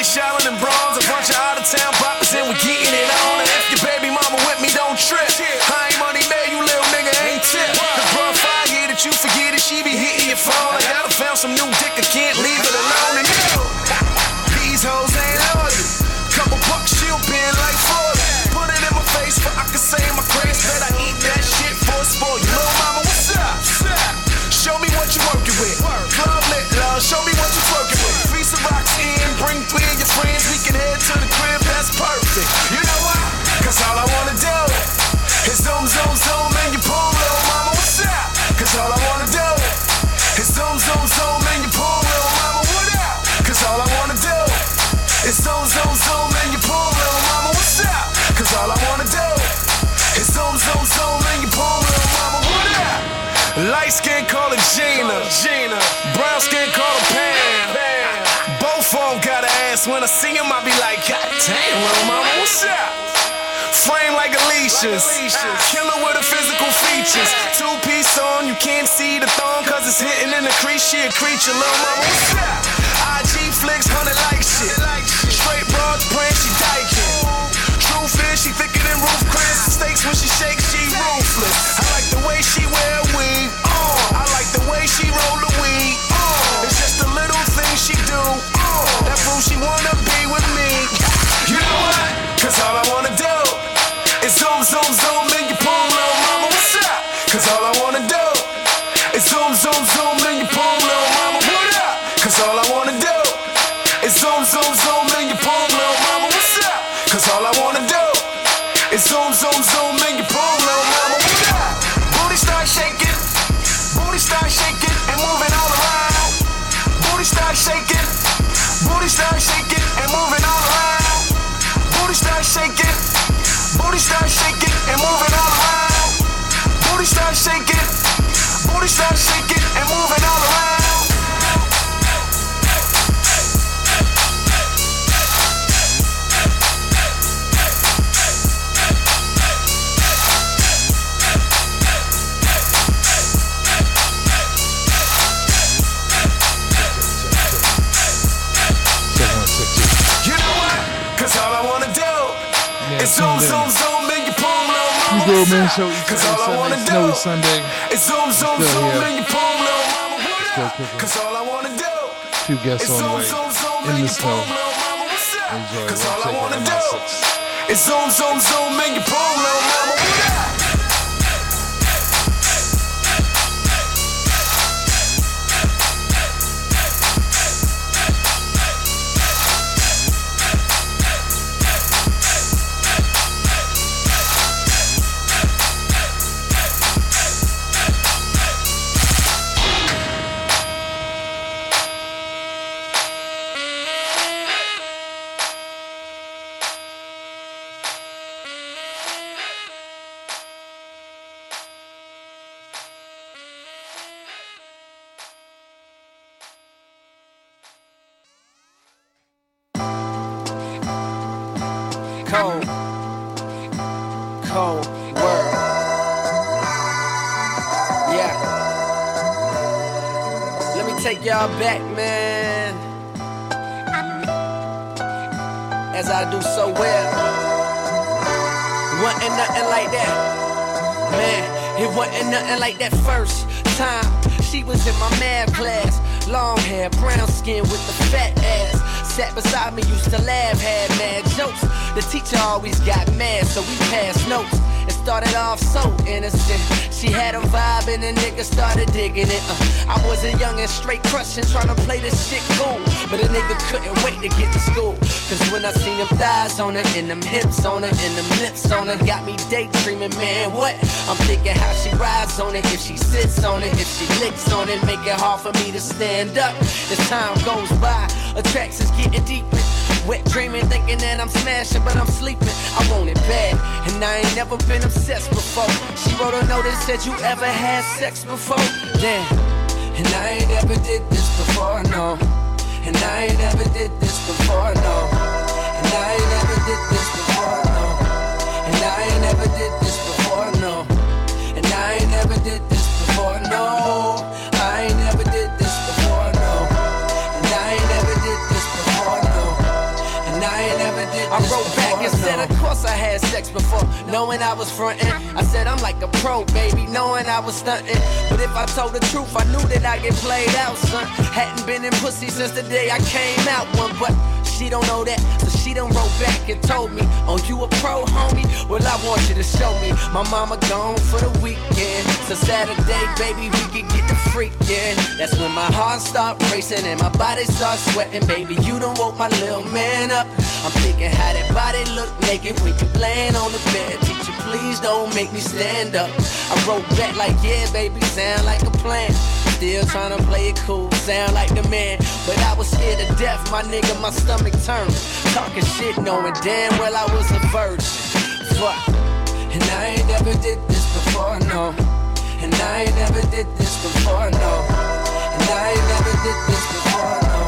Shaolin and bronze, a bunch of out-of-town poppers, and we getting it on. And if your baby mama with me, don't trip. I ain't money made, you little nigga ain't tip. The bruh fire here that you forget it, she be hitting your phone. I gotta found some new dick, I can't leave it alone. And yo, these hoes ain't loyal. Couple bucks, she'll bend like 40. Put it in my face, but I can say in my crayons that I eat that shit for a spoil. You little mama, what's up? Show me what you working with. Club lit, love, show me what you working with. Three some rocks in, bring 3 of your friends. We can head to the crib, that's perfect. You know why? Cause all I wanna do is zoom, zoom, zoom in your pool, little mama, what's up? Cause all I wanna do is zoom, zoom, zoom in your pool, little mama, what up? Cause all I wanna do is zoom, zoom, zoom in your pool, little mama, what's up? Cause all I wanna do is zoom, zoom, zoom in your pool, little mama, what up? Light skin call her Gina. Brown skin call her Pam. Both of them got an ass. When I see them, I be like, God damn, little mama, what's up? Frame like Alicia's. Killer with the physical features. 2-piece on, you can't see the thong, cause it's hitting in the crease. She a creature, little mama, what's up? IG flicks, 100 like shit. Straight broads, brand, she dyking. True fish, she thicker than roof Chris. Steaks when she shakes, she ruthless. I like the way she wear a wig. I like the way she roll the weed. It's just a little thing she do. That fool she wanna be with me. You know what? Cause all I wanna do is zoom, zoom, zoom in your pool, little mama, what's up? Cause all I wanna do is zoom, zoom, zoom in your pool, little mama, what up? Cause all I wanna do is zoom, zoom, zoom in your pool, little mama, what's up? Cause all I wanna do is zoom, zoom, zoom in your pool, little mama, what up? Booty start shaking and moving all around. Booty start shaking and moving all around. Booty start shaking and moving all around. Booty start shaking and moving all around. It's zoom, zoom, zoom in your pool, little mama. THEGROWNMANSHOW each and every Sunday, snowy Sunday. It's zoom, zoom, zoom in your pool, little mama. Cause all I wanna do. Few guests on the way in the snow. Enjoy. Cause all I wanna do is zoom, zoom, zoom in your pool, little mama. Cold world. Yeah. Let me take y'all back, man. As I do so well. It wasn't nothing like that. Man, it wasn't nothing like that first time. She was in my math class. Long hair, brown skin with the fat ass. Sat beside me, used to laugh, had mad jokes. The teacher always got mad, so we passed notes. It started off so innocent. She had a vibe and the nigga started digging it. I was a young and straight crushing, trying to play this shit cool. But a nigga couldn't wait to get to school. Cause when I seen them thighs on her, and them hips on her, and them lips on her, got me daydreaming, man, what? I'm thinking how she rides on it, if she sits on it, if she licks on it, make it hard for me to stand up. As time goes by, attractions getting deeper. Wet dreaming, thinking that I'm smashing, but I'm sleeping. I want it bad, and I ain't never been obsessed before. She wrote a note that said, you ever had sex before? Damn, and I ain't ever did this before, no. And I ain't ever did this before, no. And I ain't ever did this before, no. And I ain't ever did this before, no. And I ain't ever did this before, no. I ain't never did this before, no. And I ain't ever did this before, no. said, of course I had sex before, knowing I was frontin'. I said, I'm like a pro, baby, knowing I was stuntin'. But if I told the truth, I knew that I get played out, son. Hadn't been in pussy since the day I came out one, but she don't know that, so she done wrote back and told me, oh, you a pro, homie? Well, I want you to show me. My mama gone for the weekend, so Saturday, baby, we can get the freakin'. That's when my heart start racing and my body start sweating. Baby, you done woke my little man up. I'm thinking how that body look naked when you laying on the bed. Teacher, please don't make me stand up. I wrote back like, yeah, baby, sound like a plan. Still tryna play it cool, sound like the man. But I was scared to death, my nigga, my stomach turned. Talking shit, knowing damn well I was a virgin. Fuck. And I ain't never did this before, no. And I ain't never did this before, no. And I ain't never did this before, no.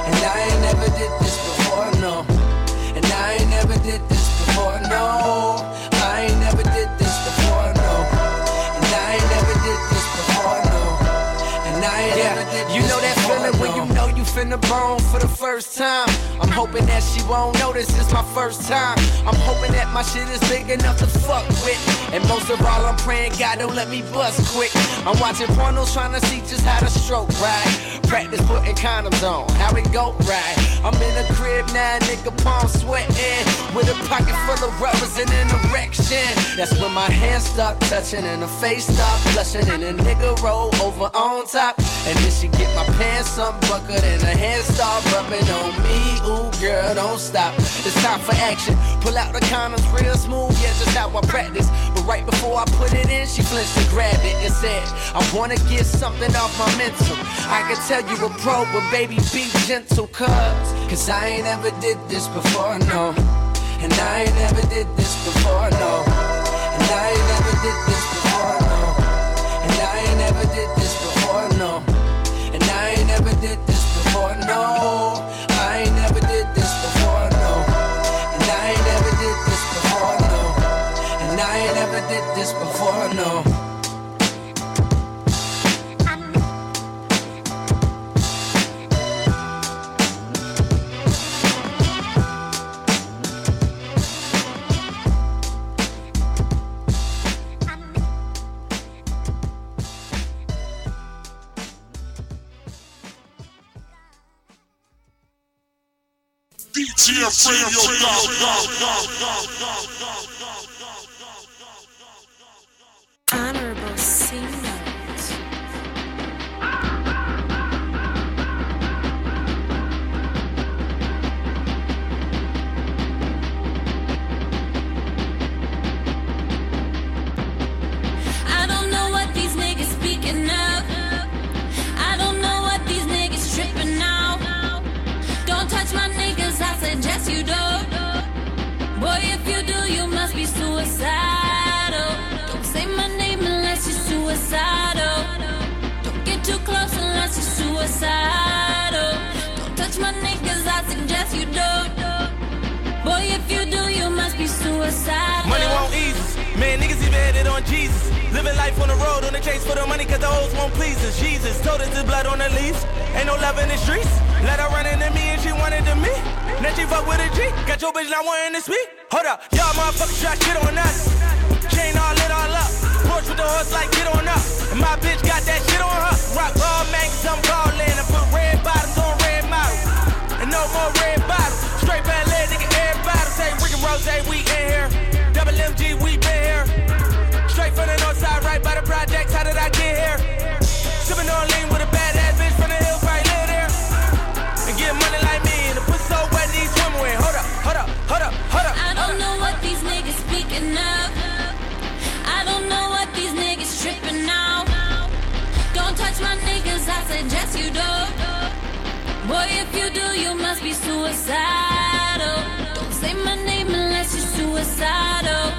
And I ain't never did this before, no. And I ain't never did this before, no. I ain't never did this before, no. And I ain't never did this before, no. And I ain't never did this. You know that feeling when you know you finna bone for the first time. I'm hoping that she won't notice it's my first time. I'm hoping that my shit is big enough to fuck with. And most of all, I'm praying God don't let me bust quick. I'm watching pornos trying to see just how to stroke right. Practice putting condoms on, how it go right. I'm in the crib now, nigga, palm sweating, with a pocket full of rubbers and an erection. That's when my hands start touching and the face start blushing, and a nigga roll over on top. And then she get my pants unbuckled and her hands start rubbing on me. Ooh, girl, don't stop. It's time for action. Pull out the condoms real smooth, yeah, just how I practice. But right before I put it in, she flinched and grabbed it and said, I wanna get something off my mental. I can tell you a pro, but baby, be gentle, cause I ain't ever did this before, no. And I ain't never did this before, no. And I ain't never did this before, no. And I ain't never did this before, no. And I ain't never did this before, no. I ain't never did this before, no. And I ain't never did this before, no. And I ain't never did this before, no. Honorable C-Note. I don't know what these niggas speaking of. I don't know what these niggas tripping now. Don't touch my niggas, I suggest you don't. Boy, if you do, you must be suicidal. Don't say my name unless you're suicidal. Don't get too close unless you're suicidal. Don't touch my niggas, I suggest you don't. Boy, if you do, you must be suicidal. Money won't ease us. Man, niggas even had it on Jesus. Living life on the road, on the chase for the money, cause the hoes won't please us. Jesus told us there's blood on the leaves. Ain't no love in the streets. Let her run into me and she wanted to me. Now she fuck with a G. Got your bitch not wanting to speak. Hold up, y'all motherfuckers try shit on us. Chain all lit all up. Porch with the horse like get on up. And my bitch got that shit on her. Rock all man, cause I'm ballin'. And put red bottoms on red models. And no more red bottles. Straight bad leg, nigga, everybody. Say Rick and Rose, we in here. Double MG, we been here. Straight from the north side, right by the projects. How did I get here? Sippin' on lean with a badass bitch from the hills, right live there. And get money like me, and the pussy so wet, need swimming with. Hold up, hold up, hold up, hold up. I don't know what these niggas speaking of. I don't know what these niggas tripping now. Don't touch my niggas, I suggest you don't. Boy, if you do, you must be suicidal. Don't say my name unless you're suicidal.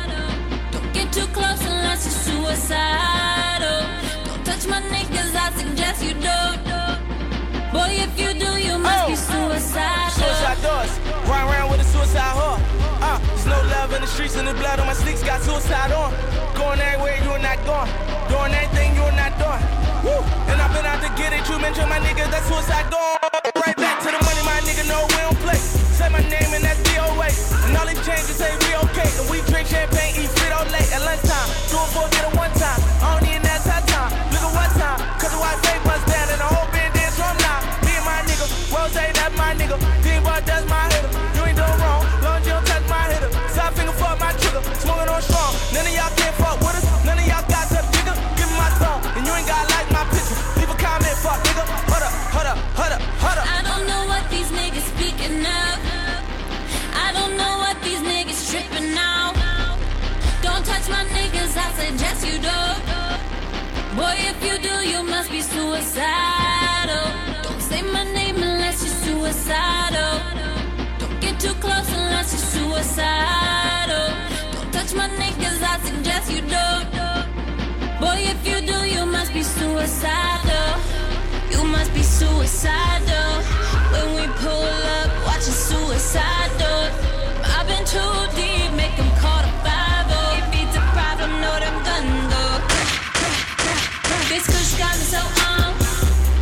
Don't get too close unless you're suicidal. Don't touch my niggas, I suggest you don't. Boy, if you do, you must be suicidal. Suicide doors, run around with a suicide whore. There's no love in the streets and the blood on my sleeves got suicide on. Going everywhere you are not going. Doing everything you are not doing. Woo. And I've been out to get it, you mentioned my niggas, that's suicide going. Right back to the money, my nigga, no, we don't play. Say my name and that's DOA. And all these changes say we okay, and we drink champagne, eat Frito late at lunchtime. Do it for a get it one time. I don't need that time. Look at what time. Cause the white face bust down and the whole band dance from now. Me and my nigga, Rose, that's my nigga. D-Bar, that's my hitter. You ain't doing wrong, long as you don't touch my hitter. Side finger fuck my trigger, smoking on strong. None of y'all can't fuck with us, none of y'all got to nigga. Give me my thumb, and you ain't gotta like my picture. Leave a comment, fuck nigga. Hold up. I don't know what these niggas speaking of. I don't know what these niggas tripping now. Don't touch my niggas, I suggest you don't. Boy, if you do, you must be suicidal. Don't say my name unless you're suicidal. Don't get too close unless you're suicidal. Don't touch my niggas, I suggest you don't. Boy, if you do, you must be suicidal. You must be suicidal. When we pull up, watching suicidal. I've been too deep, make them call the 5-0. If it's a problem, know them guns go. This kush got me so on,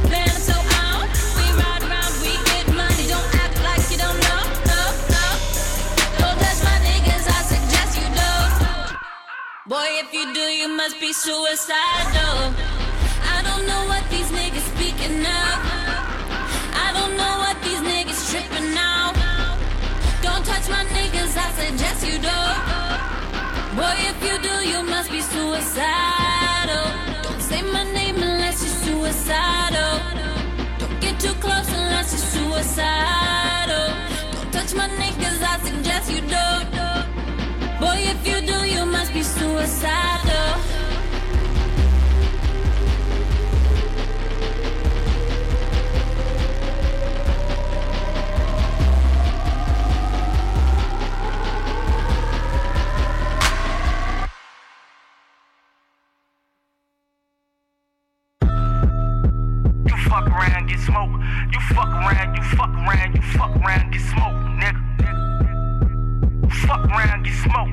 man, I'm so on. We ride around, we get money, don't act like you don't know, no. Don't touch my niggas, I suggest you don't. Boy, if you do, you must be suicidal. I don't know what these niggas speaking of. I don't know what these niggas tripping now. Don't touch my niggas, I suggest you don't. Boy, if you do, you must be suicidal. Don't say my name unless you're suicidal. Don't get too close unless you're suicidal. Don't touch my niggas, I suggest you don't. Boy, if you do, you must be suicidal. Fuck around, get smoked. You fuck around, get smoked, nigga. Fuck around, get smoked.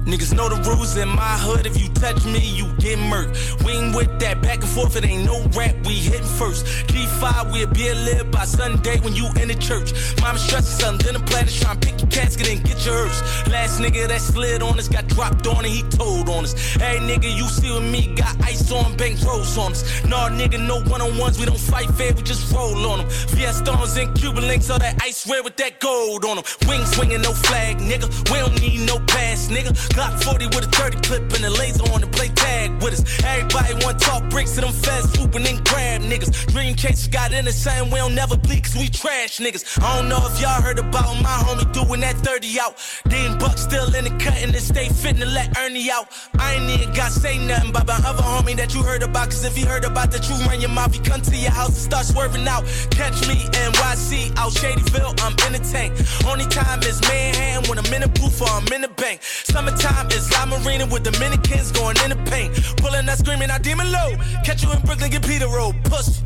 Niggas know the rules in my hood. If you touch me, you get murked. We ain't with that back and forth. It ain't no rap. We hitting first. G5, we'll be lit by Sunday when you in the church. Mama stressing something, then the planet trying to pick your casket and get your hearse. Last nigga that slid on us got dropped on and he told on us. Hey nigga, you see with me, got ice on, bank rolls on us. Nah nigga, no one-on-ones. We don't fight fair, we just roll on them. VS Stones and Cuban links, all that ice red with that gold on them. Wing swinging, no flag, nigga. We don't need no pass, nigga. Glock 40 with a 30 clip and a laser on to play tag with us. Everybody want talk bricks to them feds swooping and grab niggas. Dream cases got in the same, we don't never bleed cause we trash niggas. I don't know if y'all heard about my homie doing that 30 out. Dean Buck still in the cut and they stay fitting to let Ernie out. I ain't even got say nothing about my other homie that you heard about. Cause if he heard about that, you run your mouth, he come to your house and start swerving out. Catch me NYC out Shadyville, I'm in the tank. Only time is Manhattan when I'm in the booth or I'm in the bank. Summertime is La Marina with Dominicans going in the paint. Pulling up screaming out demon low. Catch you in Brooklyn, get Peter Road, pussy.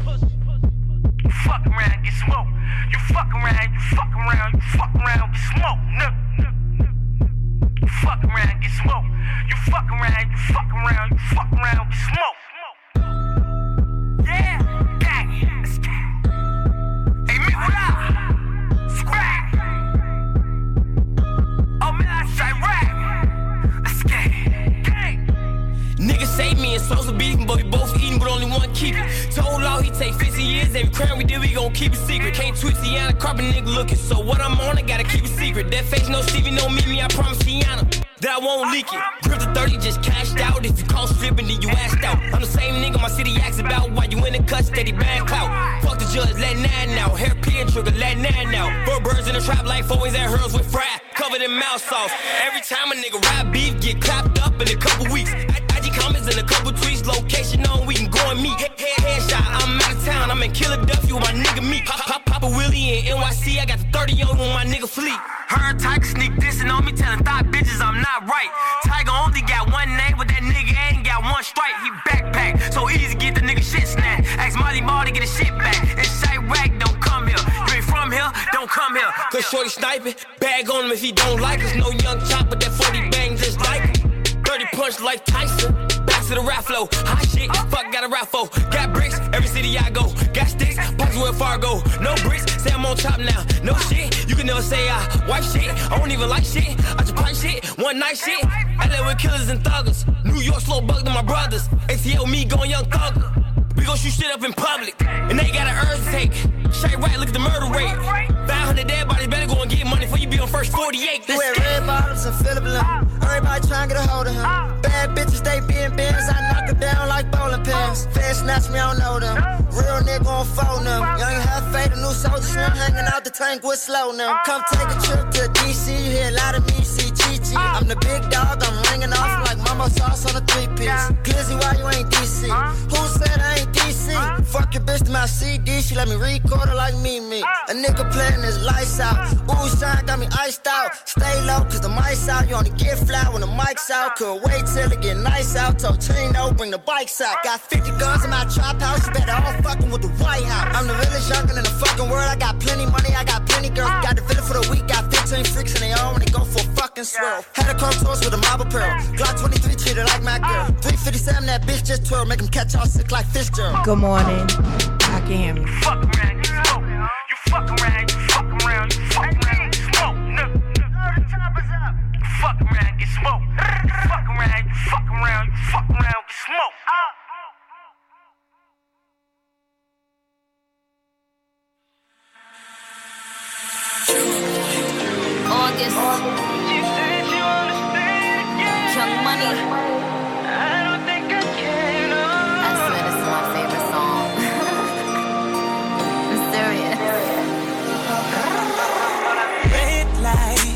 You fuck around, get smoked. You fuck around, get smoked, nigga. You fuck around, get smoked. You fuck around, get smoked. Yeah, gang. Hey, me what up? Scrap. Oh man, I say rap. Let's get it. Gang. Niggas say me and Sosa beefing, but we both eating, but only one keep it. Told Law he take 15 years, every crime we did, we gon' keep it secret. Can't tweet Tiana, carpet nigga looking, so what I'm on, I gotta keep it secret. That face, no Stevie, no Mimi, I promise Tiana that I won't leak it. Grip the 30, just cashed out. If you call stripping, then you asked out. I'm the same nigga my city asks about. Why you in the cut, steady bang clout. Fuck the judge, let 9 out. Hair pin trigger, let 9 out. Four birds in the trap like always at hers with fry, covered in mouth sauce. Every time a nigga ride beef, get clapped up in a couple weeks. IG comments and a couple tweets, location on, we can go and meet. Headshot, I'm out of town, I'm in Philadelphia with my nigga meet. Papa Willie in NYC, I got the 30 on with my nigga Fleet. Her Tiger sneak dissing on me, telling thought bitches I'm not right. Tiger only got one name, but that nigga ain't got one stripe. He backpack, so easy to get the nigga shit snatched. Ask Molly Ball to get his shit back. And Chirac, don't come here. You ain't from here, don't come here. Cause shorty sniping, bag on him if he don't like us. No young chop, but that 40 bang just like him. 30 punch like Tyson. Back Shots to the rap flow. Hot shit, fuck, got a rap for. Got bricks, every city I go. Got sticks, pockets where Fargo. No bricks, say I'm on top now. No shit, you can never say I white shit. I don't even like shit. I just pipe shit, one night shit. LA with killers and thuggers. New York slow bug to my brothers. ATL me going young thugger. We gon' shoot shit up in public, and they got an urge to take. Straight right, look at the murder rate. 500 dead bodies, better go and get money before you be on first 48. You wear red bottoms and Philip Lim. Everybody trying to get a hold of him. Bad bitches, they being bands. I knock her down like bowling pins. Feds snatch me, I don't know them. Real nigga on phone them. Young half fade, a new soldier slim, hanging out the tank with slow them. Come take a trip to DC, you hear a lot of me, see Gigi. I'm the big dog, I'm ringing off like mama sauce on a 3-piece. Glizzy, why you ain't DC? Who said I ain't DC? Fuck your bitch to my CD, she let me record her like me. A nigga playing his lights out. Ooh, shine got me iced out. Stay low, cause the mic's out. You only get fly when the mic's out. Couldn't wait till it get nice out. Told Chino, bring the bikes out. Got 50 guns in my trap house. You better all fucking with the White House. I'm the realest youngin' in the fucking world. I got plenty money, I got plenty girls. Got the villa for the week. Got 15 freaks and they all wanna go for a fucking swirl. Had a chrome toast with a marble pearl. Glock 23 treated like my girl. 357, that bitch just twirl. Make him catch all sick like Fitzgerald. Good morning. I can hear me. Fuck around, you smoke. You fuck around, you fuck around, you fuck around, you smoke, nigga. You fuck around, get smoke. You fuck around, you fuck around, you fuck around, get smoke. August. Young Money. I don't think I can. I swear this is my favorite song. I'm serious. Red light,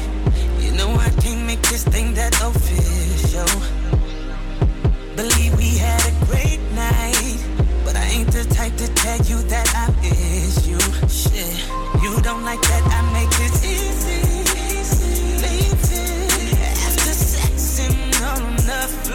you know I can't make this thing that official. Believe we had a great night, but I ain't the type to tell you that I miss you. Shit, you don't like that I make it easy. After sex and all enough.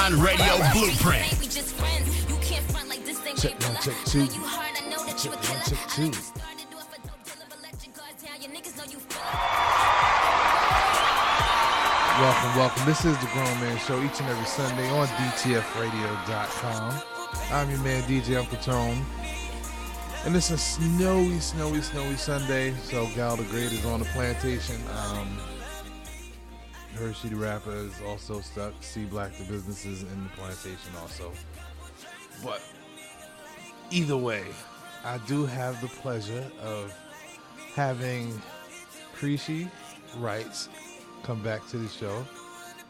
Underground Radio Blueprint. Check one, check two. Check one, check two. Welcome. This is The Grown Man Show each and every Sunday on DTFradio.com. I'm your man, DJ Uncle Tone. And it's a snowy Sunday. So Gal the Great is on the plantation. Hershey the rapper is also stuck. C Black the business is in the plantation also. But either way, I do have the pleasure of having Creshiewrites come back to the show.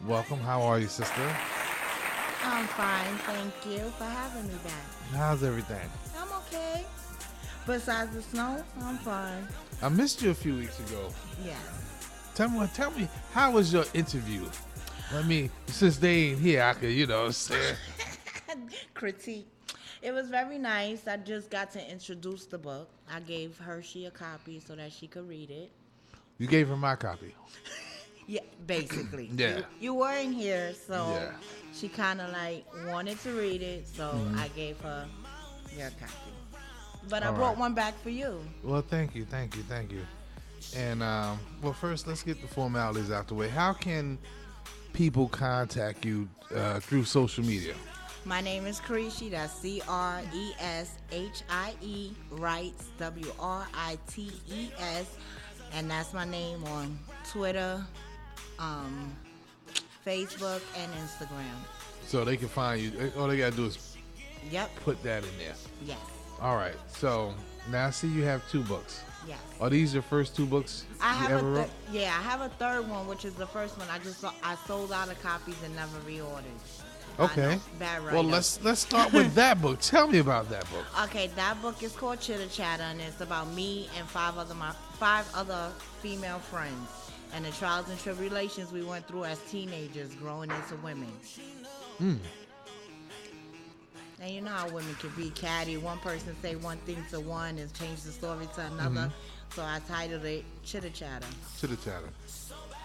Welcome. How are you, sister? I'm fine, thank you for having me back. How's everything? I'm okay. Besides the snow, I'm fine. I missed you a few weeks ago. Yeah. Tell me, how was your interview? Since they ain't here, I could, say. Critique. It was very nice. I just got to introduce the book. I gave Hershey a copy so that she could read it. You gave her my copy. Yeah, basically. Yeah. You weren't here, so Yeah. she kind of wanted to read it, so I gave her your copy. But I brought one back for you. Well, thank you. And, first, let's get the formalities out the way. How can people contact you through social media? My name is Creshi. That's CRESHIE, Writes, WRITES. And that's my name on Twitter, Facebook, and Instagram. So they can find you. All they got to do is put that in there. Yes. All right. So now I see you have 2 books. Yes. Are these your first 2 books you ever wrote? I have a third one, which is the first one. I sold out of copies and never reordered. Okay. Bad well, let's start with that book. Tell me about that book. Okay, that book is called Chitter Chatter, and it's about me and 5 other female friends and the trials and tribulations we went through as teenagers growing into women. And you know how women can be catty. One person say one thing to one and change the story to another. So I titled it Chitter Chatter. Chitter Chatter.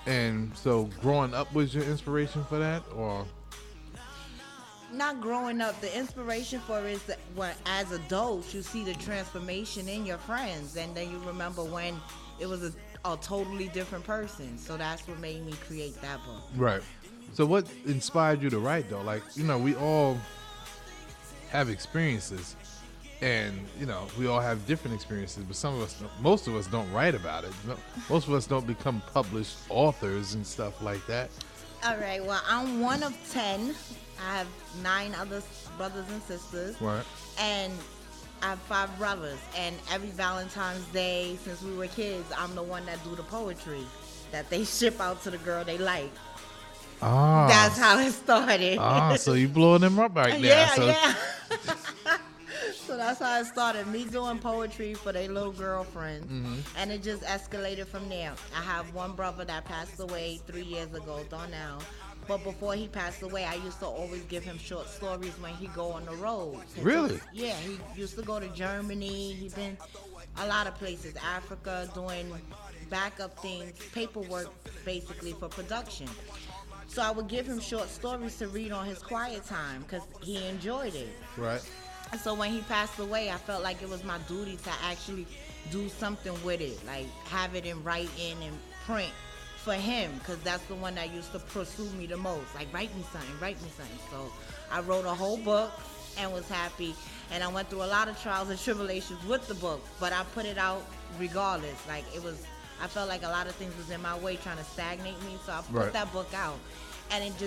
And so growing up was your inspiration for that, or? Not growing up. The inspiration for it is that when, as adults, you see the transformation in your friends, and then you remember when it was a totally different person. So that's what made me create that book. Right. So what inspired you to write, though? We all have experiences, and we all have different experiences, but most of us don't write about it. Most of us don't become published authors and stuff like that. All right. Well, I'm one of 10. I have 9 other brothers and sisters. Right. And I have 5 brothers. And every Valentine's Day since we were kids, I'm the one that do the poetry that they ship out to the girl they like. Ah. That's how it started. So you blowing them up right now. Yeah. So that's how it started. Me doing poetry for their little girlfriends. And it just escalated from there. I have one brother that passed away 3 years ago, Donnell. But before he passed away, I used to always give him short stories when he go on the road. Really? Yeah, he used to go to Germany. He's been a lot of places, Africa, doing backup things, paperwork, basically, for production. So I would give him short stories to read on his quiet time because he enjoyed it. Right. And so when he passed away, I felt like it was my duty to actually do something with it, like have it in writing and print for him, because that's the one that used to pursue me the most. Like, write me something. So I wrote a whole book and was happy. And I went through a lot of trials and tribulations with the book, but I put it out regardless. Like, I felt like a lot of things was in my way trying to stagnate me, so I put that book out. And it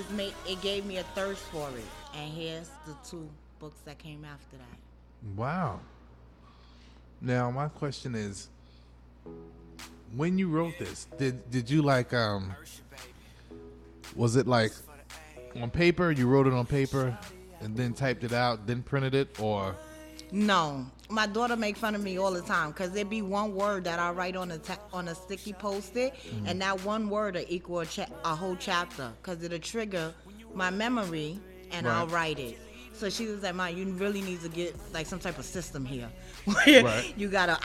gave me a thirst for it. And here's the 2 books that came after that. Wow. Now, my question is, when you wrote this, did you was it like on paper, you wrote it on paper and then typed it out, then printed it, or? No. My daughter make fun of me all the time because there be one word that I write on a sticky post-it, and that one word will equal a whole chapter because it'll trigger my memory, and I'll write it. So she was like, "Mom, you really need to get like some type of system here. You got to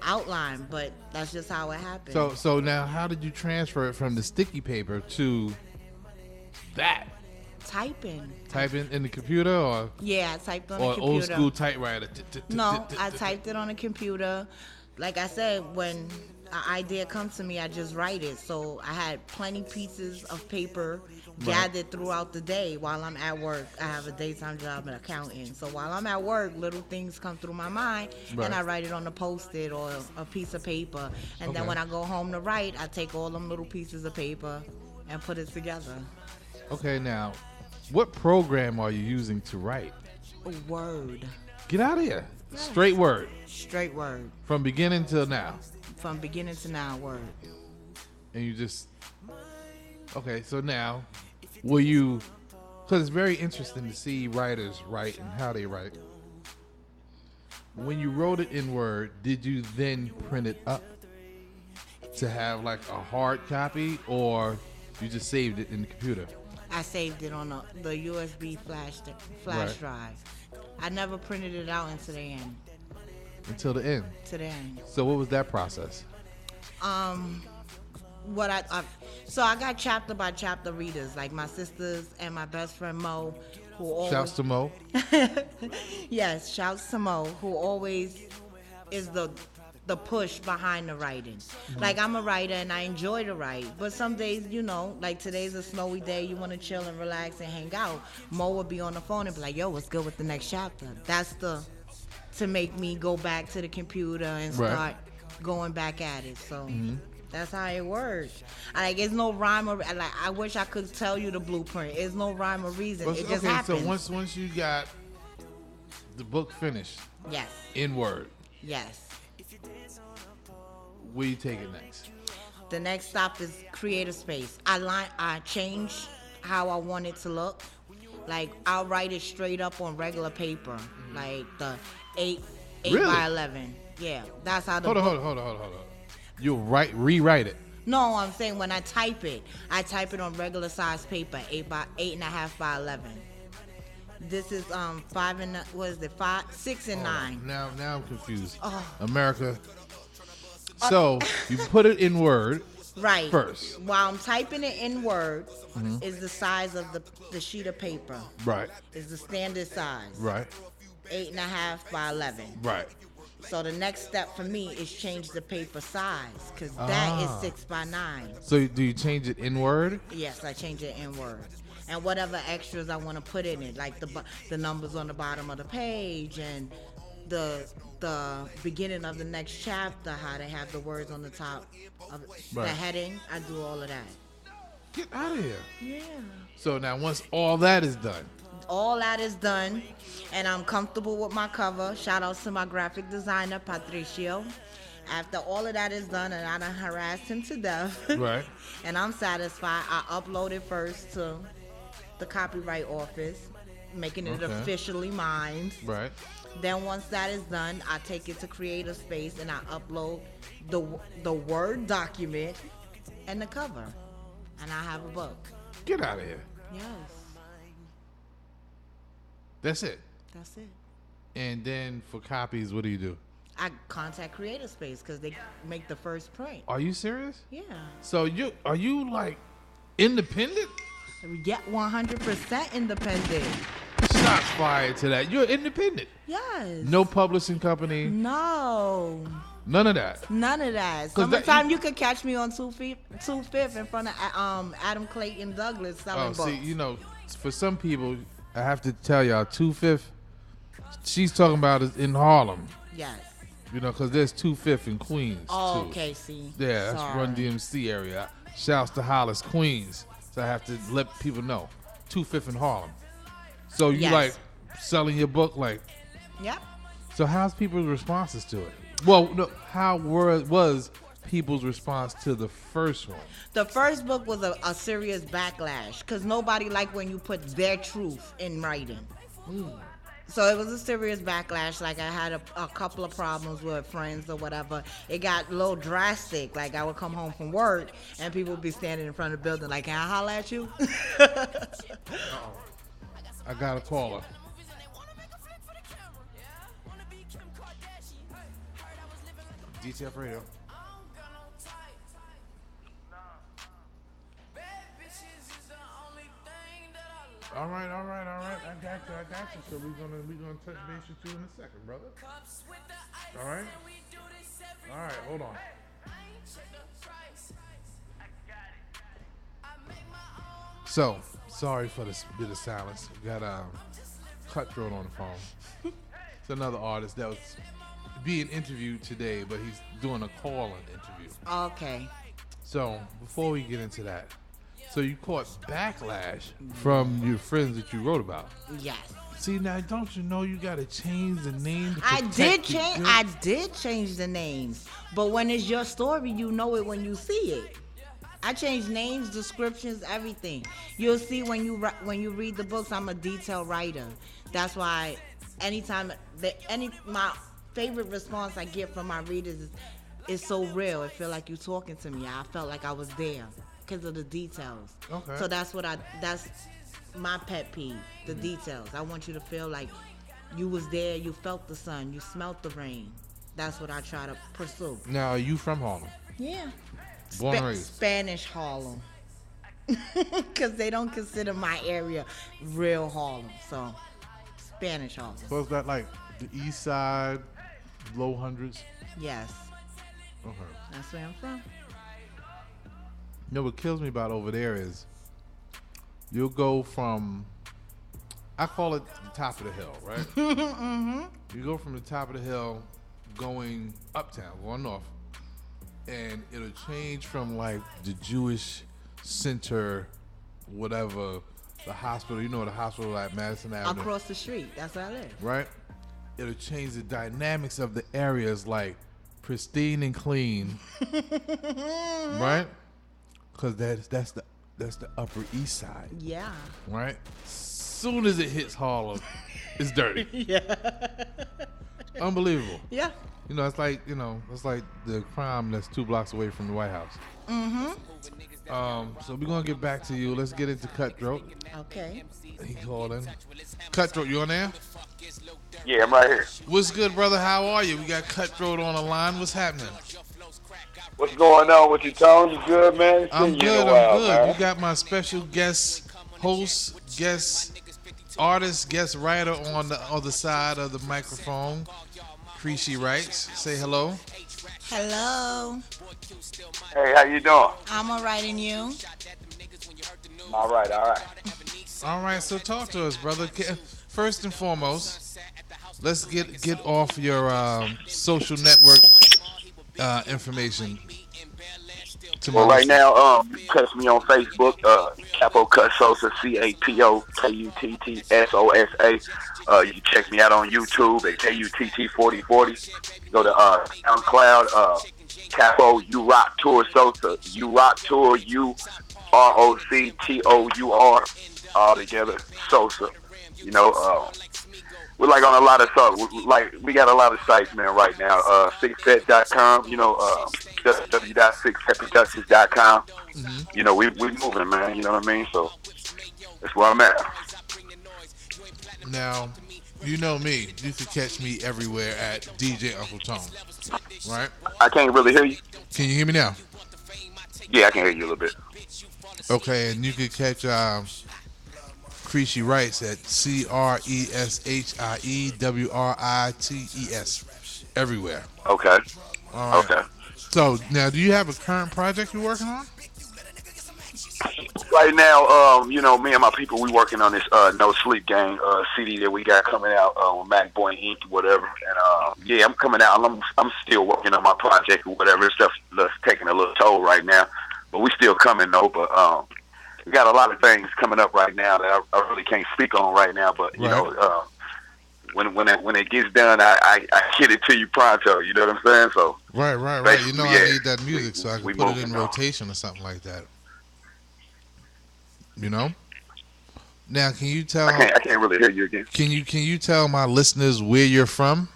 outline." But that's just how it happened. So now, how did you transfer it from the sticky paper to that? typing. Typing in the computer or Yeah, I typed on the or computer. old school typewriter? No, I typed it on the computer. Like I said, when an idea comes to me, I just write it. So I had plenty pieces of paper gathered throughout the day while I'm at work. I have a daytime job in accounting. So while I'm at work, little things come through my mind, and I write it on a Post-it or a piece of paper. And then when I go home to write, I take all them little pieces of paper and put it together. Okay, now, what program are you using to write? Word. Get out of here. Straight Word. Straight Word. From beginning till now. From beginning to now, Word. And you just... Okay, so now, will you... Because it's very interesting to see writers write and how they write. When you wrote it in Word, did you then print it up to have like a hard copy, or you just saved it in the computer? I saved it on the USB flash drive. I never printed it out until the end. Until the end? To the end. So what was that process? So I got chapter by chapter readers, like my sisters and my best friend Mo, who always... Shouts to Mo. Yes, shouts to Mo, who always is the push behind the writing. Like, I'm a writer and I enjoy to write, but some days, you know, like today's a snowy day, you want to chill and relax and hang out. Mo would be on the phone and be like, yo, what's good with the next chapter? That's to make me go back to the computer and start going back at it. So that's how it works. Like, it's no rhyme or like, I wish I could tell you the blueprint. It's no rhyme or reason. It just happens. So once you got the book finished, yes, in Word, yes, where you take it next? the next stop is create a space. I change how I want it to look. Like, I'll write it straight up on regular paper, like the 8 by 11. Yeah, that's how the Hold on. You'll rewrite it. No, I'm saying when I type it on regular size paper, 8.5 by 11. This is 6 and 9. Now I'm confused. Oh. America. So you put it in Word. Right. First. While I'm typing it in Word, is the size of the sheet of paper. Right. Is the standard size. Right. 8.5 by 11. Right. So the next step for me is change the paper size, because that is 6 by 9. So do you change it in Word? Yes, I change it in Word. And whatever extras I want to put in it, like the numbers on the bottom of the page and the beginning of the next chapter, how they have the words on the top of the heading. I do all of that. Get out of here. Yeah. So now once all that is done. All that is done, and I'm comfortable with my cover. Shout out to my graphic designer, Patricio. After all of that is done, and I done harassed him to death, Right. and I'm satisfied, I upload it first to the copyright office, making it officially mine. Right. Then once that is done, I take it to Creative Space, and I upload the Word document and the cover, and I have a book. Get out of here. Yes. That's it. That's it. And then for copies, what do you do? I contact Creative Space because they make the first print. Are you serious? Yeah. So are you like independent? We get 100% independent. Shots fired to that. You're independent. Yes. No publishing company. No. None of that. None of that. Summertime, you could catch me on 2/5 in front of Adam Clayton Douglas selling books. See, for some people, I have to tell y'all, 2/5, she's talking about is in Harlem. Yes. Because there's 2/5 in Queens, Oh, too. okay, see. Yeah, that's Run DMC area. Shouts to Hollis, Queens. So I have to let people know. 2/5 in Harlem. So you like selling your book, like. Yep. So how's people's responses to it? Well, no, how was people's response to the first one? The first book was a serious backlash because nobody liked when you put their truth in writing. So it was a serious backlash. Like, I had a couple of problems with friends or whatever. It got a little drastic. Like, I would come home from work and people would be standing in front of the building like, can I holler at you? I got a caller. DTF Radio. All right. I got you. So we're gonna touch base with you in a second, brother. All right. All right. Hold on. So sorry for this bit of silence. We got Cutthroat on the phone. It's another artist that was being interviewed today, but he's doing a call-in interview. Okay. So before we get into that, so you caught backlash from your friends that you wrote about. Yes. See, now don't you know you gotta change the name to I protect did change the names, but when it's your story, you know it when you see it. I changed names, descriptions, everything. You'll see when you read the books. I'm a detailed writer. That's why anytime my favorite response I get from my readers is, "It's so real. It feel like you talking to me." I felt like I was there because of the details. Okay. So that's my pet peeve, the details. I want you to feel like you was there, you felt the sun, you smelt the rain. That's what I try to pursue. Now, are you from Harlem? Yeah. Born and raised? Spanish Harlem. Because they don't consider my area real Harlem. So, Spanish Harlem. So is that like the east side, low hundreds? Yes. Okay. That's where I'm from. No, what kills me about over there is you'll go from, I call it the top of the hill, right? Mm-hmm. You go from the top of the hill going uptown, going north, and it'll change from like the Jewish center, whatever, the hospital, you know, the hospital at Madison Avenue. Across the street. That's where I live. Right? It'll change the dynamics of the areas, like pristine and clean. Right? Because that's the Upper East Side. Yeah. Right? Soon as it hits Harlem, it's dirty. Yeah. Unbelievable. Yeah. You know, it's like the crime that's 2 blocks away from the White House. Mm-hmm. So we're gonna get back to you. Let's get into Cutthroat. Okay. He called in. Cutthroat, you on there? Yeah, I'm right here. What's good, brother? How are you? We got Cutthroat on the line. What's happening? What's going on with you, Tone? You good, man? I'm good. I'm good. Man. You got my special guest host, guest artist, guest writer on the other side of the microphone. Creshiewrites. Say hello. Hello. Hey, how you doing? I'm all right, and you? All right. All right, so talk to us, brother. First and foremost, let's get off your social network information. Well, right now, you can catch me on Facebook, Capo Cut Sosa, CAPOKUTTSOSA. You can check me out on YouTube at KUTT4040. Go to SoundCloud, Capo You Rock Tour Sosa, You Rock Tour UROCTOUR, all together Sosa. You know, we're like on a lot of stuff. We got a lot of sites, man, right now. Sixpet.com, you know, www.sixpetproductions.com. Mm-hmm. You know, we moving, man. You know what I mean? So that's where I'm at. Now, you know me. You can catch me everywhere at DJ Uncle Tone, right? I can't really hear you. Can you hear me now? Yeah, I can hear you a little bit. Okay, and you can catch Creshiewrites at CRESHIEWRITES everywhere. Okay. All right. Okay. So now, do you have a current project you're working on? Right now, you know, me and my people, we working on this No Sleep Gang CD that we got coming out with Mac Boy Inc. whatever. And yeah, I'm coming out. I'm still working on my project or whatever. Stuff that's taking a little toll right now, but we still coming though. But we got a lot of things coming up right now that I really can't speak on right now. But you know, when it gets done, I get it to you pronto. You know what I'm saying? So right. You know, yeah, I need that music so I can put it in rotation or something like that. You know. Now, can you tell? I can't really hear you again. Can you tell my listeners where you're from?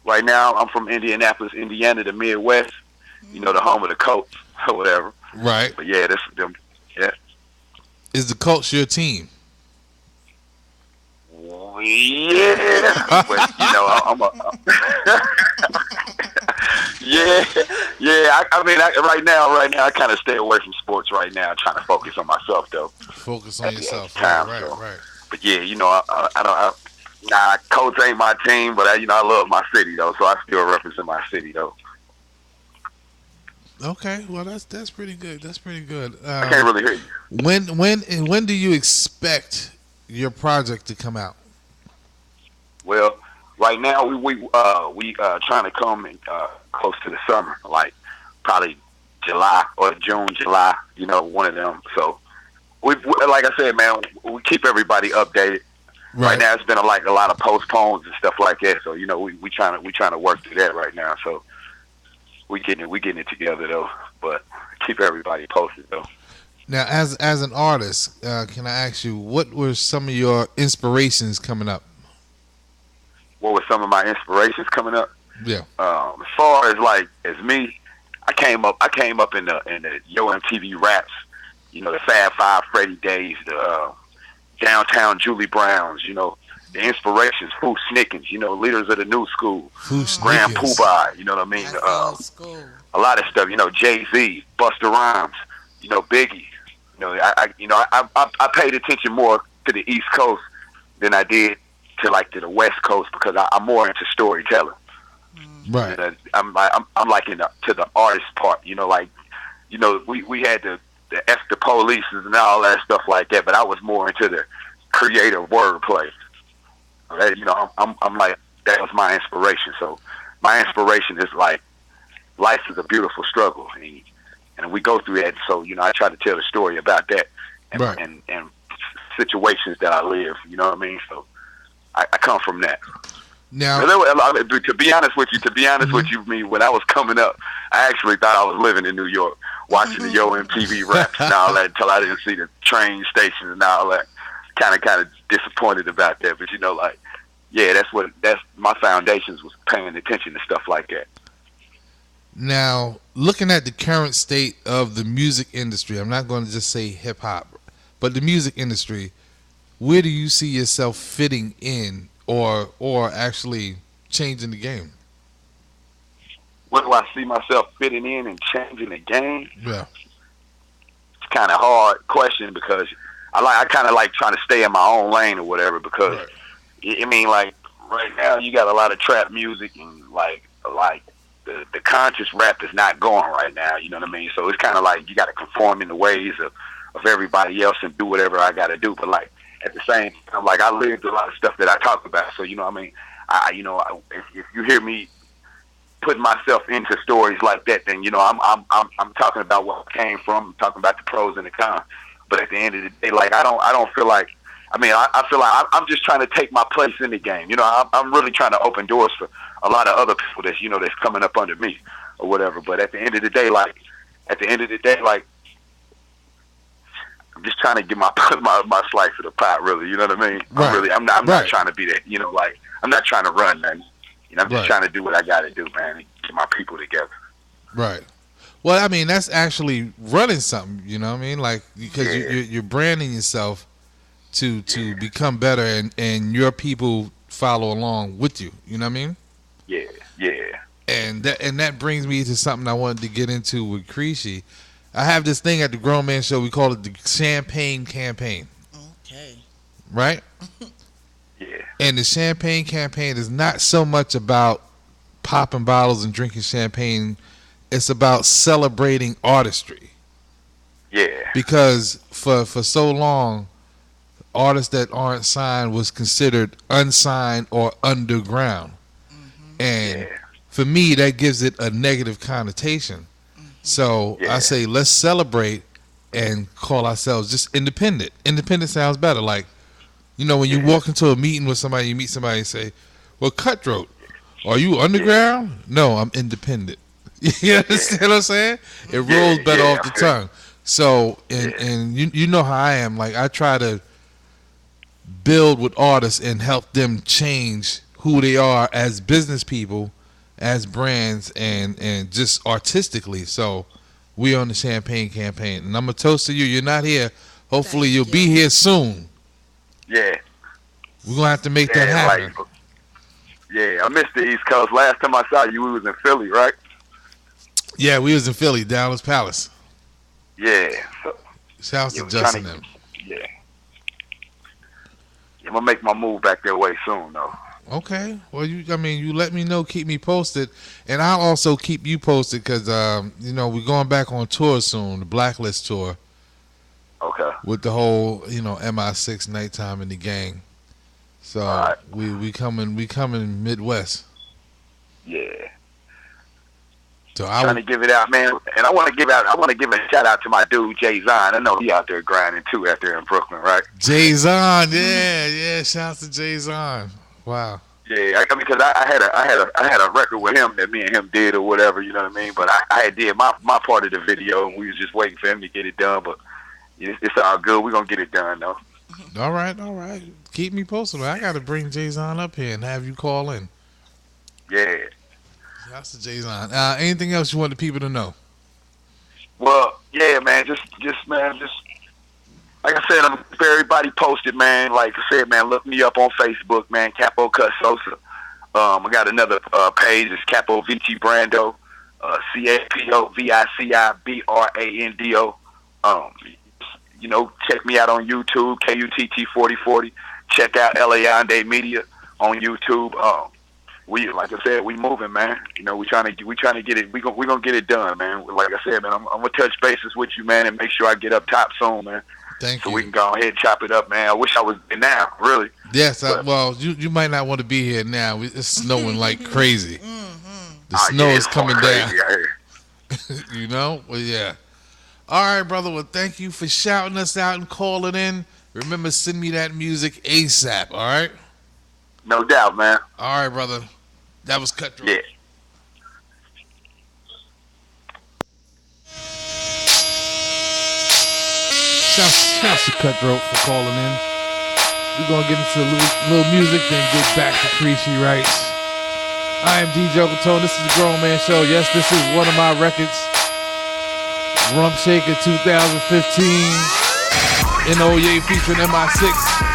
Right now, I'm from Indianapolis, Indiana, the Midwest. You know, the home of the Colts or whatever. Right. But yeah, that's them. Yeah. Is the Colts your team? Yeah, but you know, Yeah, yeah. I mean, right now, I kind of stay away from sports right now, trying to focus on myself though. Focus on yourself. Time, Right, so. right. But yeah, I don't. Nah, Colts ain't my team, but I love my city though, so I still represent my city though. Okay, well that's pretty good. That's pretty good. I can't really hear you. When do you expect your project to come out? Well, right now we trying to come in, close to the summer, like probably July or June, July. One of them. So we like I said, man, we keep everybody updated. Right now, it's been a lot of postpones and stuff like that. So we trying to work through that right now. So we getting it together though. But keep everybody posted though. Now, as an artist, can I ask you what were some of your inspirations coming up? What were some of my inspirations coming up? Yeah. As far as me, I came up in the Yo MTV raps. The Fab Five, Freddie days, the Downtown Julie Browns, the inspirations, Foo Snickens, leaders of the new school, Grand Poobah, you know what I mean? A lot of stuff, Jay-Z, Busta Rhymes, Biggie. I paid attention more to the East Coast than I did to the West Coast because I'm more into storytelling. Right. I'm like to the artist part, we had the F the police and all that stuff like that, but I was more into the creative wordplay. I'm like, that was my inspiration. So my inspiration is like, life is a beautiful struggle, and we go through that. So I try to tell the story about that and situations that I live. You know what I mean? So I come from that. Now, to be honest with you, me when I was coming up, I actually thought I was living in New York, watching the Yo MTV raps and all that until I didn't see the train stations and all that. Kind of disappointed about that, but that's my foundations was paying attention to stuff like that. Now, looking at the current state of the music industry, I'm not going to just say hip hop, but the music industry, where do you see yourself fitting in or actually changing the game? Where do I see myself fitting in and changing the game? Yeah. It's kind of hard question because I kind of like trying to stay in my own lane or whatever because I mean, like right now you got a lot of trap music and like the conscious rap is not going right now. You know what I mean? So it's kind of like you got to conform in the ways of everybody else and do whatever I got to do. But like at the same time, like I lived a lot of stuff that I talk about. So you know what I mean? If you hear me putting myself into stories like that, then I'm talking about where I came from. I'm talking about the pros and the cons. But at the end of the day, like I don't feel like. I mean, I feel like I'm just trying to take my place in the game. I'm really trying to open doors for a lot of other people that's coming up under me or whatever. But at the end of the day, like I'm just trying to get my slice of the pot. Really, you know what I mean? Right. I'm not trying to be that. Like I'm not trying to run nothing. I'm just trying to do what I got to do, man, and get my people together. Right. Well, I mean, that's actually running something. You know what I mean? Like because you're branding yourself to become better, and your people follow along with you. You know what I mean? Yeah. And that brings me to something I wanted to get into with Creshy. I have this thing at the Grown Man Show. We call it the Champagne Campaign. Okay. Right? Yeah. And the Champagne Campaign is not so much about popping bottles and drinking champagne. It's about celebrating artistry. Yeah. Because for so long, artists that aren't signed was considered unsigned or underground. And for me, that gives it a negative connotation. So I say, let's celebrate and call ourselves just independent. Independent sounds better. Like, when you walk into a meeting with somebody, you meet somebody and say, well, Cutthroat, are you underground? No, I'm independent. You understand what I'm saying? It rolls better off the tongue. So, and you know how I am. Like, I try to build with artists and help them change who they are as business people, as brands, and just artistically. So we on the Champagne Campaign, and I'm a toast to you. You're not here. Hopefully you'll be here soon. Yeah. We're gonna have to make that happen. I missed the East Coast. Last time I saw you, we was in Philly, right? Yeah, we was in Philly, Dallas Palace. Yeah. So, Shouts to we Justin tryna- them. Yeah. I'm gonna make my move back that way soon, though. Okay. Well, you let me know, keep me posted, and I'll also keep you posted because we're going back on tour soon, the Blacklist tour. Okay. With the whole MI6 nighttime in the gang. So right. we coming Midwest. Yeah. So Trying to give it out, man, and I want to give a shout out to my dude Jay Zahn. I know he out there grinding too, out there in Brooklyn, right? Jay Zahn, yeah. Shouts to Jay Zahn. Wow. Yeah, I mean, because I had a record with him that me and him did or whatever, you know what I mean. But I did my part of the video, and we was just waiting for him to get it done. But it's all good. We're gonna get it done though. All right. Keep me posted. I got to bring Jay Zahn up here and have you call in. Yeah. Shouts to Jay Zahn. Anything else you want the people to know? Well, yeah, man. Just like I said, I'm keep everybody posted, man. Like I said, man, look me up on Facebook, man. Capo Cut Sosa. I got another page. It's Capo Vici Brando. CapoViciBrando. Check me out on YouTube, KUTT4040. Check out Leonde Media on YouTube. We, like I said, we moving, man. We trying to get it. We gonna get it done, man. Like I said, man, I'm gonna touch bases with you, man, and make sure I get up top soon, man. Thank you. So we can go ahead and chop it up, man. I wish I was there now, really. Yes, you might not want to be here now. It's snowing like crazy. The snow is coming down. Well, yeah. All right, brother. Well, thank you for shouting us out and calling in. Remember, send me that music ASAP, all right? No doubt, man. All right, brother. That was Cutthroat. Yeah. Shouts to Cutthroat for calling in. We're going to get into a little music, then get back to Creshiewrites. I am DJ Okatone. This is the Grown Man Show. Yes, this is one of my records. Rump Shaker 2015. NOYA featuring MI6.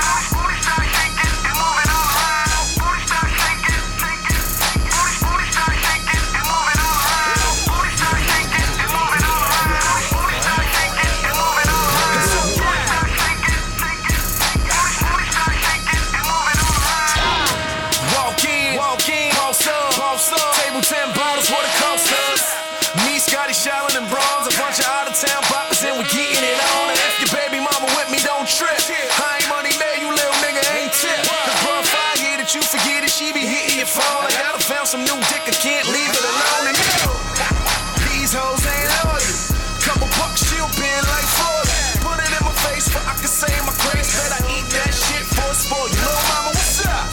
Town poppers and we getting it on. And if your baby mama with me, don't trip. I ain't money made, you little nigga ain't tip. The bruh 5 year that you forget it, she be hitting your phone. I gotta found some new dick, I can't leave it alone. And these hoes ain't loyal. Couple bucks, she'll bend like 40. Put it in my face, but I can say my grace. Bet I eat that shit for a spoil. You little mama, what's up?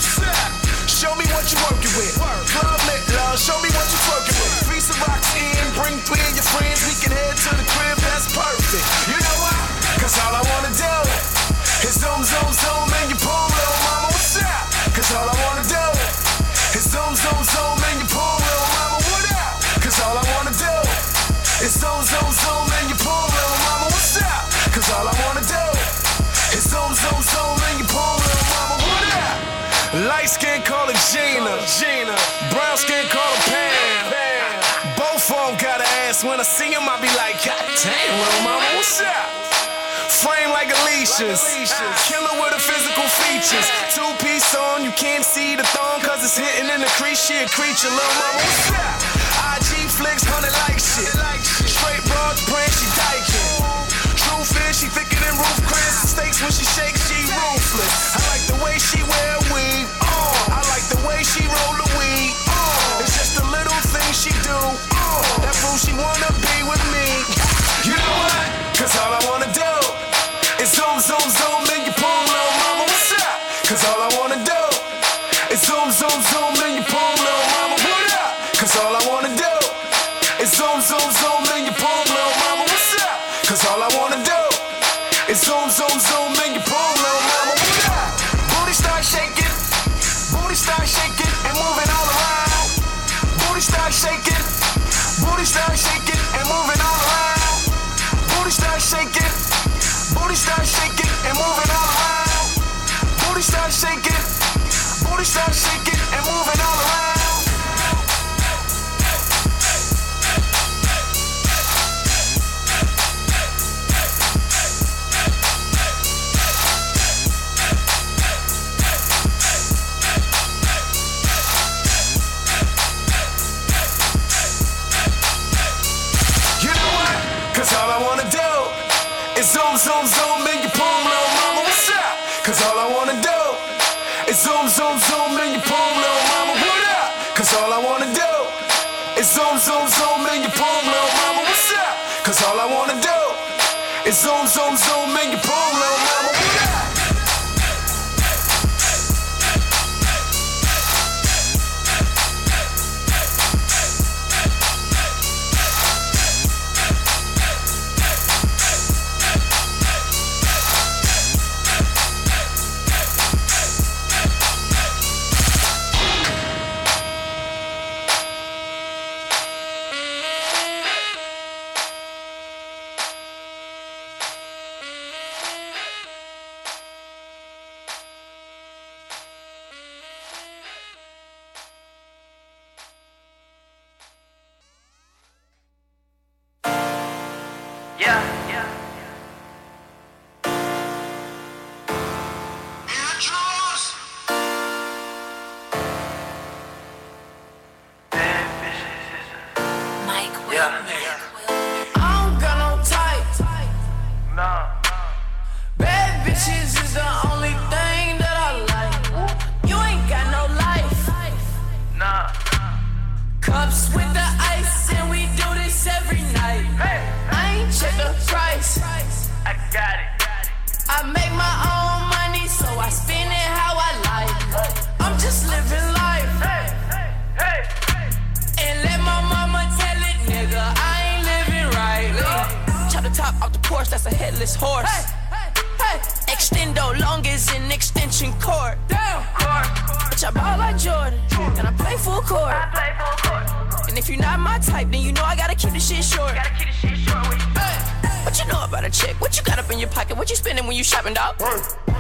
Show me what you working with. Club lit, love, show me what you working with. 3 some rocks in, bring 3 of your friends. We can head to the crib, that's perfect. You know why? Cause all I wanna do is zoom, zoom, zoom, and you pull, little mama, what's up? Cause all I wanna do is zoom, zoom, zoom, and you pull, little mama, what up? Cause all I wanna do is zoom, zoom, zoom, and you pull, little mama, what's up? Cause all I wanna do is zoom, zoom, zoom, and you pull, little mama, what up? Light skin call her Gina. Brown skin call her Pam. Both of them got an ass. When I see them, I be like, God damn, little mama, what's up? Frame like Alicia's. Killer with the physical features. 2-piece on, you can't see the thong cause it's hitting in the crease. She a creature, little mama, what's up? IG flicks, 100 like shit. Straight broad print, she dyking. Truth is, she thicker than roof Chris. Steaks when she shakes, she ruthless. I like the way she wear weave. I like the way she roll the weed. It's just the little things she do. That fool she wanna be with me. You know what? Cause all I wanna do is zoom, zoom, zoom, and you pull, little mama, what's up? Cause all I wanna do is zoom, zoom, zoom, and you pull, little mama, what up? Cause all I wanna do is zoom, zoom, zoom, and you pull, little mama, what's up? Cause all I wanna do is zoom, zoom, zoom, and you pull, little mama, what up? Booty start shaking, and moving all around. Booty start shaking, and moving all around. Booty start shaking, and moving all around. Booty start shaking, and moving all around. Cause all I wanna do is zoom, zoom, zoom in your poom, little mama, what's up? Cause all I wanna do is zoom, zoom, zoom in your poom, little mama, what up? Cause all I wanna do is zoom, zoom, zoom in your poom, little mama, what's up? Cause all I wanna do is zoom, zoom, zoom in your poom, little mama, what up?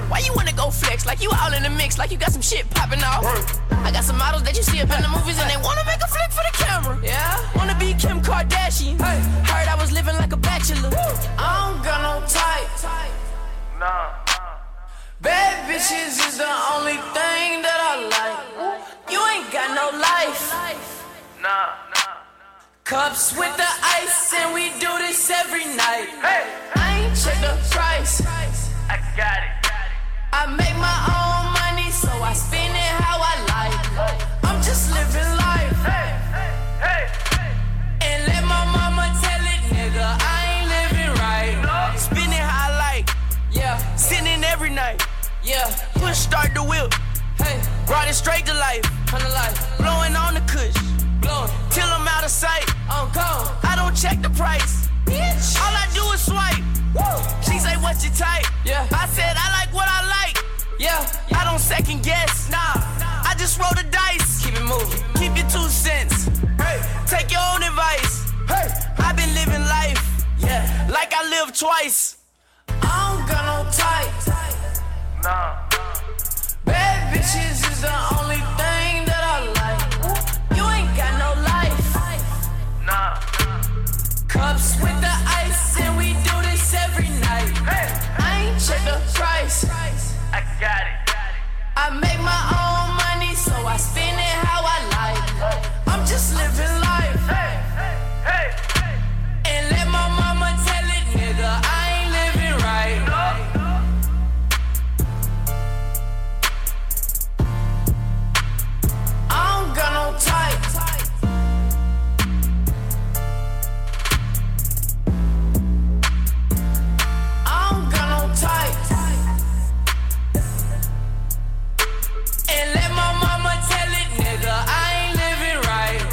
Why you wanna go flex like you all in the mix, like you got some shit popping off? I got some models that you see up in the movies and they wanna make a flick for the camera. Yeah, wanna be Kim Kardashian. Heard I was living like a bachelor. I don't got no type. Nah. Bad bitches is the only thing that I like. You ain't got no life. Nah. Cups with the ice and we do this every night. I ain't check the price. I got it. I make my own money, so I spend it how I like. I'm just living life. And let my mama tell it, nigga, I ain't living right. Spend it how I like. Yeah, sinning every night. Yeah, push start the whip. Hey, brought it straight to life. Blowing on the kush. Blowing till I'm out of sight. I'm gone. I don't check the price. Bitch. All I do is swipe. Woo. She say, what's your type? Yeah. I said, I like what I like. Yeah. I don't second guess. Nah. I just roll the dice. Keep it moving. Keep your 2 cents. Hey. Take your own advice. Hey. I've been living life. Yeah. Like I live twice. I don't got no type. Nah. Bad bitches is the only thing that I like. You ain't got no life. Nah. Cups with the ice and we do this every night. I ain't check the price. I got it. I make my own money, so I spend it how I like. I'm just living life. And let my mama tell it, nigga, I ain't living right. I don't got no type. And let my mama tell it, nigga, I ain't living right.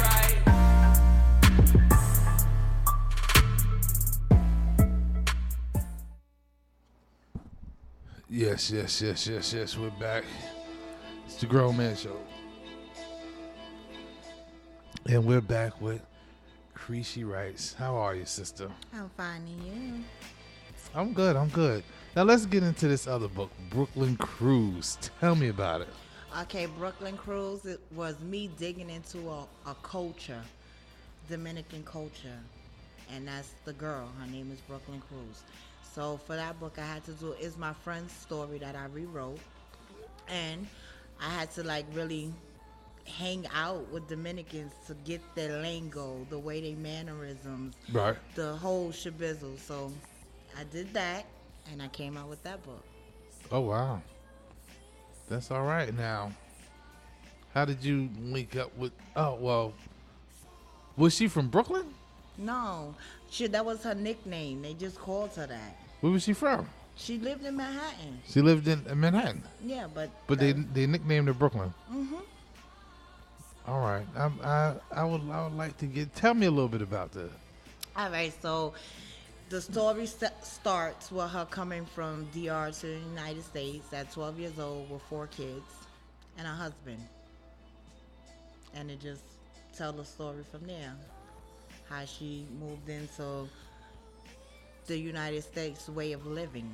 Yes, we're back. It's the Grown Man Show. And we're back with Creshiewrites. How are you, sister? I'm fine, and you? I'm good. Now let's get into this other book, Brooklyn Cruise. Tell me about it. Okay, Brooklyn Cruise, it was me digging into a culture, Dominican culture, and that's the girl. Her name is Brooklyn Cruise. So for that book, I had to do, it's my friend's story that I rewrote, and I had to like really hang out with Dominicans to get their lingo, the way they mannerisms, Right. the whole shabizzle. So I did that, and I came out with that book. Oh, wow. That's all right. Now, how did you link up with... Oh, well, was she from Brooklyn? No, that was her nickname. They just called her that. Where was she from? She lived in Manhattan. She lived in Manhattan. Yeah, but they nicknamed her Brooklyn. Mm-hmm. All right. I would like to tell me a little bit about that. All right, so the story starts with her coming from DR to the United States at 12 years old with 4 kids and a husband. And it just tells the story from there. How she moved into the United States way of living.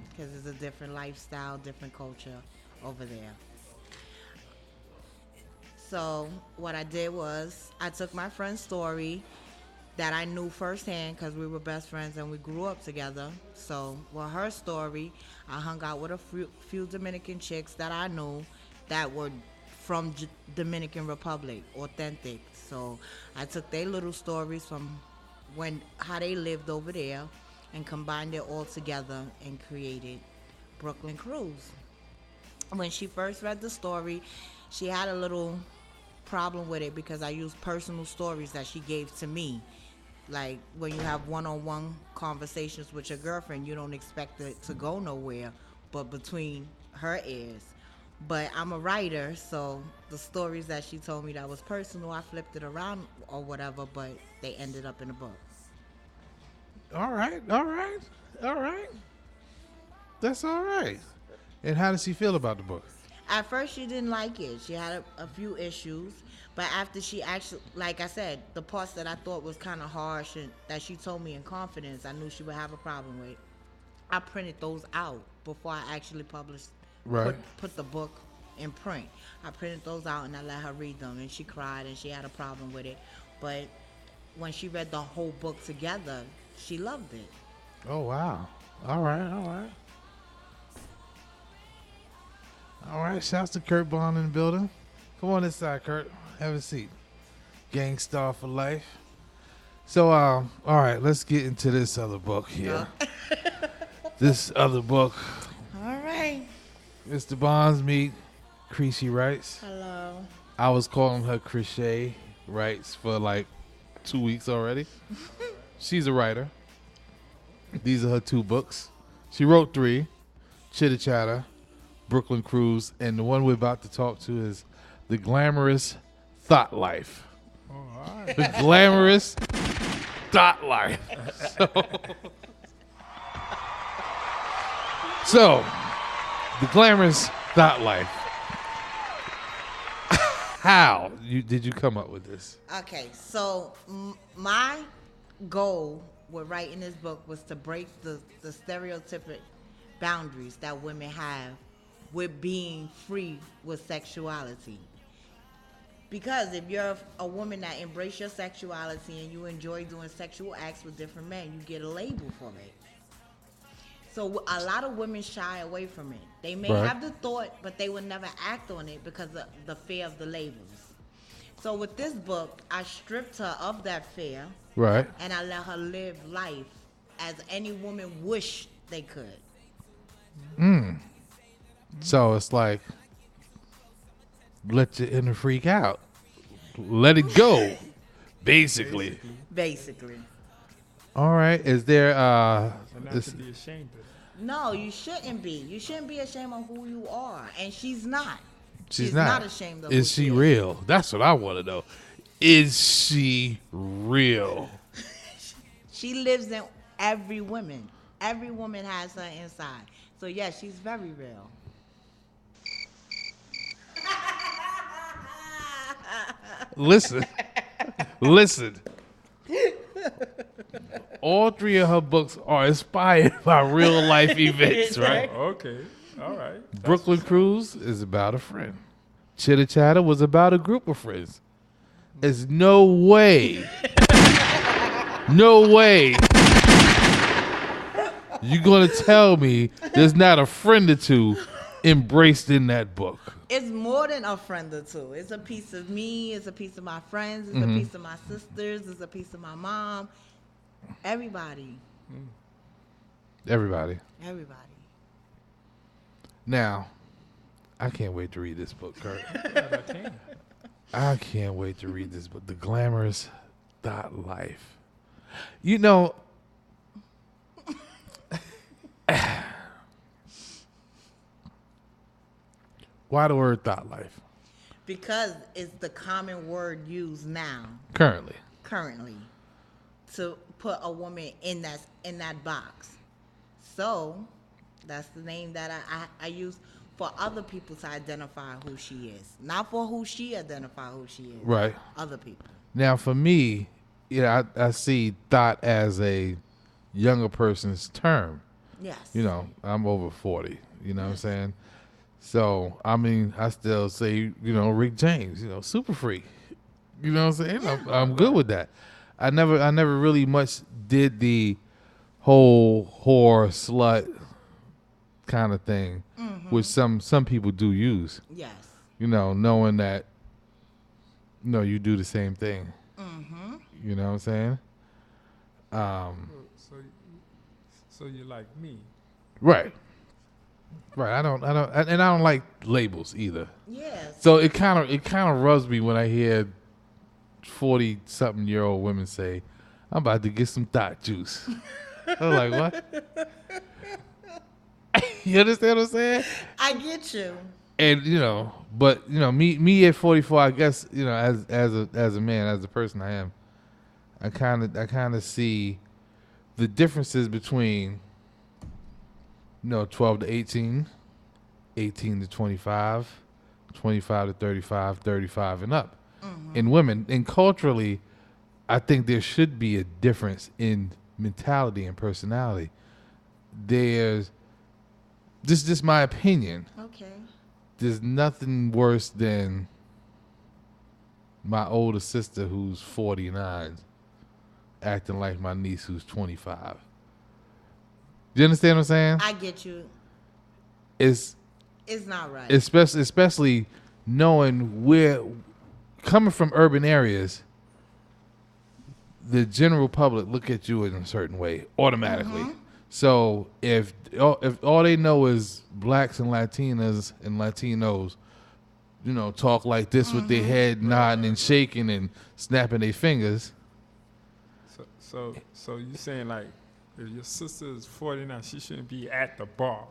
Because it's a different lifestyle, different culture over there. So what I did was I took my friend's story that I knew firsthand because we were best friends and we grew up together. So with her story, I hung out with a few Dominican chicks that I knew that were from Dominican Republic, authentic. So I took their little stories from how they lived over there and combined it all together and created Brooklyn Cruise. When she first read the story, she had a little problem with it because I used personal stories that she gave to me. Like when you have one-on-one conversations with your girlfriend, you don't expect it to go nowhere but between her ears. But I'm a writer, so the stories that she told me that was personal, I flipped it around or whatever, but they ended up in the book. All right. That's all right. And how does she feel about the book? At first, she didn't like it. She had a few issues. But after she actually, like I said, the parts that I thought was kind of harsh and that she told me in confidence, I knew she would have a problem with. I printed those out before I actually published, right. put the book in print. I printed those out and I let her read them. And she cried and she had a problem with it. But when she read the whole book together, she loved it. Oh, wow. All right. All right, shouts to Kurt Bond in the building. Come on inside, Kurt. Have a seat. Gangstar for life. So, all right, let's get into this other book here. This other book. All right. Mr. Bonds meet Creshiewrites. Hello. I was calling her Creshiewrites for like 2 weeks already. She's a writer. These are her 2 books. She wrote 3. Chitter Chatter, Brooklyn Cruise, and the one we're about to talk to is The Glamorous Thought Life. Oh, all right. The Glamorous Thought Life. So, The Glamorous Thought Life. How did you come up with this? Okay, so my goal with writing this book was to break the stereotypic boundaries that women have with being free with sexuality. Because if you're a woman that embraces your sexuality and you enjoy doing sexual acts with different men, you get a label for it. So a lot of women shy away from it. They may have the thought, but they will never act on it because of the fear of the labels. So with this book, I stripped her of that fear. Right. And I let her live life as any woman wish they could. So it's like, let your inner freak out. Let it go, basically. All right. Is there And not to be ashamed of it. No, you shouldn't be. You shouldn't be ashamed of who you are. And she's not. She's not ashamed of Is she real? That's what I want to know. Is she real? She lives in every woman. Every woman has her inside. So, yeah, she's very real. Listen. All 3 of her books are inspired by real life events, right? Okay. All right. Brooklyn Cruise is about a friend. Chitter Chatter was about a group of friends. There's no way you're going to tell me there's not a friend or 2 embraced in that book? It's more than a friend or two. It's a piece of me. It's a piece of my friends. It's a piece of my sisters. It's a piece of my mom. Everybody. Everybody. Everybody. Now, I can't wait to read this book, Kurt. I I can't wait to read this book. The Glamorous Life. You know, why the word thought life? Because it's the common word used now, Currently. to put a woman in that box. So that's the name that I use for other people to identify who she is. Not for who she identify who she is. Right. Other people. Now, for me, I see thought as a younger person's term. Yes. You know, I'm over 40. You know what I'm saying? So, I mean, I still say, you know, Rick James, you know, super freak. You know what I'm saying? I'm good with that. I never really much did the whole whore slut kind of thing, which some people do use. Yes. You know, knowing that, you know, you do the same thing. You know what I'm saying? So you like me? Right. I don't like labels either. Yes. So it kind of rubs me when I hear 40-something-year-old women say, "I'm about to get some thought juice." I'm like, what? You understand what I'm saying? I get you. And you know, but you know, me at 44, I guess, you know, as a man, as a person I am, I kind of see the differences between, you know, 12 to 18, 18 to 25, 25 to 35, 35 and up. In women. And culturally, I think there should be a difference in mentality and personality. This is just my opinion. Okay. There's nothing worse than my older sister who's 49 acting like my niece who's 25. Do you understand what I'm saying? I get you. It's not right. Especially knowing where, coming from urban areas, the general public look at you in a certain way automatically. So if all they know is blacks and Latinas and Latinos, you know, talk like this with their head nodding and shaking and snapping their fingers. So you saying like, if your sister is 49, she shouldn't be at the bar.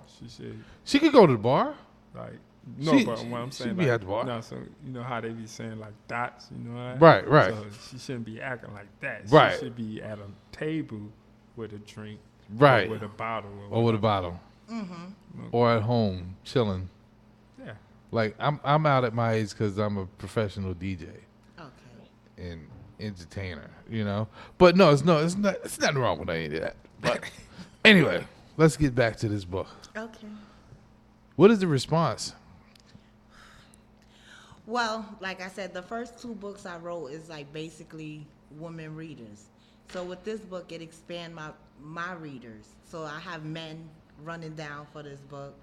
She could go to the bar. Like, no, but what I'm saying, she be like, at the bar. no, so you know how they be saying like dots, you know that? Right. So she shouldn't be acting like that. Right. She should be at a table with a drink, right, or with a bottle, or with a bottle, or at home chilling. Yeah. Like I'm out at my age because I'm a professional DJ. Okay. And entertainer, you know. But no, it's nothing wrong with any of that. But anyway, let's get back to this book. Okay. What is the response? Well, like I said, the first two books I wrote is like basically women readers. So with this book, it expand my readers. So I have men running down for this book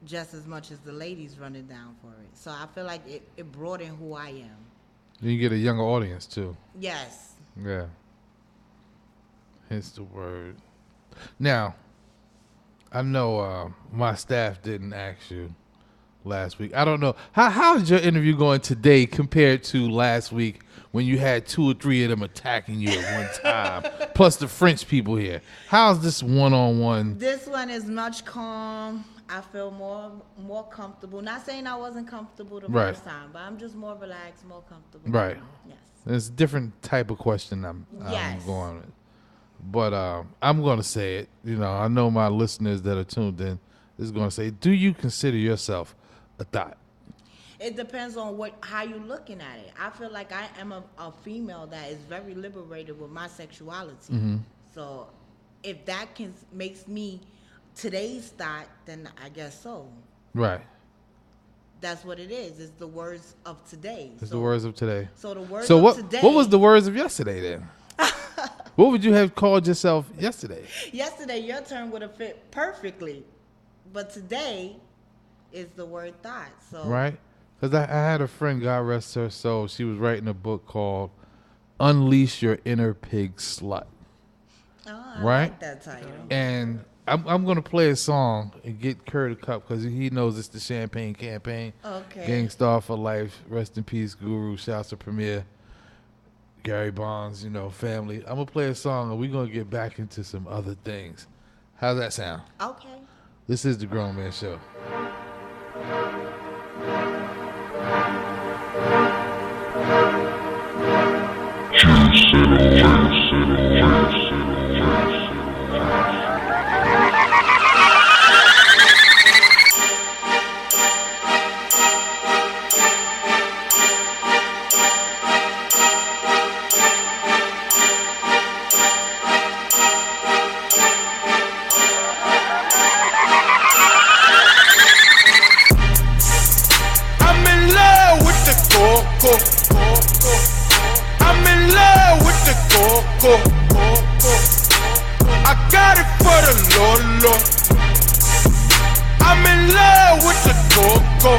just as much as the ladies running down for it. So I feel like it broadened who I am. You get a younger audience too. Yes. Yeah. Hence the word. Now, I know my staff didn't ask you last week. I don't know. How is your interview going today compared to last week when you had 2 or 3 of them attacking you at one time, plus the French people here? How's this one-on-one? This one is much calm. I feel more comfortable. Not saying I wasn't comfortable the first time, but I'm just more relaxed, more comfortable. Right. Yes. It's a different type of question I'm going with. But I'm going to say it. You know, I know my listeners that are tuned in is going to say, do you consider yourself a thought? It depends on how you're looking at it. I feel like I am a female that is very liberated with my sexuality. So if that makes me today's thought, then I guess so. Right. That's what it is. It's the words of today. It's the words of today. So the words of today. What was the words of yesterday then? What would you have called yourself yesterday? Yesterday, your term would have fit perfectly. But today, is the word thought. So Right? Because I had a friend, God rest her soul, she was writing a book called Unleash Your Inner Pig Slut. Oh, I Right? like that title. And I'm going to play a song and get Kurt a cup because he knows it's the Champagne Campaign. Okay. Gangstar for life. Rest in peace, Guru. Shouts to Premier. Gary Bonds, you know, family. I'm going to play a song and we're going to get back into some other things. How's that sound? Okay. This is The Grown Man Show. I'm in love with the coco. I'm in love with the coco. I got it for the Lolo. I'm in love with the coco.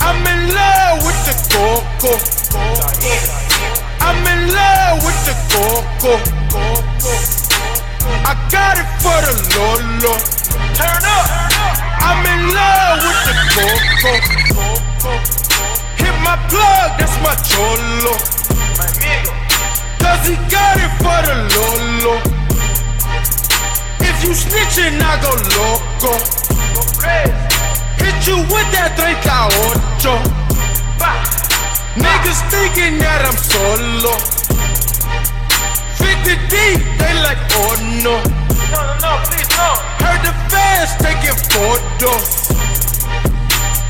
I'm in love with the coco. I'm in love with the coco. I got it for the Lolo. Turn up. I'm in love with the coco. Hit my plug, that's my cholo. Cause he got it for the Lolo. If you snitchin', I go loco. Hit you with that 38. Niggas thinking that I'm solo. 50 deep, they like, oh no. No, please no. Heard the fans taking photos.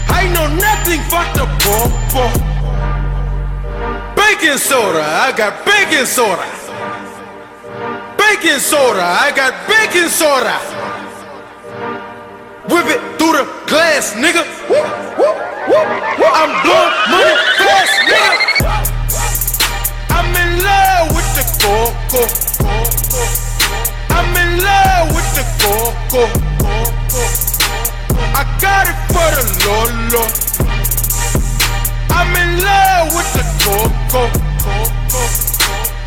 I know nothing but the popo. Baking soda, I got baking soda. Baking soda, I got baking soda. Whip it through the glass, nigga. Woo, woo, woo, woo. I'm blowing money fast, nigga. I'm in love with the coco. I'm in love with the coco. I got it for the Lolo. I'm in love with the coco.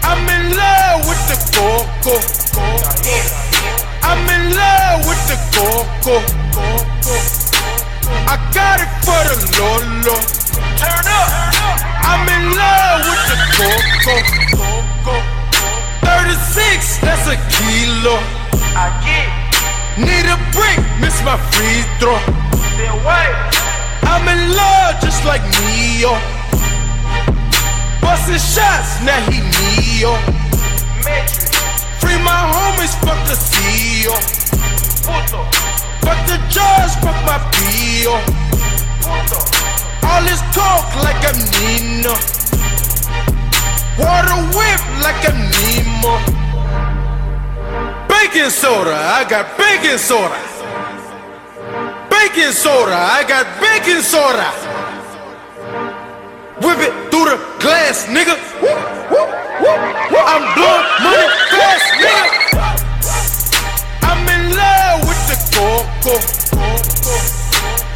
I'm in love with the coco. I'm in love with the coco. I got it for the Lolo. Turn up. I'm in love with the coco. 36, that's a kilo. I get. Need a brick, miss my free throw. Then wait. I'm in love just like Neo. Bustin' shots, now he Neo. Free my homies, fuck the CEO. Fuck the judge, fuck my PO. All this talk like I'm Nino. Water whip like I'm Nemo. Baking soda, I got baking soda. Baking soda, I got baking soda. Whip it through the glass, nigga. Woo, woo, woo, woo. I'm blowing money fast, nigga. I'm in love with the coco.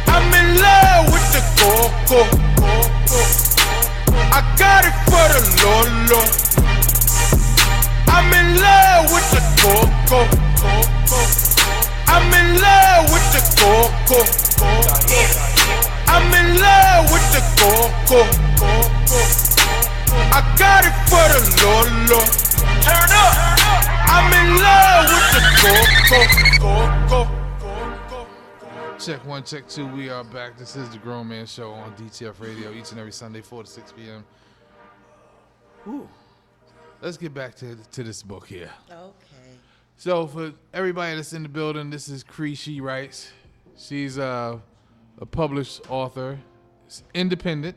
I'm in love with the coco. I got it for the Lolo. I'm in love with the coco. I'm in love with the coco. I'm in love with the coco. I got it for the Lolo. Turn up. I'm in love with the coco. Check 1, check 2. We are back. This is The Grown Man Show on DTF Radio each and every Sunday, 4 to 6 p.m. Whew. Let's get back to this book here. Okay. So for everybody that's in the building, this is Creshiewrites. She's a published author, independent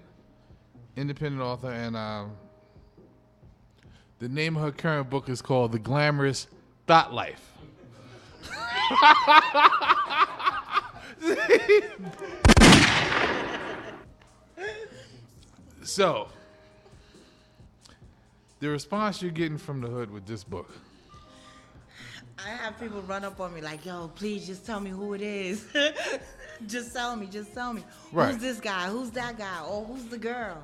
author, and the name of her current book is called The Glamorous Thought Life. So, the response you're getting from the hood with this book. I have people run up on me like, yo, please just tell me who it is. Just tell me. Right. Who's this guy? Who's that guy? Or who's the girl?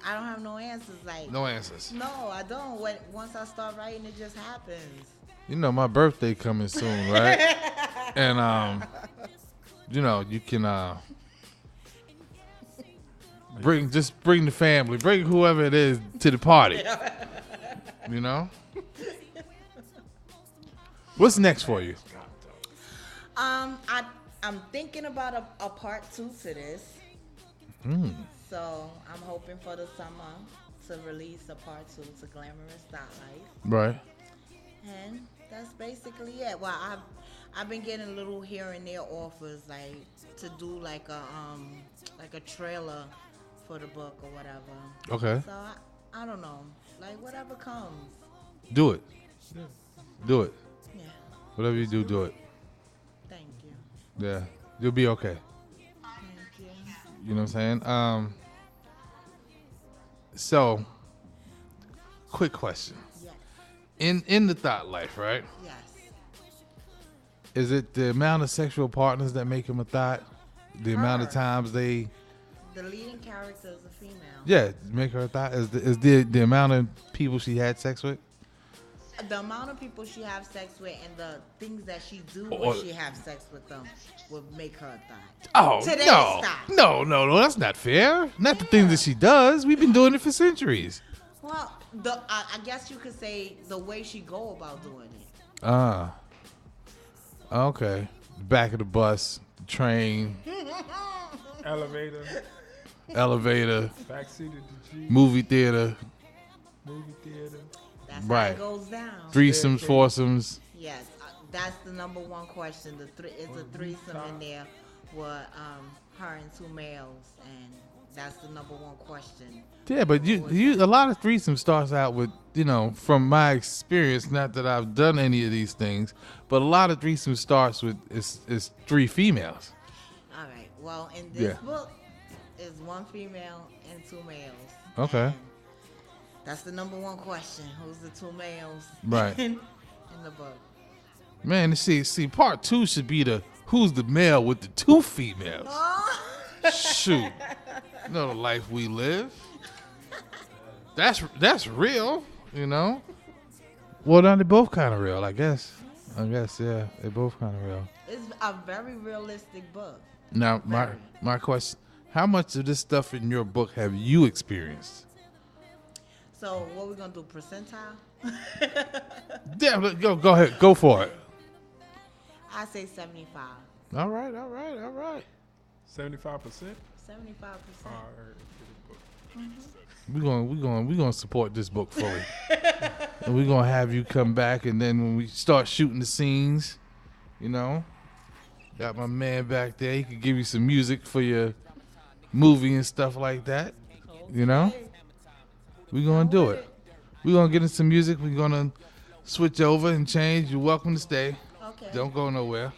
I don't have no answers. Like No answers. No, I don't. Once I start writing, it just happens. You know, my birthday coming soon, right? And you know, you can bring the family, bring whoever it is to the party. You know? What's next for you? I'm thinking about a part 2 to this. So I'm hoping for the summer to release a part 2 to Glamorous Life. Right. And that's basically it. Well, I've been getting little here and there offers, like to do like a trailer for the book or whatever. Okay. So I don't know, like whatever comes. Do it. Do it. Yeah. Whatever you do, do it. Thank you. Yeah. You'll be okay. Thank you. You know what I'm saying? So, quick question. Yes. In the thought life, right? Yes. Is it the amount of sexual partners that make him a thought? The amount of times they... The leading character is a female. Yeah, make her a thought. Is the amount of people she had sex with? The amount of people she have sex with and the things that she do when she have sex with them would make her a thought. Oh, Today's no. thought. No, that's not fair. Not the things that she does. We've been doing it for centuries. Well, I guess you could say the way she go about doing it. Okay. Back of the bus, the train, Elevator, backseat of the Jeep, movie theater. That's Right. how it goes down. Threesomes, foursomes. Yes, that's the number one question. It's a threesome in there with her and 2 males, and that's the number one question. Yeah, but you a lot of threesome starts out with, you know, from my experience, not that I've done any of these things, but a lot of threesome starts with is 3 females. All right. Well, in this book, is 1 female and 2 males. Okay. And that's the number one question. Who's the 2 males? Right. in the book. Man, see, part 2 should be who's the male with the 2 females. Shoot. You know the life we live. That's real, you know. Well, now they're both kind of real, I guess. Yeah, they're both kind of real. It's a very realistic book. Now, my question: how much of this stuff in your book have you experienced? So, what we gonna do? Percentile? Yeah, go ahead, go for it. I say 75. All right. 75%. 75%. We're gonna support this book fully, and we're gonna have you come back, and then when we start shooting the scenes, you know, got my man back there. He could give you some music for your movie and stuff like that. You know, we're gonna do it. We're gonna get in some music. We're gonna switch over and change. You're welcome to stay. Okay. Don't go nowhere.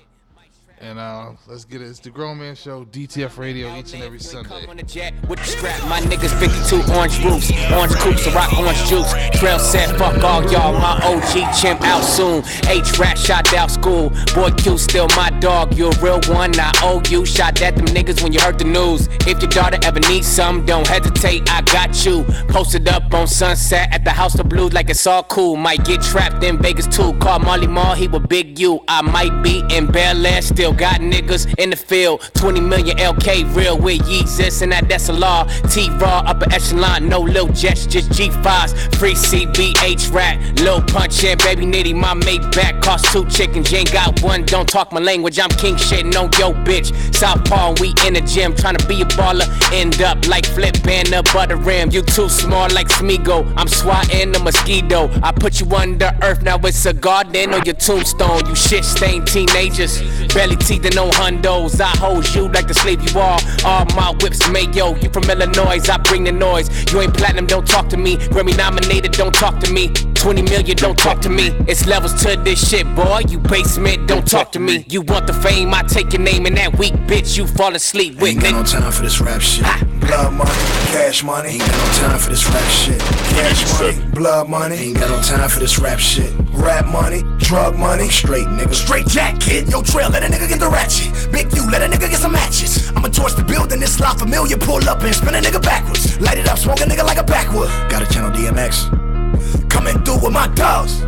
And let's get it. It's the Grown Man Show, DTF Radio, each and every Sunday. On the jet with the strap, my niggas 52 orange roofs, orange coupes, I rock orange juice. Trail set, fuck all y'all, my OG chimp out soon. H-Rat shot out school, boy Q still my dog. You a real one, I owe you. Shot at them niggas when you heard the news. If your daughter ever needs some, don't hesitate, I got you. Posted up on Sunset at the House of Blues like it's all cool. Might get trapped in Vegas too. Call Marley Marl, he with Big U. I might be in Bel Air, still got niggas in the field. 20 million LK real with Yeezus and that SLR. T-Raw upper echelon, no lil jets, just G5s. Free CBH rat, Lil Punch and Baby Nitty, my mate back. Cost 2 chickens, you ain't got one, don't talk my language. I'm king shitting on yo bitch. Southpaw, we in the gym, trying to be a baller. End up like Flip Banner, butter rim. You too small like Smeagol, I'm swatting a mosquito. I put you under earth, now it's a garden on your tombstone. You shit stained teenagers, barely teeth and no hundos. I hold you like the slave you are. All my whips mayo. You from Illinois, I bring the noise. You ain't platinum, don't talk to me. Grammy nominated, don't talk to me. 20 million, don't talk to me. It's levels to this shit, boy. You basement, don't talk to me. You want the fame, I take your name, and that weak bitch you fall asleep with. Ain't got no time for this rap shit. Blood money, cash money. Ain't got no time for this rap shit. Cash money, blood money. Ain't got no time for this rap shit. Rap money, drug money. Straight nigga. Straight jack kid. Yo trail, let a nigga get the ratchet. Big you, let a nigga get some matches. I'ma torch the building, this lot familiar. Pull up and spin a nigga backwards. Light it up, smoke a nigga like a backwood. Got a channel DMX. Coming through with my dogs.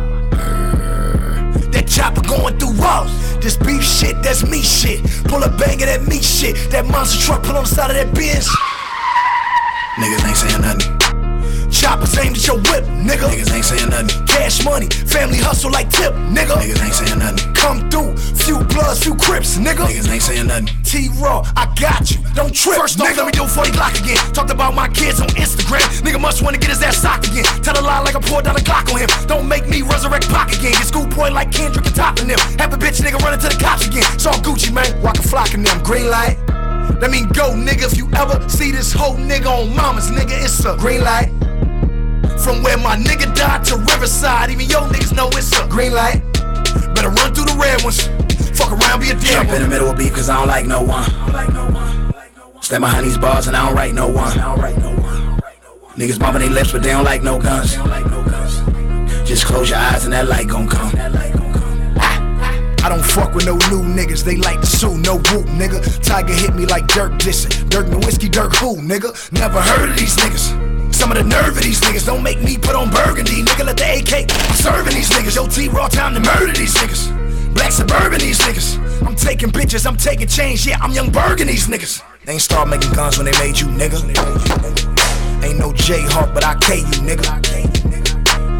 That chopper going through walls. This beef shit, that's me shit. Pull a bang of that meat shit. That monster truck pull on the side of that Benz. Niggas ain't saying nothing. Choppers aimed at your whip, nigga. Niggas ain't saying nothing. Cash money, family hustle like tip, nigga. Niggas ain't saying nothing. Come through, few bloods, few crips, nigga. Niggas ain't saying nothing. T-Raw, I got you, don't trip. First off, let me do 40 Glock again. Talked about my kids on Instagram. Nigga must wanna get his ass socked again. Tell a lie like I poured down a Glock on him. Don't make me resurrect Pac again. Get schoolboy like Kendrick and topping them. Have a bitch nigga running to the cops again. It's all Gucci, man. Walking flocking them. Green light. That mean go, nigga. If you ever see this whole nigga on mamas, nigga, it's a green light. From where my nigga died to Riverside, even yo niggas know it's a green light. Better run through the red ones. Fuck around, be a dead one. Jump in the middle of beef cause I don't like no one. Stand behind these bars and I don't write no one. Niggas bumping their lips but they don't like no guns. Just close your eyes and that light gon' come. I don't fuck with no new niggas, they like to sue, no whoop, nigga. Tiger hit me like Dirk dissing. Dirk no whiskey, Dirk who, nigga? Never heard of these niggas. Some of the nerve of these niggas don't make me put on burgundy, nigga. Let the AK, I'm serving these niggas. Yo, T-Raw, time to murder these niggas. Black suburban these niggas. I'm taking bitches, I'm taking change, yeah, I'm young Bergen these niggas. They ain't start making guns when they made you, nigga. Ain't no J-Hawk, but I K you, nigga.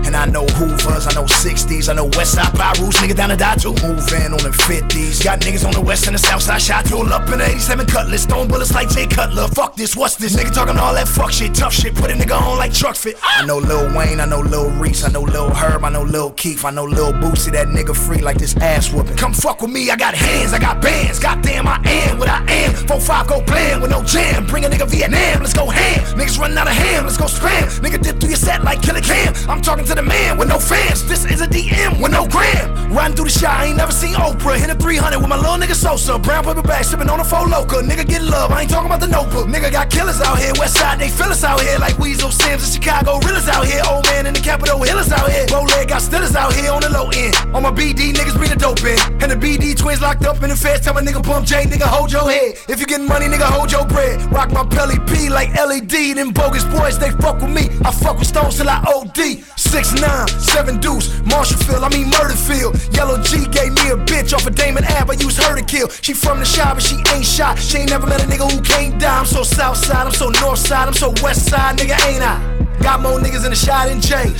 And I know Hoovers, I know 60s, I know Westside Pyrus, nigga down to die too. Move in on the 50s, got niggas on the west and the south side shot. Roll up in the 87 Cutlass, throwing bullets like Jay Cutler. Fuck this, what's this? Nigga talking all that fuck shit, tough shit, put a nigga on like truck fit. I know Lil Wayne, I know Lil Reese, I know Lil Herb, I know Lil Keith, I know Lil Boosie, that nigga free like this ass whooping. Come fuck with me, I got hands, I got bands, goddamn I am what I am. 4-5 go playing with no jam, bring a nigga Vietnam, let's go ham. Niggas running out of ham, let's go spam. Nigga dip through your set like Killer Cam. I'm talking to the man with no fans. This is a DM with no gram. Riding through the shot, I ain't never seen Oprah. Hit a 300 with my little nigga Sosa. Brown paper bag, sipping on a 4 Loca. Nigga get love, I ain't talking about the Notebook. Nigga got killers out here, West Side, they feel us out here. Like Weasel Sims in Chicago, realers out here. Old man in the Capitol Hillers out here. Bow leg got stillers out here on the low end. On my BD, niggas bring the dope in. And the BD twins locked up in the feds. Tell my nigga Pump J, nigga hold your head. If you getting money, nigga hold your bread. Rock my belly P like LED. Them bogus boys, they fuck with me. I fuck with stones till I OD. 6'9", 7 deuce, Marshallfield, I mean Murderfield. Yellow G gave me a bitch off of Damon Ave, I used her to kill. She from the shop, but she ain't shot. She ain't never met a nigga who can't die. I'm so south side, I'm so north side, I'm so west side, nigga ain't I? Got more niggas in the shot than Jay.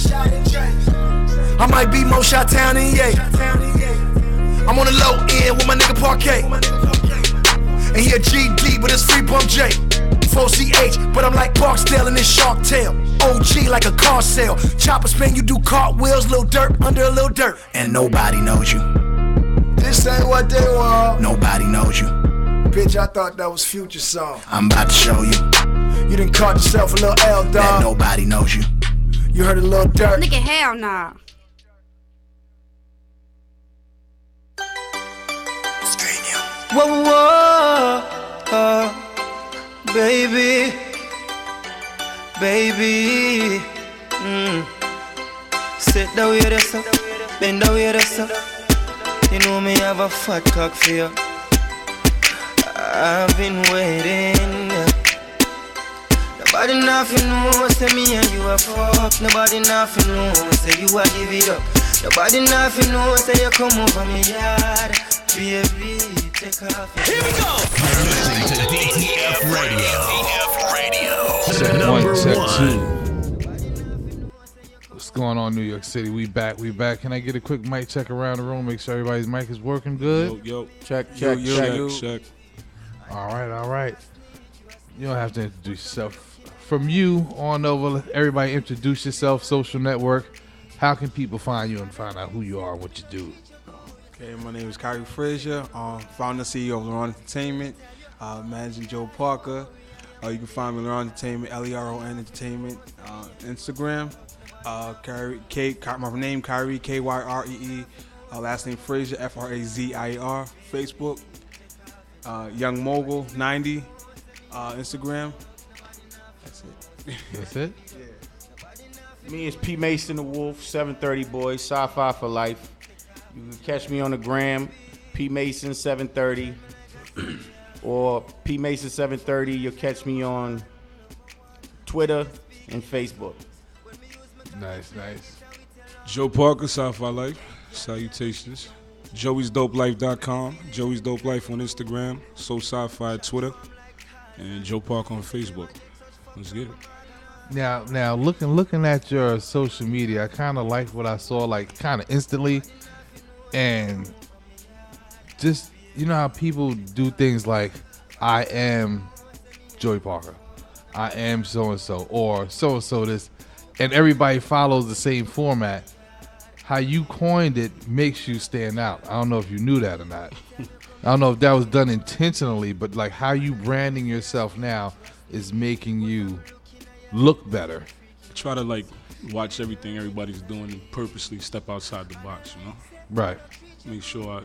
I might be more shot town than Ye. I'm on the low end with my nigga Parquet. And he a GD, but it's free Pump J. 4CH, but I'm like Barksdale in this Shark Tale. OG like a car sale. Chopper spin, you do cartwheels, little dirt under a little dirt. And nobody knows you. This ain't what they want. Nobody knows you. Bitch, I thought that was Future song. I'm about to show you. You done caught yourself a little L, dog. That nobody knows you. You heard a little dirt. Nigga, hell nah. Whoa, whoa, baby, baby. Sit down with us up, bend down with us up. You know me have a fat cock for you. I've been waiting. Nobody nothing knows, say me and you a fuck. Nobody nothing knows, say you a give it up. Nobody nothing knows, say you come over me yard. Baby, take off. Here we go. You're listening to DTF Radio. DTF Radio. Check one, Number check one. 2. What's going on, New York City? We back. Can I get a quick mic check around the room? Make sure everybody's mic is working good. Yo. Check. All right. You don't have to introduce yourself. From you on over, everybody introduce yourself. Social network. How can people find you and find out who you are and what you do? Okay, my name is Kyrie Frazier, founder and CEO of Leron Entertainment, managing Joe Parker. You can find me Leron Entertainment, LERON Entertainment, Instagram. My name Kyrie, K-Y-R-E-E. Last name Frazier, F-R-A-Z-I-E-R. Facebook. Young Mogul 90. Instagram. That's it. That's it? Yeah. Me is P Mason the Wolf, 730 Boys, Sci-Fi for Life. You can catch me on the gram, P Mason 730, or P Mason 730. You'll catch me on Twitter and Facebook. Nice. Joe Parker, Sci-Fi Life. Salutations. Joeysdopelife.com. Joeysdopelife on Instagram. So Sci-Fi Twitter. And Joe Parker on Facebook. Let's get it. Now, looking at your social media, I kind of like what I saw, like kind of instantly, and just you know how people do things like, I am Joey Parker, I am so and so, or so and so this, and everybody follows the same format. How you coined it makes you stand out. I don't know if you knew that or not. I don't know if that was done intentionally, but like how you branding yourself now is making you look better. Try to like watch everything everybody's doing and purposely step outside the box, you know? Right. Make sure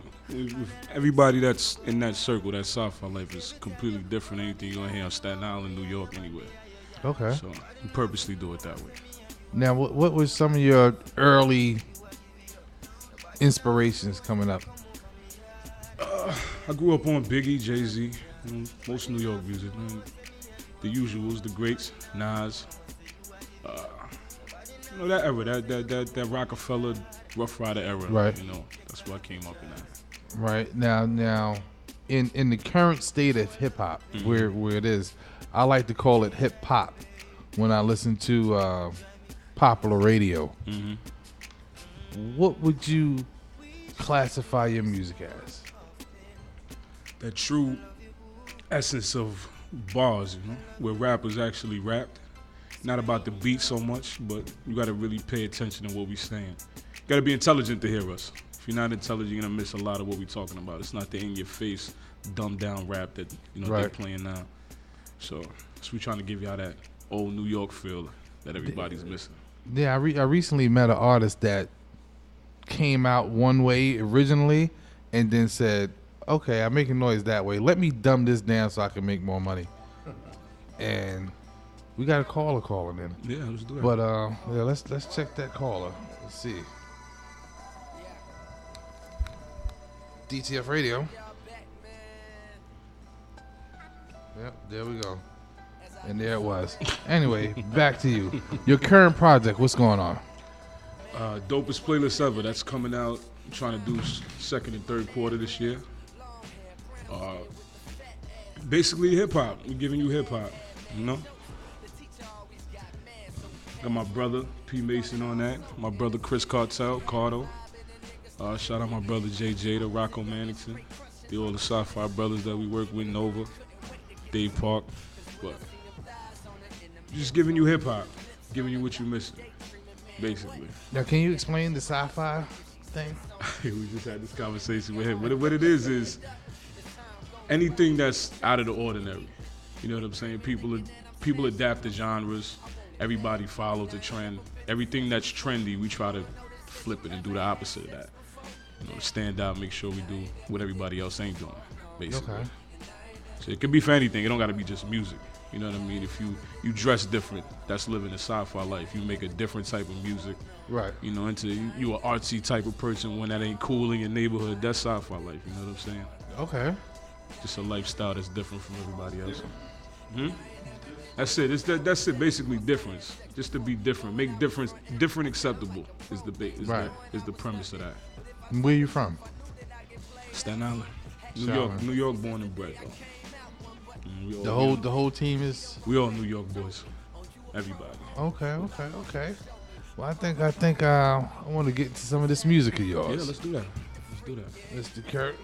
everybody that's in that circle, that Sci-Fi Life, is completely different than anything you're gonna hear on Staten Island, New York, anywhere. Okay. So you purposely do it that way. Now, what was some of your early inspirations coming up? I grew up on Biggie, Jay-Z, most New York music, man. The usuals, the greats, Nas. You know, that era, that Rockefeller, Rough Rider era. Right. You know, that's what I came up in that. Right. Now, in the current state of hip hop, where it is, I like to call it hip hop when I listen to popular radio. What would you classify your music as? The true essence of bars, you know, where rappers actually rapped. Not about the beat so much, but you got to really pay attention to what we're saying. You got to be intelligent to hear us. If you're not intelligent, you're going to miss a lot of what we're talking about. It's not the in-your-face, dumbed-down rap that they're playing now. So we're trying to give y'all that old New York feel that everybody's missing. Yeah, I recently met an artist that came out one way originally and then said, okay, I'm making noise that way. Let me dumb this down so I can make more money. And we got a caller calling in. Yeah, let's do that. But yeah, let's check that caller. Let's see. DTF Radio. Yep, there we go. And there it was. Anyway, back to you. Your current project, what's going on? Dopest playlist ever. That's coming out. I'm trying to do second and third quarter this year. Basically hip hop. We're giving you hip hop, you know? Got my brother P Mason on that. My brother Chris Cardo. Shout out my brother JJ, the Rocco Mannington. All the Sci-Fi brothers that we work with, Nova, Dave Park. But just giving you hip hop, giving you what you're missing, basically. Now, can you explain the sci-fi thing? We just had this conversation with him. What it is anything that's out of the ordinary. You know what I'm saying? People adapt to genres. Everybody follows the trend. Everything that's trendy, we try to flip it and do the opposite of that. You know, to stand out, make sure we do what everybody else ain't doing, basically. Okay. So it could be for anything. It don't got to be just music. You know what I mean? If you dress different, that's living a sci-fi life. You make a different type of music. Right. You know, you an artsy type of person when that ain't cool in your neighborhood. That's sci-fi life. You know what I'm saying? Okay. Just a lifestyle that's different from everybody else. That's it. That's it. Basically, difference. Just to be different, make different acceptable is the premise of that. Where you from? Staten Island, New York, born and bred though. The whole team is. We all New York boys. Everybody. Okay. Well, I think I want to get into some of this music of yours. Yeah, let's do that. Mr. Kurt.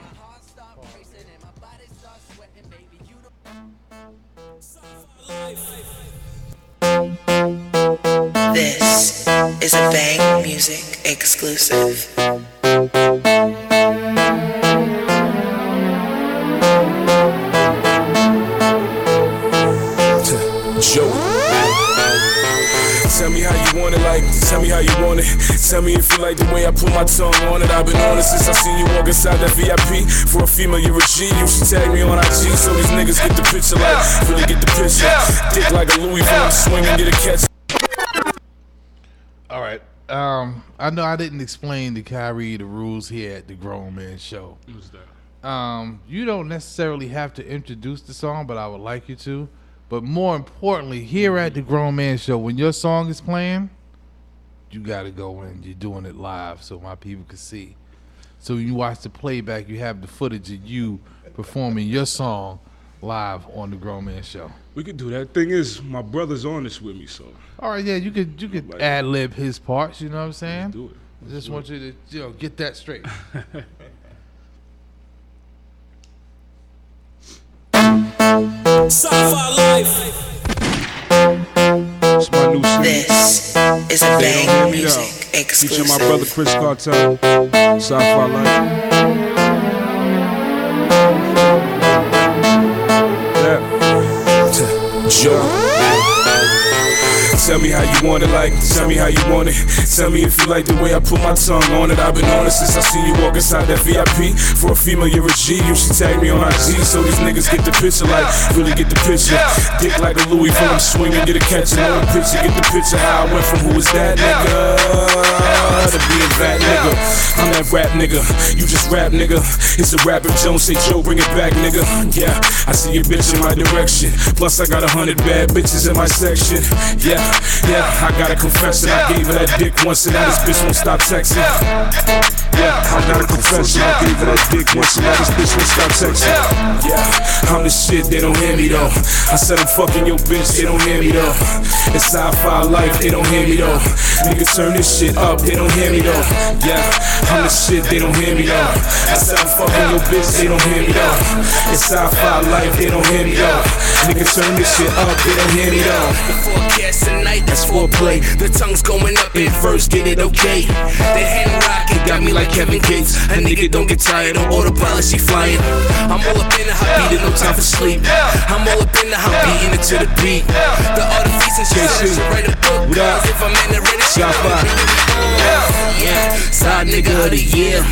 This is a Bang Music exclusive. Joe. Tell me how you want it, like, tell me how Tell me if you like the way I put my tongue on it. I've been on it since I seen you walk inside that VIP. For a female, you're a G. You should tag me on IG so these niggas get the picture. Like, really get the picture. Dick like a Louis Vuitton swing and get a catch. All right. I know I didn't explain to Kyrie the rules here at the Grown Man Show. What's that? You don't necessarily have to introduce the song, but I would like you to. But more importantly, here at the Grown Man Show, when your song is playing, you got to go in. You're doing it live so my people can see. So when you watch the playback, you have the footage of you performing your song live on the Grown Man Show. We could do that. Thing is, my brother's on this with me, so. All right, yeah, you could ad-lib his parts, you know what I'm saying? Let's do it. I just want you to get that straight. Sci-fi life. It's my new single. This is a Bang Music exclusive. Featuring my brother Chris Cartel. Sci-fi life. Yeah. Joe. Tell me how you want it, like, tell me how you want it. Tell me if you like the way I put my tongue on it. I've been on it since I seen you walk inside that VIP. For a female, you're a G. You should tag me on IG so these niggas get the picture, like, really get the picture. Dick like a Louis Vuitton swing and get a catch and on the picture. Get the picture how I went from who was that nigga to being that nigga. I'm that rap nigga, you just rap nigga. It's a rapper, Jones say Joe, bring it back nigga. Yeah, I see your bitch in my direction. Plus I got 100 bad bitches in my section. Yeah, I got a confession. I gave her that dick once and now this bitch won't stop texting. Yeah, I got a confession. I gave her that dick once and now this bitch won't stop texting. Yeah, I'm the shit, they don't hear me though. I said I'm fucking your bitch, they don't hear me though. It's sci-fi life, they don't hear me though. Niggas turn this shit up, they don't hear me though. Yeah, I'm the shit, they don't hear me though. I said I'm fucking your bitch, they don't hear me though. It's sci-fi life, they don't hear me though. Niggas turn this shit up, they don't hear me though. The forecast tonight, that's foreplay. The tongue's going up in verse, get it okay. The hand rocket got me like Kevin Gates. A nigga don't get tired of autopilot, she flying. I'm all up in the hot beat, no time for sleep. I'm all up in the hot beating it to the beat. The artifice and shit, should write a book. Cause if I'm in the ready shop, yeah, side nigga of the year.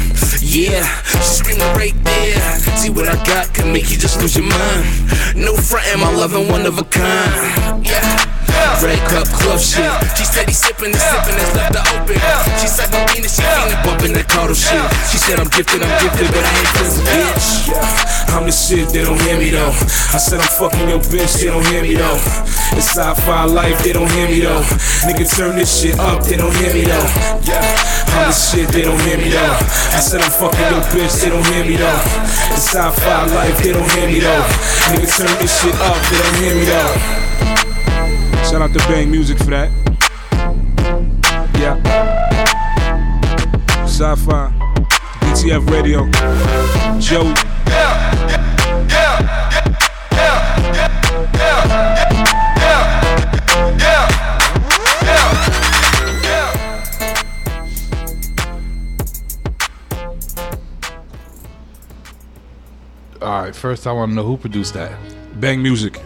Yeah, she screaming right there. See what I got can make you just lose your mind. No frontin', my lovin' one of a kind. Yeah. Red cup club shit. She said he's sippin' and sippin' that's left her open. She said my penis, she feelin' bumpin' that Cardo shit. She said I'm gifted, but I ain't feelin' bitch. Yeah, I'm the shit, they don't hear me though. I said I'm fucking your bitch, they don't hear me though. It's sci-fi life, they don't hear me though. Nigga turn this shit up, they don't hear me though. Yeah, I'm the shit, they don't hear me though. I said I'm fucking your bitch, they don't hear me though. It's sci-fi life, they don't hear me though. Nigga turn this shit up, they don't hear me though. Shout out to Bang Music for that. Yeah. Sci-fi, DTF Radio, Joe. All right, first I want to know who produced that. Bang Music.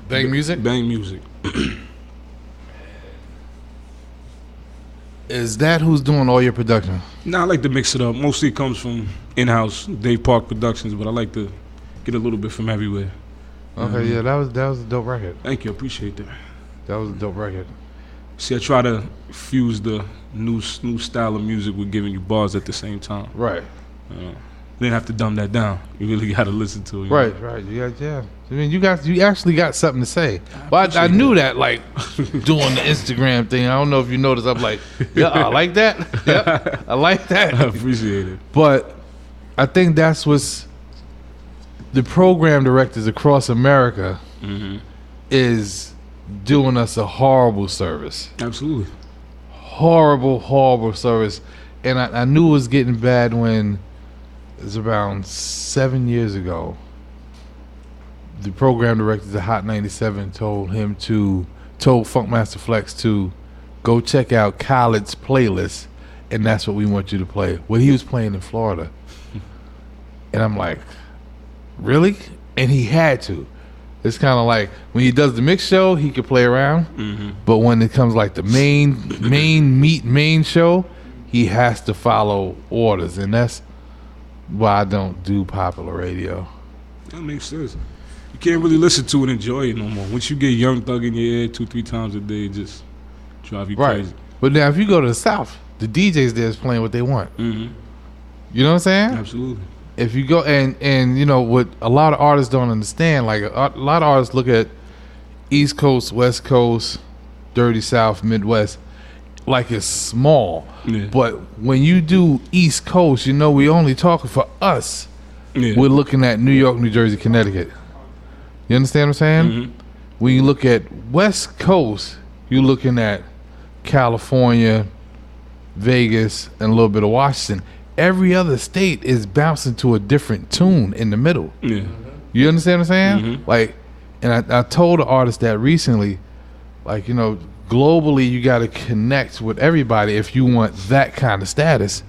Bang Music? Bang Music. Is that who's doing all your production? Nah, I like to mix it up. Mostly it comes from in-house Dave Park Productions, but I like to get a little bit from everywhere. Okay, yeah, that was a dope record. Thank you, I appreciate that. That was a dope record. See, I try to fuse the new style of music with giving you bars at the same time. Right. You didn't have to dumb that down. You really got to listen to it. Right, right. You got, yeah. I mean, you actually got something to say. But I knew that, like, doing the Instagram thing. I don't know if you noticed. I'm like, yeah, I like that. Yep, I like that. I appreciate it. But I think that's what's the program directors across America is doing us a horrible service. Absolutely. Horrible service. And I knew it was getting bad when it was around 7 years ago. The program directors of Hot 97 told Funkmaster Flex to go check out Khaled's playlist, and that's what we want you to play. Well, he was playing in Florida. And I'm like, really? And he had to. It's kind of like when he does the mix show, he can play around. But when it comes like the main show, he has to follow orders, and that's why I don't do popular radio. That makes sense. You can't really listen to it and enjoy it no more. Once you get Young Thug in your ear 2-3 times a day, it just drive you crazy. But now if you go to the South, the DJs there is playing what they want. You know what I'm saying? Absolutely. If you go and you know what a lot of artists don't understand, like a lot of artists look at East Coast, West Coast, Dirty South, Midwest, like it's small. But when you do East Coast, you know we only talking for us. We're looking at New York, New Jersey, Connecticut. You understand what I'm saying? When you look at West Coast, you're looking at California, Vegas, and a little bit of Washington. Every other state is bouncing to a different tune in the middle. You understand what I'm saying? Like, and I told the artist that recently, like, you know, globally you got to connect with everybody if you want that kind of status.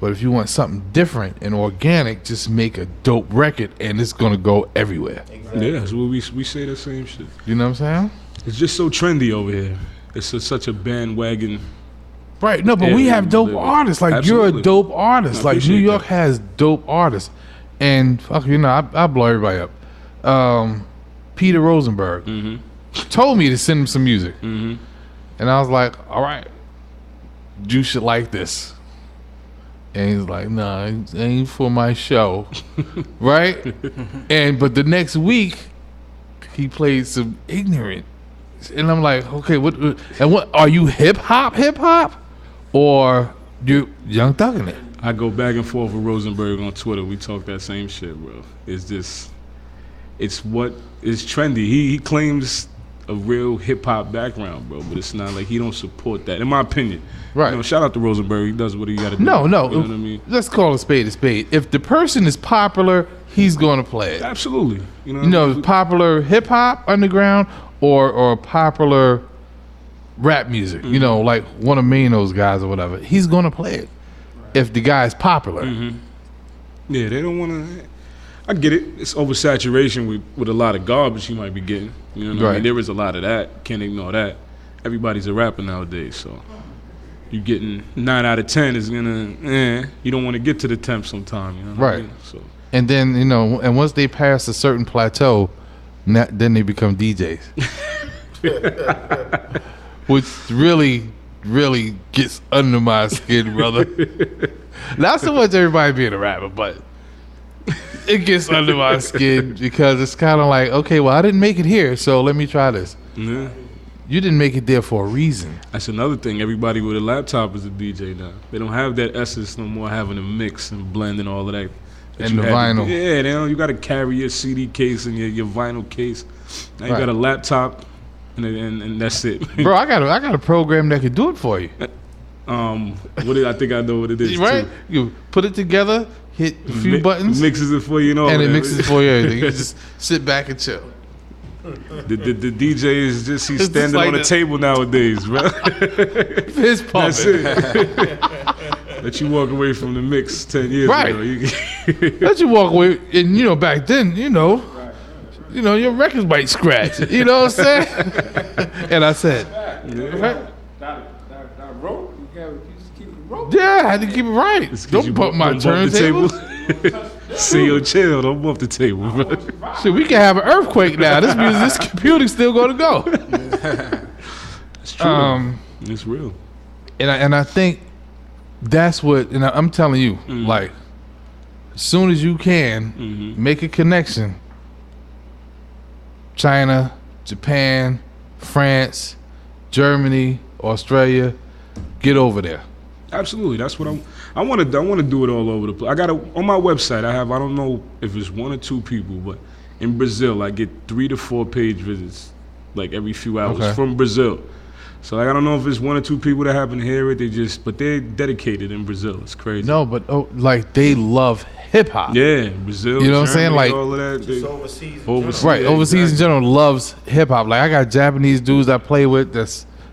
But if you want something different and organic, just make a dope record and it's going to go everywhere. Yeah, that's what we say the same shit. You know what I'm saying? It's just so trendy over here. It's such a bandwagon. Right, no, but we have dope artists. Like, you're a dope artist. Like, New York has dope artists. And, fuck, you know, I blow everybody up. Peter Rosenberg told me to send him some music. And I was like, all right, you should like this. And he's like, nah, it ain't for my show. Right? But the next week, he played some Ignorant. And I'm like, okay, what are you hip hop? Or you Young Thug in it? I go back and forth with Rosenberg on Twitter. We talk that same shit, bro. It's just, it's trendy. He claims a real hip hop background, bro, but it's not like he don't support that, in my opinion. Right. You know, shout out to Rosenberg. He does what he got to do. No. You know what I mean? Let's call a spade a spade. If the person is popular, he's going to play it. Absolutely. You know, popular hip hop underground or popular rap music. You know, like one of Mano's guys or whatever. He's going to play it if the guy's popular. Yeah, they don't want to. I get it. It's oversaturation with a lot of garbage you might be getting. You know what I mean? There is a lot of that. Can't ignore that. Everybody's a rapper nowadays, so you getting 9 out of 10 is gonna. You don't want to get to the 10th sometime. You know what I mean? So. And then, you know, and once they pass a certain plateau, then they become DJs, which really gets under my skin, brother. Not so much everybody being a rapper, but it gets under my skin because it's kind of like, okay, well, I didn't make it here, so let me try this. Yeah. You didn't make it there for a reason. That's another thing. Everybody with a laptop is a DJ now. They don't have that essence no more, having a mix and blending all of that. And the vinyl. Yeah, you got to carry your CD case and your vinyl case. Now you got a laptop, and that's it. Bro, I got a program that can do it for you. I think I know what it is. Right? Too. You put it together, hit a few buttons, mixes it for you, and it mixes it for you. Everything. You just sit back and chill. The DJ is just he's standing like on a table nowadays, bro. Fist pumping. That's it. Let you walk away from the mix 10 years ago. Let you walk away, and you know back then, you know your records might scratch. You know what I'm saying? And I said, yeah, I had to keep it right. Don't bump my turntable. See your chill. Don't bump the table, bro. Shit, we can have an earthquake now. This computer's still going to go. It's true. It's real. And I think that's what. And I'm telling you, like, as soon as you can, make a connection. China, Japan, France, Germany, Australia, get over there. Absolutely, that's what I want to do it all over the place. I got on my website. I don't know if it's 1 or 2 people, but in Brazil, I get 3 to 4 page visits, like every few hours from Brazil. So I don't know if it's 1 or 2 people that happen to hear it. But they're dedicated in Brazil. It's crazy. No, but like they love hip hop. Yeah, Brazil. You know what I'm saying? Like all of that. Overseas. Right, overseas in general loves hip hop. Like I got Japanese dudes I play with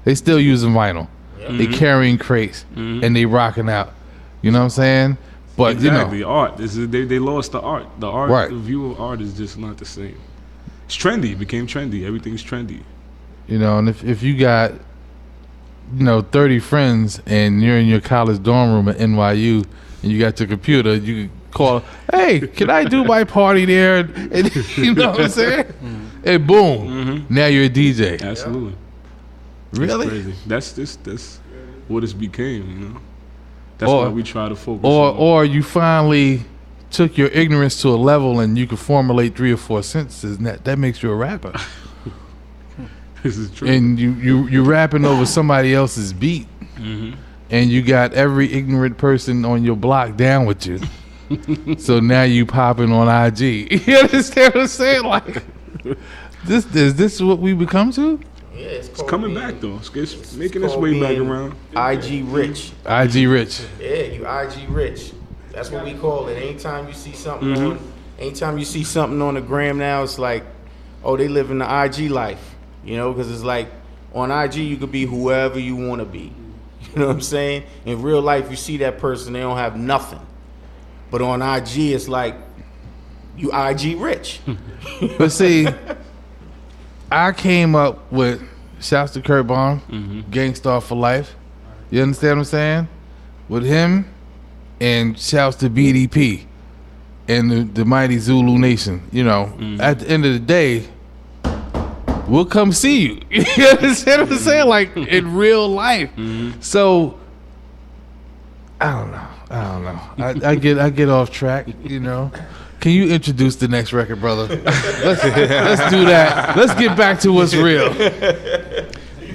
they still using vinyl. They carrying crates and they rocking out. You know what I'm saying? But exactly, art. They lost the art. The art, the view of art is just not the same. It's trendy. It became trendy. Everything's trendy. You know, and if you got, 30 friends and you're in your college dorm room at NYU and you got your computer, you can call, hey, can I do my party there? And you know what I'm saying? And boom, now you're a DJ. Absolutely. Really? That's crazy. That's what it's became, That's why we try to focus or you finally took your ignorance to a level and you could formulate 3 or 4 sentences, and that makes you a rapper. This is true. And you're rapping over somebody else's beat, and you got every ignorant person on your block down with you. So now you popping on IG. You understand what I'm saying? Like, is this what we become to? Yeah, it's coming back though. It's making its way back around. IG rich. IG rich. Yeah, you IG rich. That's what we call it. Anytime you see something on the gram now, it's like, oh, they live in the IG life. Because it's like on IG you could be whoever you want to be. You know what I'm saying? In real life, you see that person, they don't have nothing. But on IG, it's like you IG rich. But see, I came up with shouts to Kurt Bond, Gangstar for Life. You understand what I'm saying? With him, and shouts to BDP and the mighty Zulu Nation. At the end of the day, we'll come see you. You understand what I'm saying? Like in real life. So I don't know. I get off track. Can you introduce the next record, brother? Let's do that. Let's get back to what's real.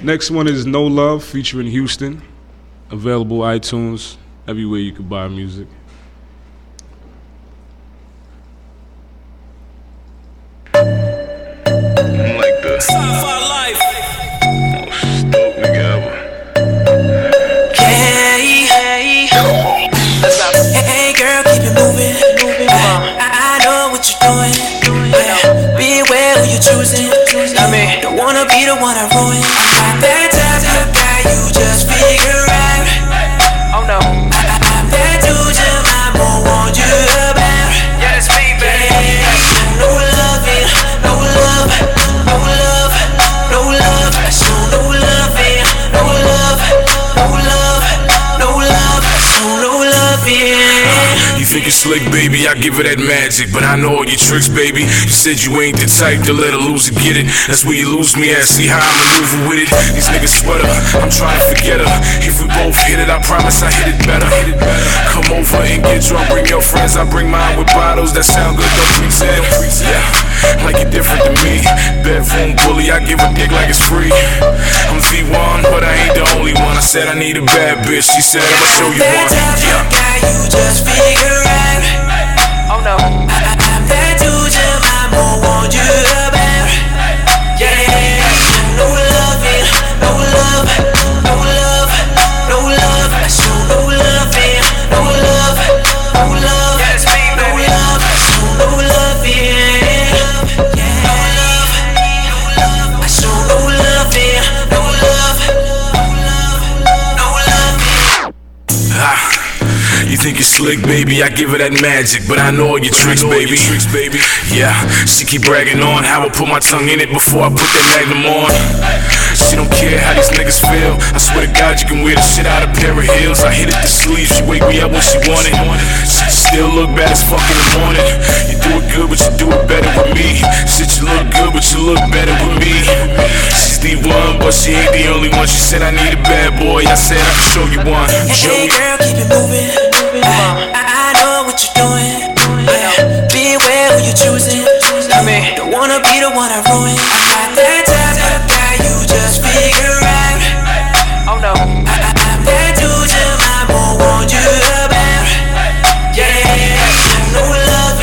Next one is No Love featuring Houston. Available iTunes, everywhere you can buy music. Like the Sci-Fi Life. Most dope nigga ever. Hey girl, keep it moving. I know what you're doing. Be aware who you're choosing. Don't wanna be the one I ruin. I'm that type of guy you just figure out. Oh no. I'm that dude your mom won't want you about. Yeah, it's me, baby. No love, no love, no love, no love. I show no love, no love, no love, no love. I show no love, You think it's slick, baby, I give her that magic. But I know all your tricks, baby. You said you ain't the type to let a loser get it. That's where you lose me at, see how I maneuver with it. These niggas sweat her, I'm trying to forget her. If we both hit it, I promise I hit it better. Come over and get drunk, bring your friends, I bring mine with bottles that sound good, don't pretend. Yeah, like you're different than me. Bedroom bully, I give a dick like it's free. I'm V1, but I ain't the only one. I said I need a bad bitch, she said I'ma show you one. Yeah. You just figure out. Oh no. I'm that dude your mom won't want you about. Yeah. No love, no love, no love, no love. I show no love, no love, no love. Yes, me, baby. No love, I show no love, no love. I show no love, no love, no love. You think it's slick, baby, I give her that magic. But I know all your tricks, baby. Yeah, she keep bragging on how I put my tongue in it before I put that magnum on. She don't care how these niggas feel. I swear to God, you can wear the shit out of a pair of heels. I hit it the sleeve, she wake me up when she want it. Shit, you still look bad as fuck in the morning. You do it good, but you do it better with me. Shit, you look good, but you look better with me. She's the one, but she ain't the only one. She said I need a bad boy, I said I can show you one. Hey girl, keep it moving. I know what you're doing. Be aware who you're choosing. Don't wanna be the one I ruin. I'm not that type of guy you just figure out. Oh no. I'm that dude your mom won't want you about. Yeah. No love,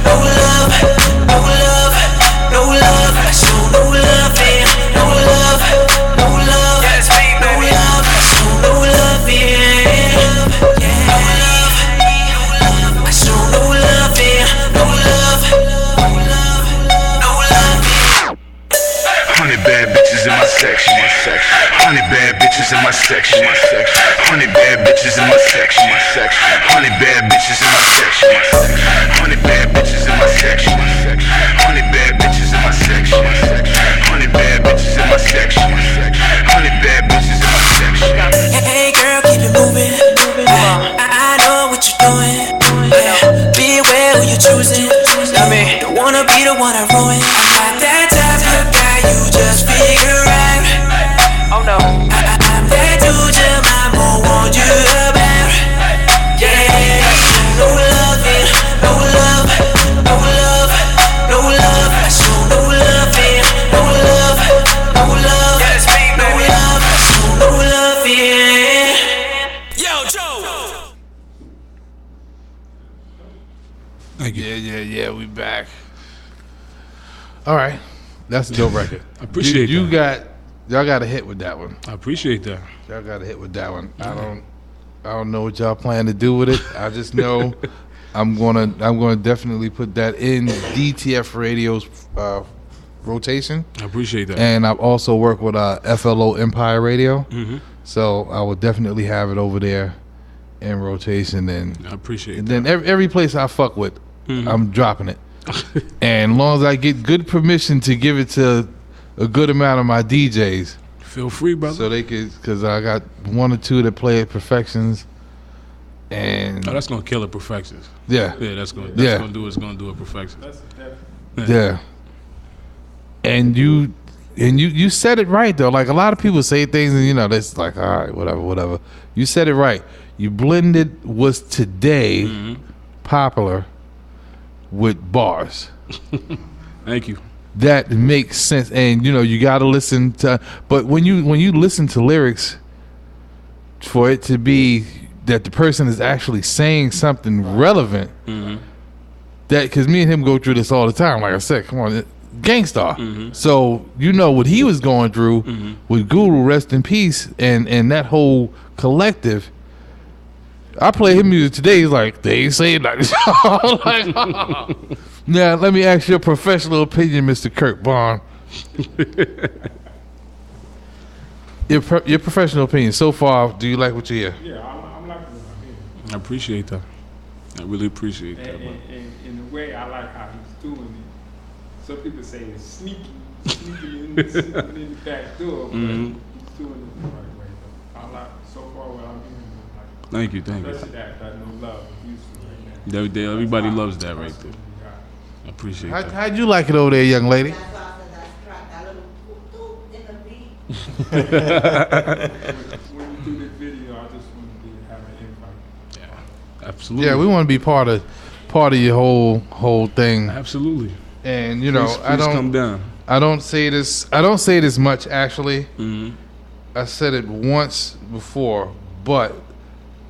no love, no love, no love. I show no love, no love, no love. Yes, me, baby. No love, I show no love, Bad bitches in my section. 100 bad bitches in my section. 100 bad bitches in my section. 100 bad bitches in my section. 100 bad bitches in my section. 100 bad bitches in my section. Thank you. Yeah. We back. All right, that's a dope record. I appreciate that. Y'all got a hit with that one. I appreciate that. Y'all got a hit with that one. I don't know what y'all plan to do with it. I just know I'm gonna definitely put that in DTF Radio's rotation. I appreciate that. And I've also worked with FLO Empire Radio, So I will definitely have it over there in rotation. And I appreciate and that. then every place I fuck with, I'm dropping it. And as long as I get good permission to give it to a good amount of my DJs, feel free, brother. So they could, because I got one or two that play at Perfections. And that's gonna kill it, Perfections. Yeah. That's gonna do it, Perfections. Yeah. And you said it right though. Like a lot of people say things and that's like, all right, whatever. You said it right. You blended what's today popular with bars. Thank you. That makes sense. And you gotta listen to, but when you listen to lyrics, for it to be that the person is actually saying something relevant, that, because me and him go through this all the time, like I said, come on, Gangstar. So what he was going through with Guru, rest in peace, and that whole collective. I play his music today. He's like, they ain't saying nothing. Like, now let me ask your professional opinion, Mr. Kirk Bond. Your professional opinion so far. Do you like what you hear? Yeah, I'm liking what I hear. I appreciate that. I really appreciate that. And in a way, I like how he's doing it. Some people say it's sneaky in the back door, but he's doing it the right way. I like so far what I'm hearing. Thank you. Especially that no love is useful right now. Everybody loves that right there. I appreciate that. How'd you like it over there, young lady? When you do this video, I just wanted to have an invite. Yeah, absolutely. Yeah, we want to be part of your whole thing. Absolutely. And please come down. I don't say this much actually. I said it once before, but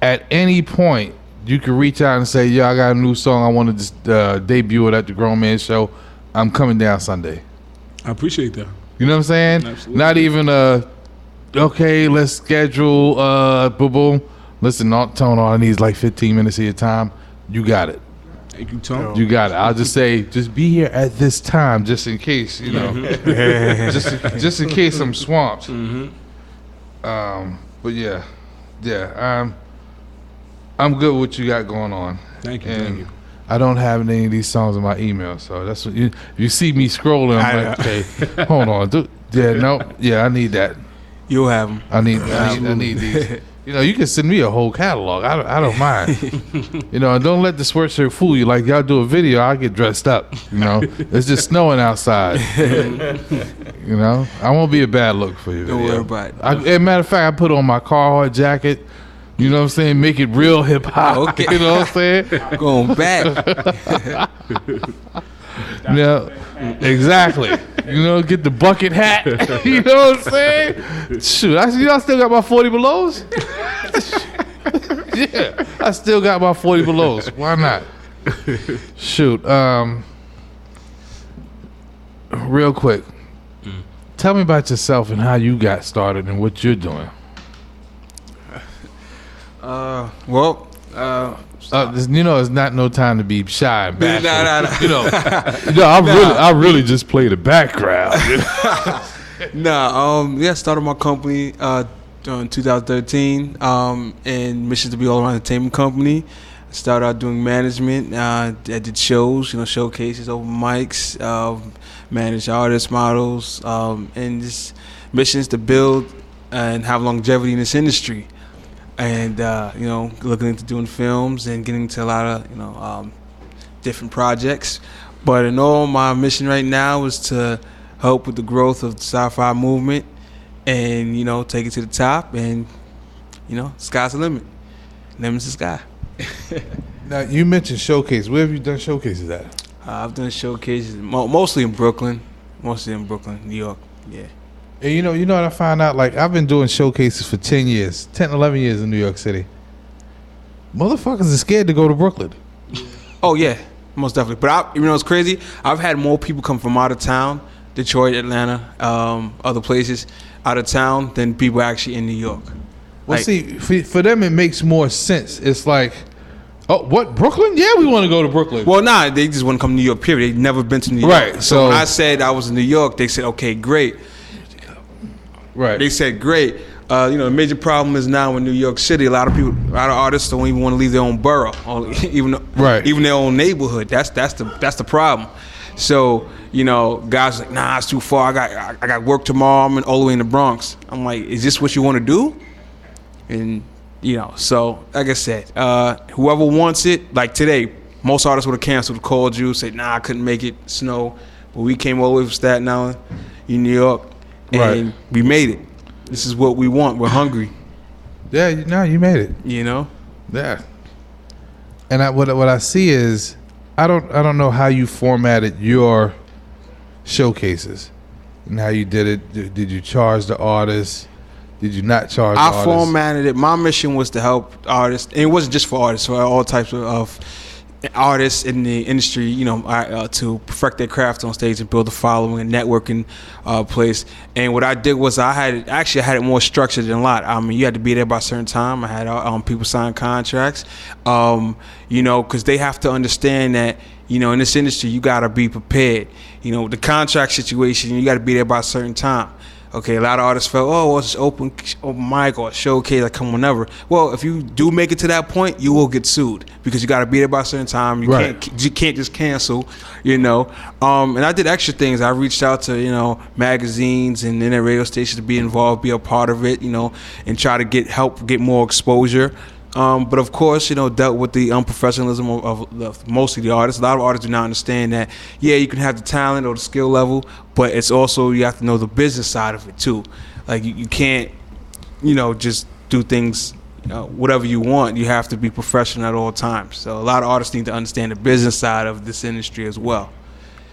at any point you can reach out and say, "Yo, I got a new song. I want to debut it at the Grown Man Show. I'm coming down Sunday." I appreciate that. You know what I'm saying? Absolutely. Not even okay, let's schedule boom boom. Listen, Tone, all I need is like 15 minutes of your time. You got it. Thank you, Tone. You got it. I'll just say, just be here at this time, just in case, just in case I'm swamped. But yeah, I'm good with what you got going on. Thank you. And thank you. I don't have any of these songs in my email, so that's what you see me scrolling. I'm like, okay, hold on, I need that. You'll have them. I need these. You can send me a whole catalog. I don't mind. And don't let the sweatshirt fool you. Like y'all do a video, I'll get dressed up. It's just snowing outside. I won't be a bad look for you. Don't worry about it. As a matter of fact, I put on my Carhartt jacket. You know what I'm saying? Make it real hip hop. Okay. You know what I'm saying? Going back. Yeah, exactly. Get the bucket hat. You know what I'm saying? Shoot, y'all still got my 40 belows? Yeah, I still got my 40 belows. Why not? Shoot. Real quick, tell me about yourself and how you got started and what you're doing. It's not no time to be shy and bashful. Nah. I really just play the background. Started my company in 2013 and mission to be all around entertainment company. I started out doing management. I did shows, showcases, open mics, manage artists, models, and this mission is to build and have longevity in this industry. And looking into doing films and getting into a lot of different projects. But in all, my mission right now is to help with the growth of the sci-fi movement, and take it to the top. And sky's the limit. Limit's the sky. Now you mentioned showcase. Where have you done showcases at? I've done showcases mostly in Brooklyn, New York. Yeah. And you know what I found out? Like, I've been doing showcases for 10 years, 10, 11 years in New York City. Motherfuckers are scared to go to Brooklyn. Oh, yeah. Most definitely. But it's crazy. I've had more people come from out of town, Detroit, Atlanta, other places, out of town than people actually in New York. Well, see, for them it makes more sense. It's like, oh, what, Brooklyn? Yeah, we want to go to Brooklyn. Well, they just want to come to New York, period. They've never been to New York. Right. So when I said I was in New York, they said, okay, great. Right. They said, great. The major problem is now in New York City, a lot of artists don't even want to leave their own borough, or even their own neighborhood. That's the problem. So, guys are like, nah, it's too far. I got work tomorrow. I'm all the way in the Bronx. I'm like, is this what you want to do? And so like I said, whoever wants it, like today, most artists would have canceled, called you, said, nah, I couldn't make it, snow. But we came all the way from Staten Island in New York, and we made it. This is what we want. We're hungry. Yeah, you made it. Yeah. And what I see is, I don't know how you formatted your showcases and how you did it. Did you charge the artists? Did you not charge the artists? I formatted it. My mission was to help artists, and it wasn't just for artists, for all types of artists in the industry, to perfect their craft on stage and build a following and networking place. And what I did was I had it more structured than a lot. I mean, you had to be there by a certain time. I had people sign contracts, because they have to understand that, in this industry, you got to be prepared. The contract situation, you got to be there by a certain time. Okay, a lot of artists felt, well, it's open mic or a showcase, I come whenever. Well, if you do make it to that point, you will get sued because you got to be there by a certain time. You can't just cancel, And I did extra things. I reached out to magazines and internet radio stations to be involved, be a part of it, and try to help get more exposure. But of course, dealt with the unprofessionalism of mostly the artists. A lot of artists do not understand that, you can have the talent or the skill level, but it's also, you have to know the business side of it too. Like you can't, just do things, whatever you want. You have to be professional at all times. So a lot of artists need to understand the business side of this industry as well.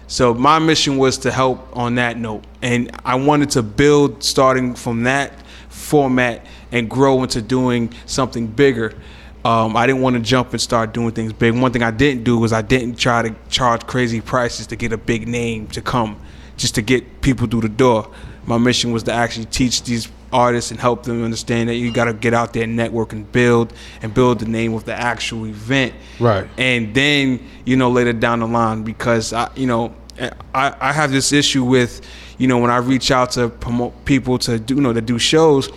So my mission was to help on that note. And I wanted to build starting from that format and grow into doing something bigger. I didn't want to jump and start doing things big. One thing I didn't do was I didn't try to charge crazy prices to get a big name to come, just to get people through the door. My mission was to actually teach these artists and help them understand that you got to get out there and network and build the name of the actual event. Right. And then, later down the line, because I have this issue with, when I reach out to promote people to do shows,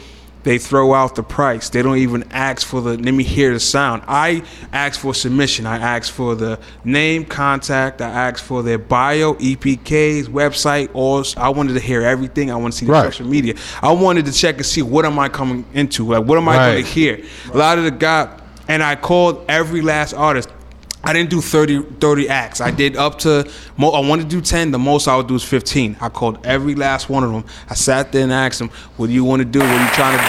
they throw out the price. They don't even ask for let me hear the sound. I ask for submission. I ask for the name, contact. I ask for their bio, EPKs, website. I wanted to hear everything. I want to see the social media. I wanted to check and see what am I coming into? Like, what am I going to hear? A lot of the guys, and I called every last artist. I didn't do 30 acts. I did up to, I wanted to do 10. The most I would do is 15. I called every last one of them. I sat there and asked them, what do you want to do? What are you trying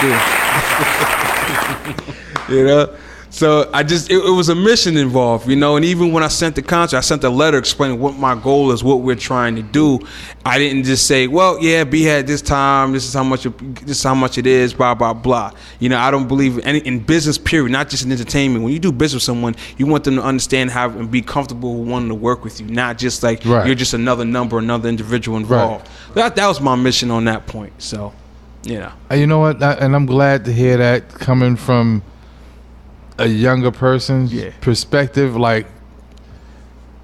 to do? So it was a mission involved, and even when I sent the contract, I sent a letter explaining what my goal is, what we're trying to do. I didn't just say, well, yeah, be here at this time, this is how much it is, blah, blah, blah. I don't believe in business, period, not just in entertainment. When you do business with someone, you want them to understand how and be comfortable with wanting to work with you, not just like you're just another number, another individual involved. That was my mission on that point. So, You know what? And I'm glad to hear that coming from a younger person's perspective. Like,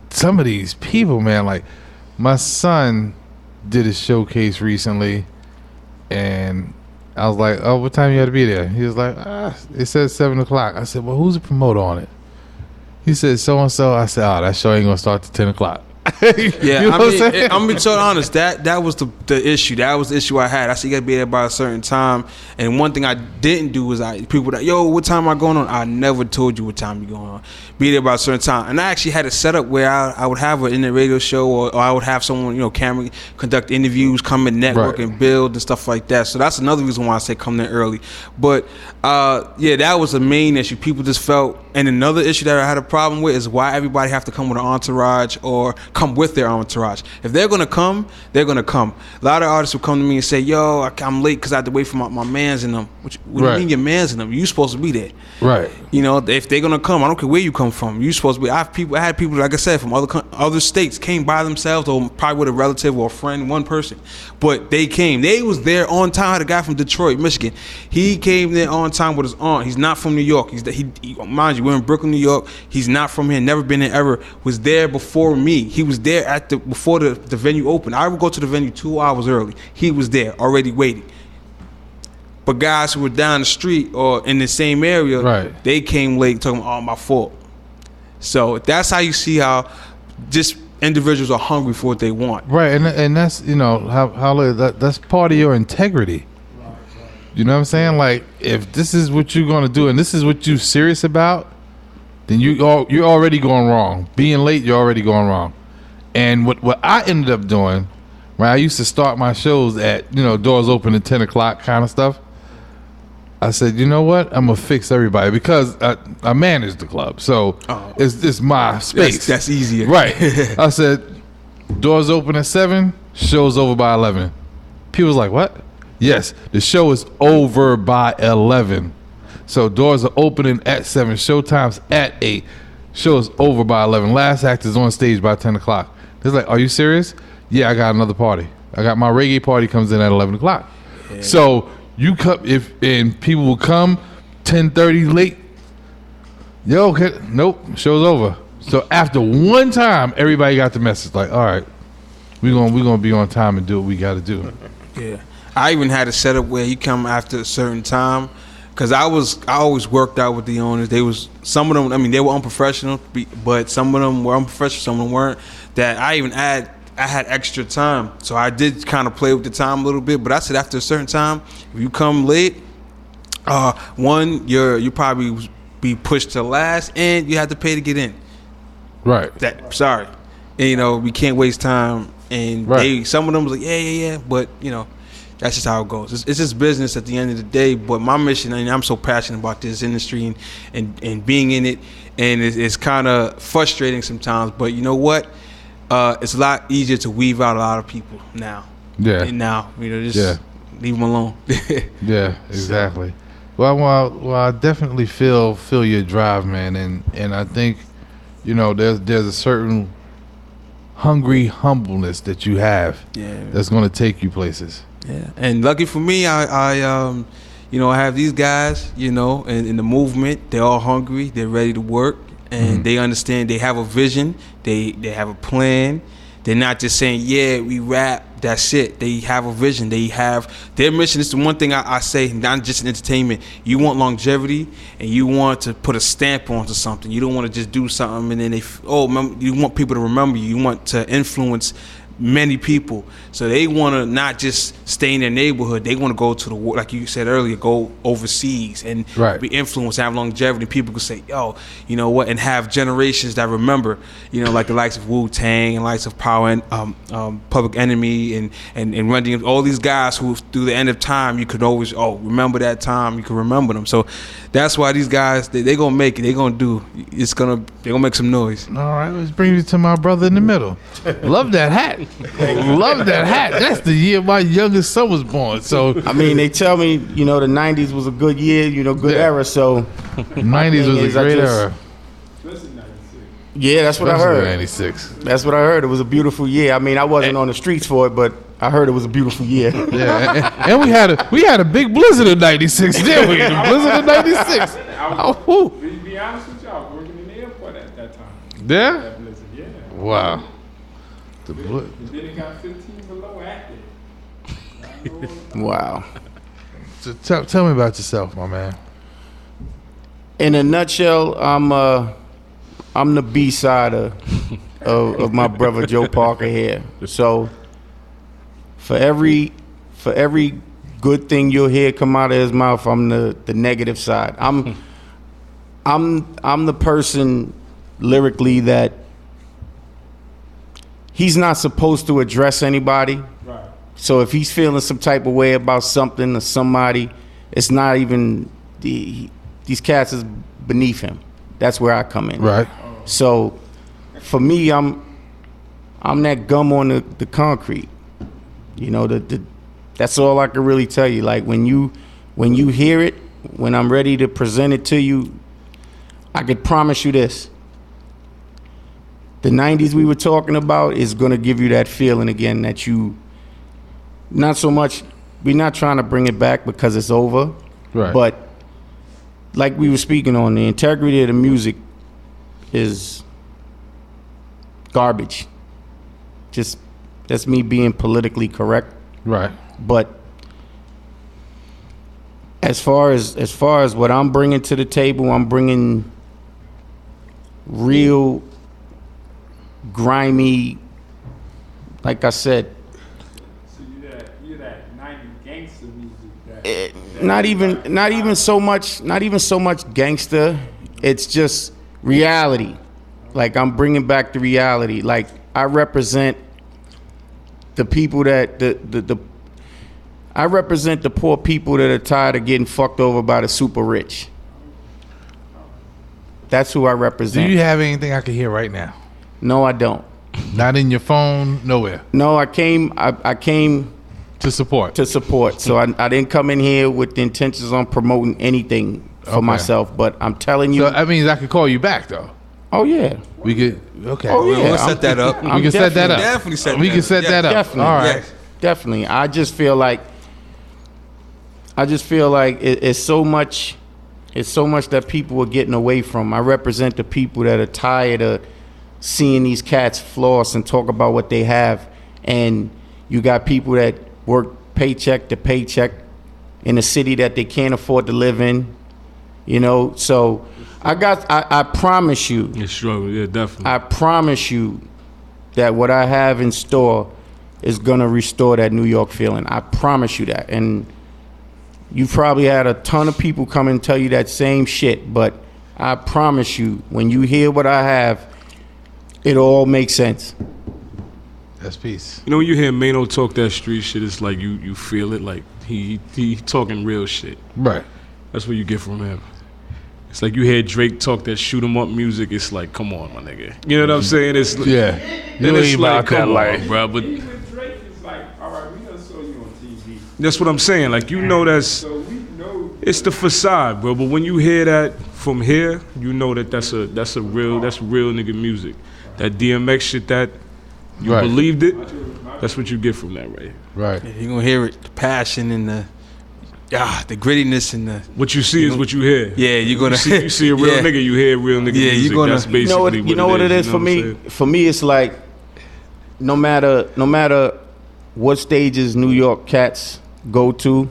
some of these people, man, like my son did a showcase recently and I was like, oh, what time you had to be there? He was like, it says 7 o'clock. I said, well, who's the promoter on it? He said, so-and-so. I said, that show ain't gonna start till 10 o'clock. Yeah, I'm being so honest. That was the issue. That was the issue I had. I said you gotta be there by a certain time. And one thing I didn't do was people that, yo, what time am I going on? I never told you what time you're going on. Be there by a certain time. And I actually had it set up where I would have an internet radio show, or I would have someone, camera, conduct interviews, come and network and build and stuff like that. So that's another reason why I say come there early. But that was the main issue. People just felt. And another issue that I had a problem with is why everybody have to come with an entourage or come with their entourage. If they're gonna come, they're gonna come. A lot of artists will come to me and say, "Yo, I'm late because I had to wait for my mans and them." What do you mean your mans and them? You supposed to be there. Right. You know, if they're gonna come, I don't care where you come from. You supposed to be. I had people, like I said, from other states came by themselves, or probably with a relative or a friend, one person, but they came. They was there on time. I had a guy from Detroit, Michigan. He came there on time with his aunt. He's not from New York. Mind you, we're in Brooklyn, New York. He's not from here. Never been there ever. Was there before me. He was there before the venue opened. I would go to the venue 2 hours early. He was there already waiting. But guys who were down the street or in the same area, they came late talking about, "Oh, my fault." So that's how you see how just individuals are hungry for what they want. Right, and that's, you know, how that's part of your integrity. You know what I'm saying? Like, if this is what you're gonna do and this is what you're serious about, then you're already going wrong. Being late, you're already going wrong. And what I ended up doing, right? I used to start my shows at, you know, doors open at 10 o'clock kind of stuff. I said, you know what? I'm gonna fix everybody because I manage the club, so it's my space. That's easier, right? I said, doors open at 7, show's over by 11. People was like, what? Yes, the show is over by 11. So doors are opening at 7, showtime's at 8, show is over by 11. Last act is on stage by 10 o'clock. It's like, are you serious? Yeah, I got another party. I got my reggae party comes in at 11 o'clock. Yeah. So you come, and people will come 10:30 late. Yo, nope, show's over. So after one time, everybody got the message. Like, all right, we're gonna be on time and do what we got to do. Yeah, I even had a setup where you come after a certain time, because I always worked out with the owners. Some of them, I mean, they were unprofessional, but some of them were unprofessional, some of them weren't. That I had extra time, so I did kind of play with the time a little bit. But I said after a certain time, if you come late, one, you probably be pushed to last, and you have to pay to get in. Right. Sorry, and, you know, we can't waste time. And some of them was like, yeah, but you know, that's just how it goes. It's just business at the end of the day. But my mission, and I'm so passionate about this industry and being in it, and it's kind of frustrating sometimes. But you know what? It's a lot easier to weave out a lot of people now. Yeah. And now, you know, just leave them alone. Yeah, exactly. Well, I definitely feel your drive, man, and I think, you know, there's a certain hungry humbleness that you have that's going to take you places. Yeah, and lucky for me, I you know, I have these guys, you know, in the movement. They're all hungry. They're ready to work, and they understand. They have a vision. They have a plan. They're not just saying, yeah, we rap, that's it. They have a vision. They have their mission. It's the one thing I say, not just in entertainment. You want longevity, and you want to put a stamp onto something. You don't want to just do something and then you want people to remember you. You want to influence many people. So they want to not just stay in their neighborhood. They want to go to the, like you said earlier, go overseas and be influenced, have longevity. People can say, yo, you know what, and have generations that remember, you know, like the likes of Wu-Tang and likes of Power and Public Enemy and Run DMC, all these guys who through the end of time you could always remember that time. You can remember them. So that's why these guys they gonna make it. They're gonna make some noise. All right, let's bring you to my brother in the middle. Love that hat. Love that hat. That's the year my youngest son was born. So I mean, they tell me, you know, the 90s was a good year, you know, good era. So 90s was a great era. Yeah, that's what I heard. 96. That's what I heard. It was a beautiful year. I mean, I wasn't on the streets for it, but I heard it was a beautiful year. Yeah, and we had a big blizzard in '96. Didn't we? The blizzard in '96. To be honest with you, I was working in the airport at that time. Yeah. That blizzard, yeah. Wow. And then it got 15 below active. Wow. So tell me about yourself, my man. In a nutshell, I'm the B side of my brother Joe Parker here. So for every good thing you'll hear come out of his mouth, I'm the negative side. I'm the person lyrically that he's not supposed to address anybody. Right. So if he's feeling some type of way about something or somebody, it's not even these cats is beneath him. That's where I come in. Right. So for me, I'm I'm that gum on the concrete. You know, that's all I can really tell you. Like when you hear it, when I'm ready to present it to you, I could promise you this. The 90s we were talking about is gonna give you that feeling again that you, not so much, we're not trying to bring it back because it's over. Right. But like we were speaking on, the integrity of the music is garbage. Just, that's me being politically correct. Right. But as far as what I'm bringing to the table, I'm bringing real grimy, like I said, So you're that 90s gangster music. not even so much gangster. It's just reality. Like I'm bringing back the reality. Like I represent the people that I represent the poor people that are tired of getting fucked over by the super rich. That's who I represent. Do you have anything I can hear right now? No, I don't. Not in your phone, nowhere. No, I came to support. So I didn't come in here with the intentions on promoting anything for myself. But I'm telling you. So that means I could call you back though. Oh yeah. We could. Okay. Oh yeah. We'll set that up. We can set that up. Definitely set We that can up. set that up. Definitely. All right. Yes, definitely. I just feel like it's so much that people are getting away from. I represent the people that are tired of seeing these cats floss and talk about what they have, and you got people that work paycheck to paycheck in a city that they can't afford to live in. You know, so I promise you. It's struggle, yeah, definitely. I promise you that what I have in store is gonna restore that New York feeling. I promise you that. And you probably had a ton of people come and tell you that same shit, but I promise you, when you hear what I have, it all makes sense. That's peace. You know, when you hear Mano talk that street shit, it's like you feel it, like he talking real shit. Right. That's what you get from him. It's like you hear Drake talk that shoot 'em up music. It's like, come on, my nigga. You know what I'm saying? It's yeah. Then You it's ain't like, about that come life. on, bro. But Even Drake is like, all right, we done saw you on TV. that's what I'm saying. Like, you know, So we know. it's the facade, bro. But when you hear that from here, you know that that's real nigga music. That DMX shit, that you Right. believed it. That's what you get from that, right? Right. Yeah, you're gonna hear it, the passion and the grittiness and the. What you see is what you hear. Yeah, you're gonna. You see a real yeah. nigga, you hear real nigga Yeah, music. you're gonna. That's basically You know what it is you for know me? what I'm saying? For me, it's like no matter what stages New York cats go to,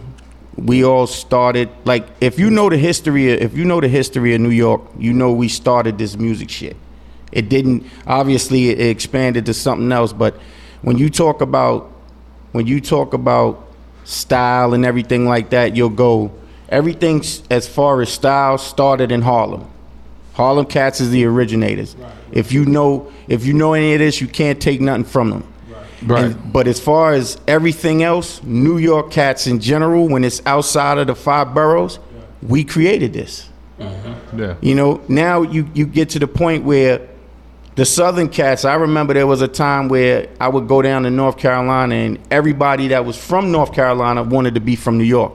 we all started. Like if you know the history of New York, you know we started this music shit. It didn't, obviously it expanded to something else, but when you talk about style and everything like that, you'll go, everything as far as style started in Harlem. Harlem cats is the originators. Right. If you know any of this, you can't take nothing from them. Right. But as far as everything else, New York cats in general, when it's outside of the 5 boroughs, we created this. Mm-hmm. Yeah. You know, now you get to the point where the Southern cats, I remember there was a time where I would go down to North Carolina and everybody that was from North Carolina wanted to be from New York.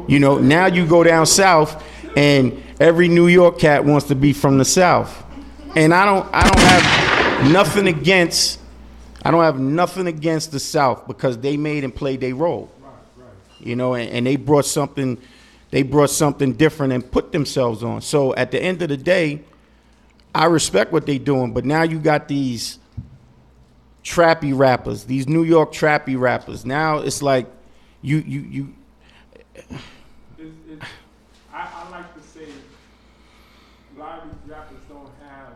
You know, now you go down south and every New York cat wants to be from the South. And I don't have nothing against the South because they made and played their role. You know, and they brought something different and put themselves on. So at the end of the day, I respect what they doing, but now you got these trappy rappers, these New York trappy rappers. Now it's like you. I like to say a lot of these rappers don't have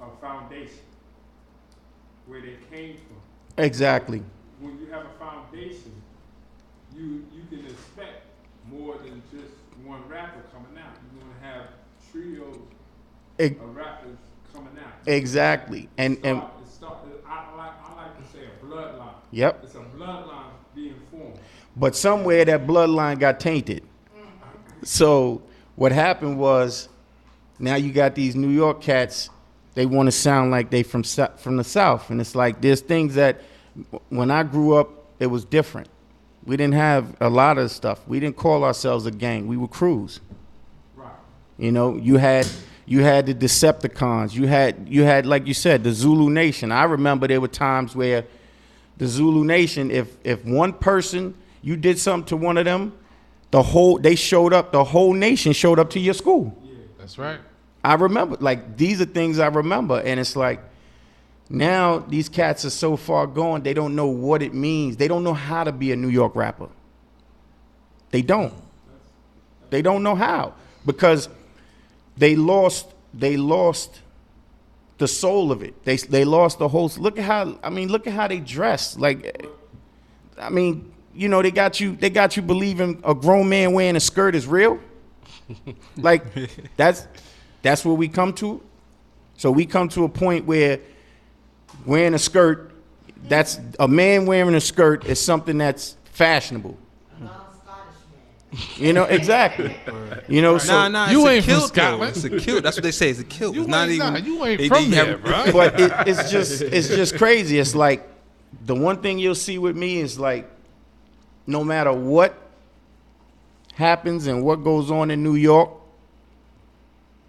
a foundation where they came from. Exactly. When you have a foundation, you can expect more than just one rapper coming out. You're going to have trios of rappers coming out. Exactly. I like to say a bloodline. Yep. It's a bloodline being formed. But somewhere that bloodline got tainted. So what happened was, now you got these New York cats they want to sound like they from the South. And it's like there's things that when I grew up, it was different. We didn't have a lot of stuff. We didn't call ourselves a gang. We were crews. Right. You know, you had the Decepticons. You had like you said, the Zulu Nation. I remember there were times where the Zulu Nation, if one person, you did something to one of them, the whole nation showed up to your school. Yeah. That's right. I remember, like, these are things I remember, and it's like, now these cats are so far gone, they don't know what it means. They don't know how to be a New York rapper. They don't. They don't know how, because they lost the soul of it. They lost the whole. Look at how they dress. Like, I mean, you know, they got you believing a grown man wearing a skirt is real. Like, that's where we come to. So we come to a point where wearing a skirt, that's a man wearing a skirt is something that's fashionable. You know, exactly. You know, so you ain't from Scotland. It's a kilt. That's what they say. It's a kilt. It's not even. You ain't from there, bro. But it's just crazy. It's like the one thing you'll see with me is like, no matter what happens and what goes on in New York,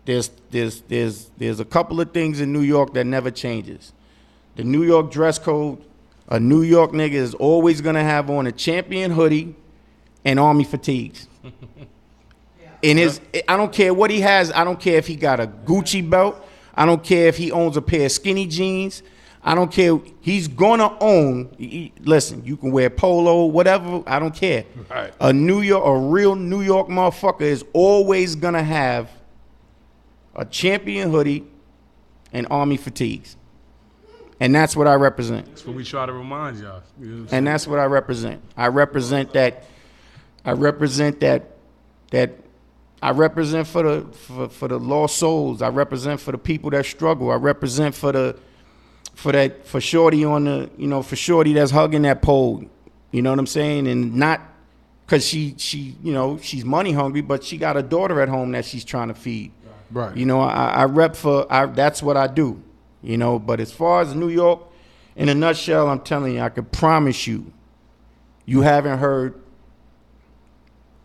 there's a couple of things in New York that never changes. The New York dress code, a New York nigga is always gonna have on a Champion hoodie and army fatigues. I don't care what he has. I don't care if he got a Gucci belt. I don't care if he owns a pair of skinny jeans. I don't care. He's gonna own. Listen, you can wear polo, whatever. I don't care. Right. A real New York motherfucker is always gonna have a Champion hoodie and army fatigues. And that's what I represent. That's what we try to remind y'all. You know, and that's what I represent. I represent that. I represent for the lost souls. I represent for the people that struggle. I represent for Shorty on the, you know, for Shorty that's hugging that pole. You know what I'm saying? And not because she you know, she's money hungry, but she got a daughter at home that she's trying to feed. Right. You know, I rep that's what I do. You know, but as far as New York, in a nutshell, I'm telling you, I can promise you, you haven't heard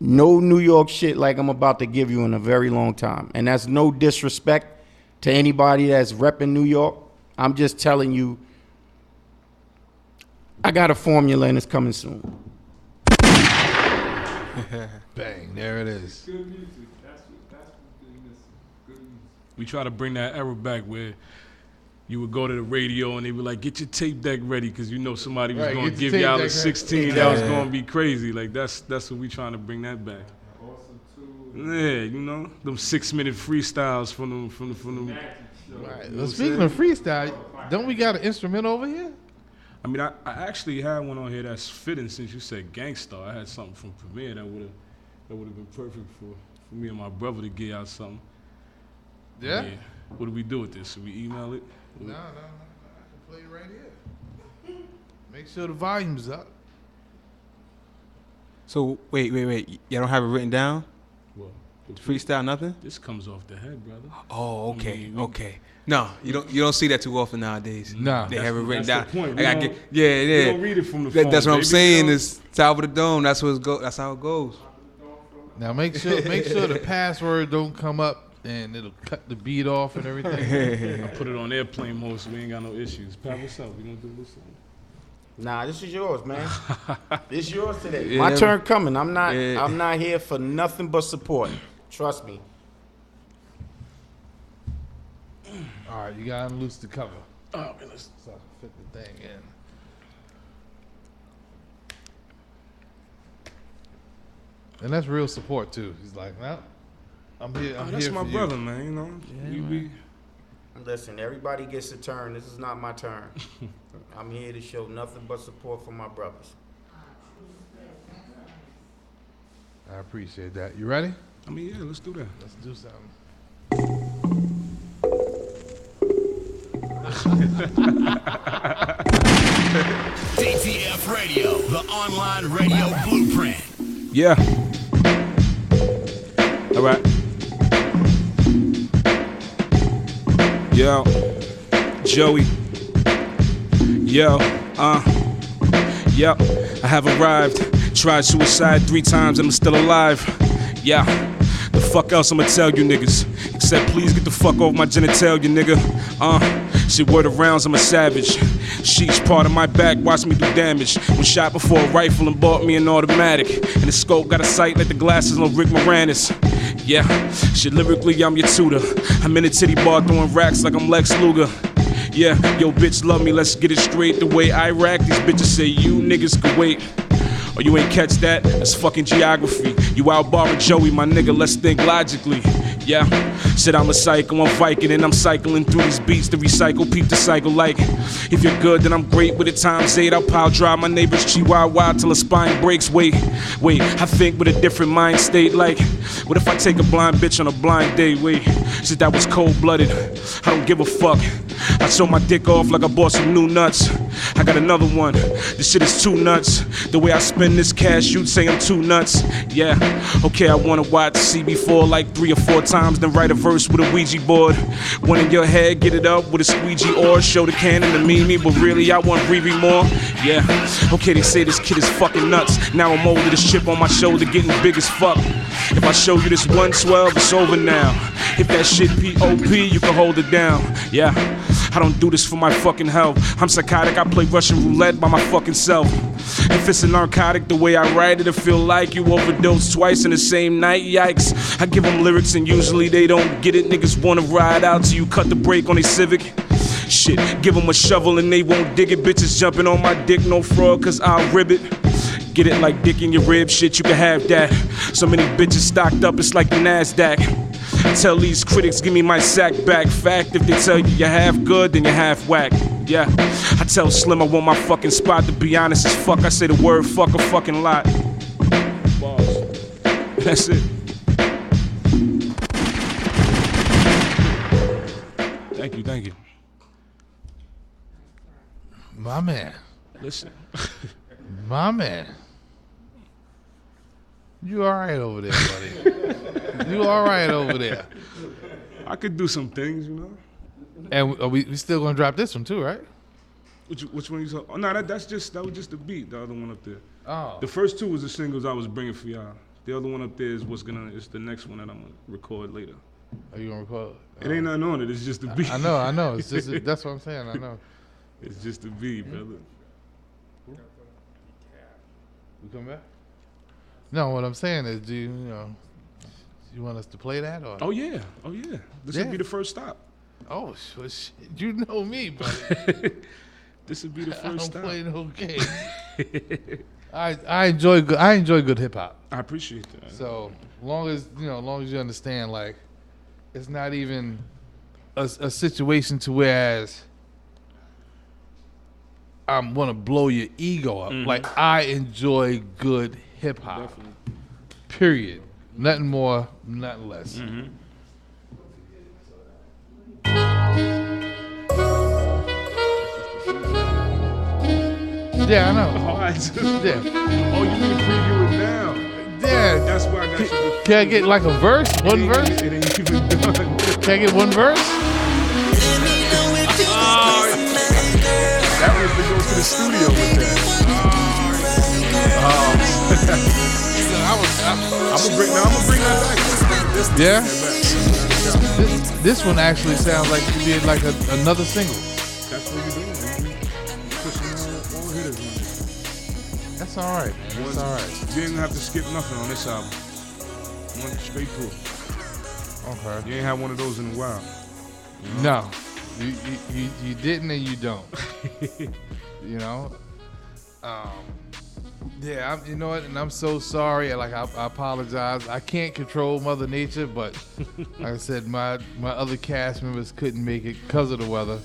no New York shit like I'm about to give you in a very long time. And that's no disrespect to anybody that's repping New York. I'm just telling you, I got a formula and it's coming soon. Bang, there it is. Good music. That's what we miss. Good music. We try to bring that era back where you would go to the radio and they would like, get your tape deck ready, because you know somebody was going to give y'all a 16 that was going to be crazy. Like, that's what we trying to bring that back. Awesome too. Yeah, you know, them 6-minute freestyles from them. Right. Well, speaking of freestyle, don't we got an instrument over here? I mean, I actually had one on here that's fitting since you said Gangstar. I had something from Premier that would have been perfect for me and my brother to get out something. Yeah? What do we do with this? Should we email it? No. I can play it right here. Make sure the volume's up. So wait. Y'all don't have it written down? What? Freestyle, nothing? This comes off the head, brother. Oh, okay, okay. No, you don't see that too often nowadays. No, they have it written down. The point. We don't read it from the phone. That's what I'm saying. It's top of the dome. That's That's how it goes. Now make sure the password don't come up and it'll cut the beat off and everything. I put it on airplane mode so we ain't got no issues. Pat, what's up? We gonna do this thing? Nah, this is yours, man. This is yours today. Yeah, my turn coming. I'm not here for nothing but support. Trust me. All right, you gotta unloose the cover. Oh, man, let's so I can fit the thing in. And that's real support too. He's like, no, I'm here. That's here my for brother, you. man. You know, Yeah, Listen, everybody gets a turn. This is not my turn. I'm here to show nothing but support for my brothers. I appreciate that. You ready? I mean, yeah, let's do that. Let's do something. DTF Radio, the online radio blueprint. Yeah. All right. Yeah. Joey. Yo, yep, I have arrived. Tried suicide 3 times and I'm still alive. Yeah, the fuck else I'ma tell you niggas? Except please get the fuck off my genitalia, nigga. Shit, word of rounds, I'm a savage. Sheesh, part of my back, watch me do damage. Was shot before a rifle and bought me an automatic. And the scope got a sight like the glasses on Rick Moranis. Yeah, shit, lyrically, I'm your tutor. I'm in a titty bar throwing racks like I'm Lex Luger. Yeah, yo, bitch, love me, let's get it straight. The way I rack, these bitches say you niggas could wait. Oh, you ain't catch that? That's fucking geography. You out barring Joey, my nigga, let's think logically. Yeah, said I'm a psycho, I'm Viking, and I'm cycling through these beats to recycle, peep the cycle like. If you're good, then I'm great with it times 8. I'll pile drive my neighbor's chihuahua till her spine breaks. Wait, I think with a different mind state like. What if I take a blind bitch on a blind date? Wait, shit, that was cold-blooded. I don't give a fuck. I show my dick off like I bought some new nuts. I got another one. This shit is too nuts. The way I spend this cash, you'd say I'm too nuts. Yeah, okay, I wanna watch CB4 like 3 or 4 times, then write a verse with a Ouija board. One in your head, get it up with a squeegee or show the cannon to Mimi, but really I want Riri more. Yeah, okay, they say this kid is fucking nuts. Now I'm older, this chip on my shoulder getting big as fuck. If I show you this 112, it's over now. If that shit P.O.P., you can hold it down. Yeah, I don't do this for my fucking health. I'm psychotic, I play Russian roulette by my fucking self. If it's a narcotic, the way I write it, it feel like you overdosed twice in the same night, yikes. I give them lyrics and usually they don't get it. Niggas wanna ride out till you cut the brake on they Civic. Shit, give them a shovel and they won't dig it. Bitches jumping on my dick, no fraud, cause I'll rib it. Get it like dick in your rib, shit, you can have that. So many bitches stocked up, it's like the NASDAQ. Tell these critics, give me my sack back. Fact, if they tell you you're half good, then you're half whack. Yeah, I tell Slim I want my fucking spot. To be honest as fuck, I say the word fuck a fucking lot. Balls. That's it. Thank you. My man. Listen. My man. You all right over there, buddy? You all right over there? I could do some things, you know. And we still gonna drop this one too, right? Which one you saw? Oh no, that was just the beat. The other one up there. Oh. The first 2 was the singles I was bringing for y'all. The other one up there is it's the next one that I'm gonna record later. Are you gonna record? It ain't nothing on it. It's just the beat. I know. It's just that's what I'm saying. I know. It's just the beat, brother. We come back? No, what I'm saying is, do you want us to play that or? Oh yeah. This would be the first stop. Oh shit! You know me, buddy. This would be the first stop. I don't play no games. I enjoy good hip hop. I appreciate that. So long as you understand, like, it's not even a situation to whereas I'm gonna blow your ego up. Mm-hmm. Like, I enjoy good hip hop. Period. Nothing more, nothing less. Mm-hmm. Yeah, I know. Oh, yeah. Oh, you need to preview it now. Yeah. That's why I got you. Can I get like a verse? One verse? It ain't even done. Can I get one verse? That was to go to the studio with that. I'm gonna bring that back. Yeah? This one actually sounds like it could be like another single. That's what we're doing. Pushing all hitters on it. That's all right, man. That's all right. You ain't gonna have to skip nothing on this album. One straight through. Okay. You ain't had one of those in a while. You know? No. You didn't and you don't. You know? Yeah, you know what? And I'm so sorry. Like, I apologize. I can't control Mother Nature, but like I said, my other cast members couldn't make it because of the weather.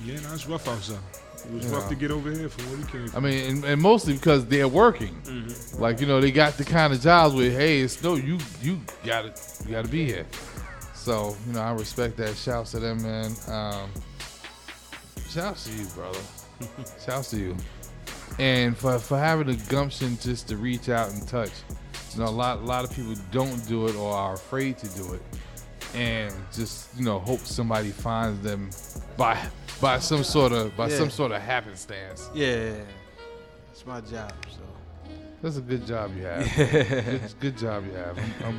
Yeah, no, it's rough outside. It was rough to get over here from where we came from. I mean, and mostly because they're working. Mm-hmm. Like, they got the kind of jobs where, hey, it's snow, you gotta be here. So, I respect that. Shouts to them, man. Shouts to you, brother. Shouts to you. And for having the gumption just to reach out and touch. A lot of people don't do it or are afraid to do it. And just, hope somebody finds them by by some sort of happenstance. Yeah, it's my job. So that's a good job you have. good job you have.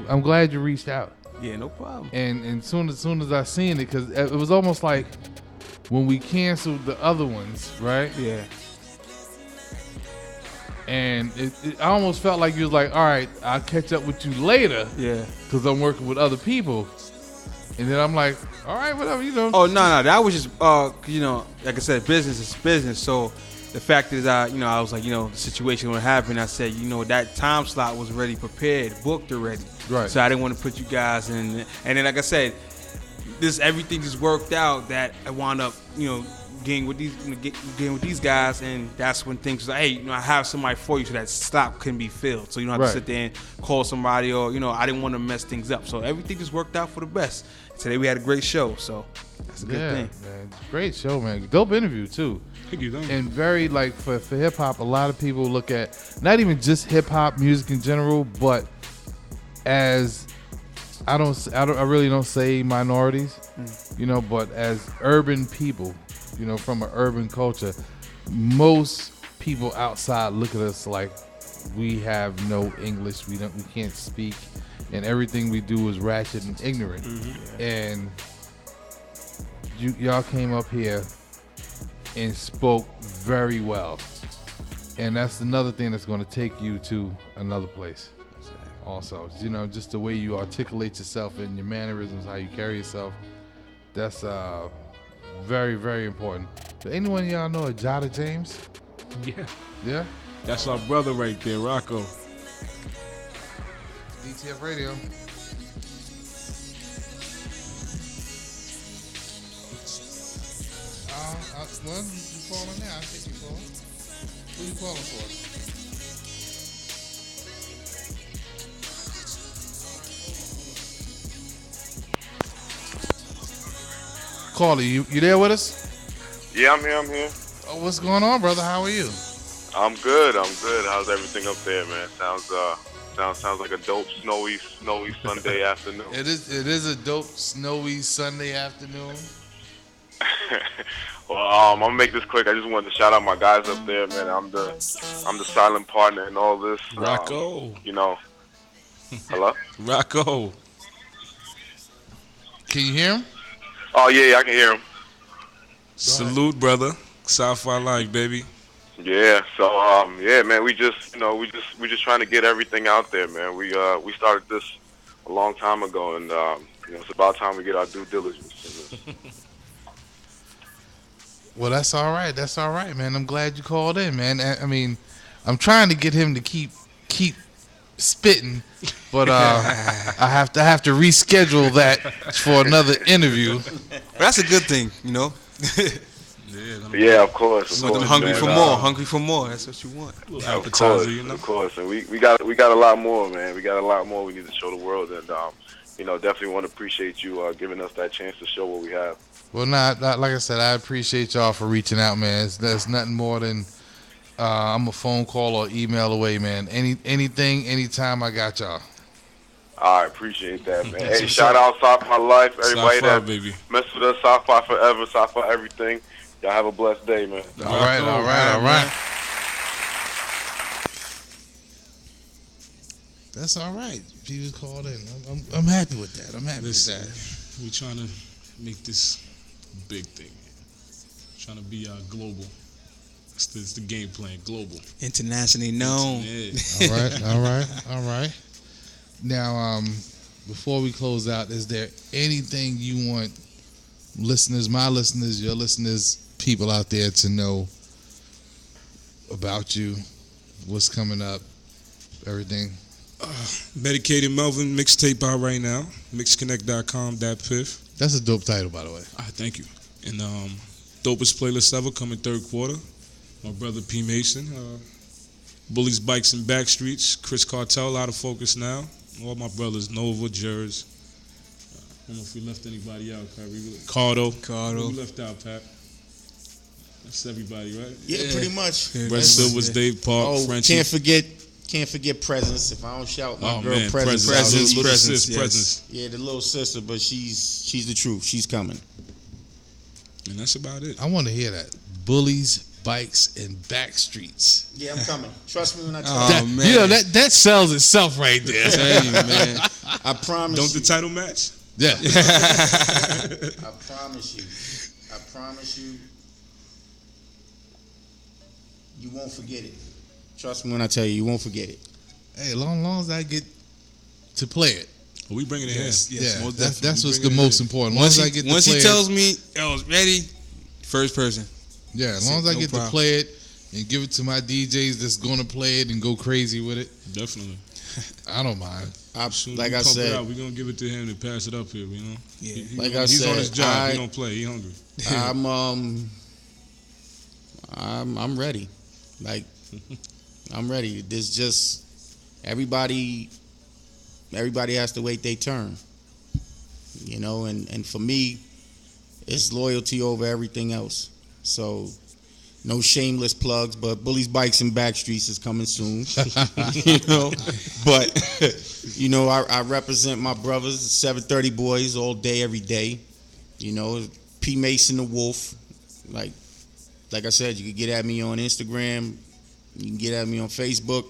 I'm glad you reached out. Yeah, no problem. And soon as I seen it, because it was almost like when we canceled the other ones, right? Yeah. And I almost felt like you was like, all right, I'll catch up with you later. Yeah. Because I'm working with other people. And then I'm like, all right, whatever, you know. Oh, no, that was just, like I said, business is business. So the fact is, I was like, the situation would happen. I said, that time slot was already prepared, booked already. Right. So I didn't want to put you guys in. And then, like I said, everything just worked out that I wound up, getting with these guys, and that's when things was like, hey, I have somebody for you, so that slot can be filled. So you don't have to sit there and call somebody, or I didn't want to mess things up. So everything just worked out for the best. Today we had a great show, so that's a good thing. Man, great show, man. Dope interview too. Thank you. And very for hip hop, a lot of people look at not even just hip hop music in general, but as I really don't say minorities, but as urban people. From an urban culture, most people outside look at us like we have no English, we can't speak, and everything we do is ratchet and ignorant. Mm-hmm. And y'all came up here and spoke very well, and that's another thing that's going to take you to another place. Also, just the way you articulate yourself and your mannerisms, how you carry yourself, that's very, very important. Do anyone of y'all know a Jada James? Yeah. Yeah? That's our brother right there, Rocco. DTF Radio. Well, you calling now. I think you calling. Who you calling for? Carly, you there with us? Yeah, I'm here. Oh, what's going on, brother? How are you? I'm good. How's everything up there, man? Sounds like a dope snowy Sunday afternoon. It is a dope snowy Sunday afternoon. Well, I'm gonna make this quick. I just wanted to shout out my guys up there, man. I'm the silent partner in all this. Rocco. Hello? Rocco. Can you hear him? Oh yeah, I can hear him. Salute, brother. Sci-fi life, baby. Yeah. So man, we just trying to get everything out there, man. We started this a long time ago, and it's about time we get our due diligence in this. Well, that's all right. That's all right, man. I'm glad you called in, man. I mean, I'm trying to get him to keep spitting, but I have to reschedule that for another interview. But that's a good thing, Yeah, of course. Hungry for more. That's what you want. Of course. And we got a lot more, man. We got a lot more we need to show the world, and definitely want to appreciate you giving us that chance to show what we have. Well, like I said, I appreciate y'all for reaching out, man. There's nothing more than I'm a phone call or email away, man. Anything, anytime, I got y'all. I appreciate that, man. Hey, shout out Sci-Fi Life, everybody that mess with us, Sci-Fi forever, Sci-Fi everything. Y'all have a blessed day, man. All right. That's all right. People called in. I'm happy with that. We're trying to make this big thing. Trying to be global. It's the game plan, global. Internationally known. All right. Now, before we close out, is there anything you want my listeners, your listeners, people out there to know about you, what's coming up, everything? Medicated Melvin mixtape out right now. Mixconnect.com, .piff. That's a dope title, by the way. Thank you. And dopest playlist ever coming third quarter. My brother P Mason. Bullies, Bikes, and Backstreets. Chris Cartel out of focus now. All my brothers, Nova, Jers. I don't know if we left anybody out, Pat. Cardo. We left out, Pat. That's everybody, right? Yeah, pretty much. Red Silvers, Dave Park, Frenchie. Can't forget Presence. If I don't shout my girl man, Presence. Presence. Yeah, the little sister, but she's the truth. She's coming. And that's about it. I want to hear that. Bullies, bikes, and back streets. Yeah, I'm coming. Trust me when I tell you. Man. You know, that sells itself right there. Tell you, man. I promise Don't you. the title match? Yeah. I promise you. You won't forget it. Trust me when I tell you won't forget it. Hey, long as I get to play it. Well, we bringing it Yes, in. yes, Yeah, most that's definitely. what's the most important. Once Long he, as I get once to he play tells it, me, "Yo, it's ready," first person. Yeah, as long as I No get problem. to play it and give it to my DJs that's gonna play it and go crazy with it, Definitely. I don't mind. Like I said, we're gonna give it to him to pass it up here. You know. Yeah. He's on his job. He don't play. He hungry. I'm ready. Like, I'm ready. There's just everybody has to wait their turn. You know, and for me, it's loyalty over everything else. So, no shameless plugs, but Bullies, Bikes, and Backstreets is coming soon. You know, but you know, I represent my brothers, 730 boys, all day, every day. You know, P Mason the Wolf. Like I said, you can get at me on Instagram. You can get at me on Facebook.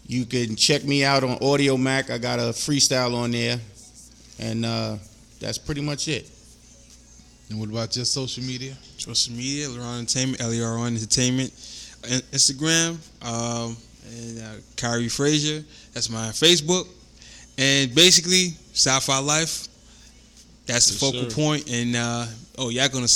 You can check me out on Audio Mac. I got a freestyle on there, and that's pretty much it. And what about your social media? Social media, Leron Entertainment, LERON Entertainment, Instagram, and Kyrie Frazier. That's my Facebook. And basically, Sci-Fi Life. That's the focal point. And y'all gonna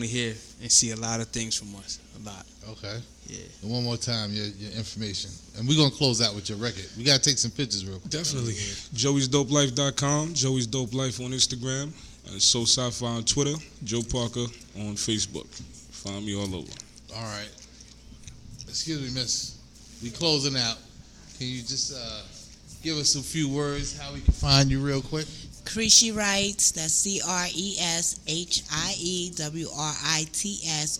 hear and see a lot of things from us. A lot. Okay. Yeah. And one more time, your information. And we're gonna close out with your record. We gotta take some pictures real quick. Definitely. JoeysDopelife.com, Joey's Dope Life on Instagram, and So Sci-Fi on Twitter, Joe Parker on Facebook. Find me all over. All right. Excuse me, miss. We closing out. Can you just give us a few words how we can find you real quick? Creshiewrites, that's CRESHIEWRITS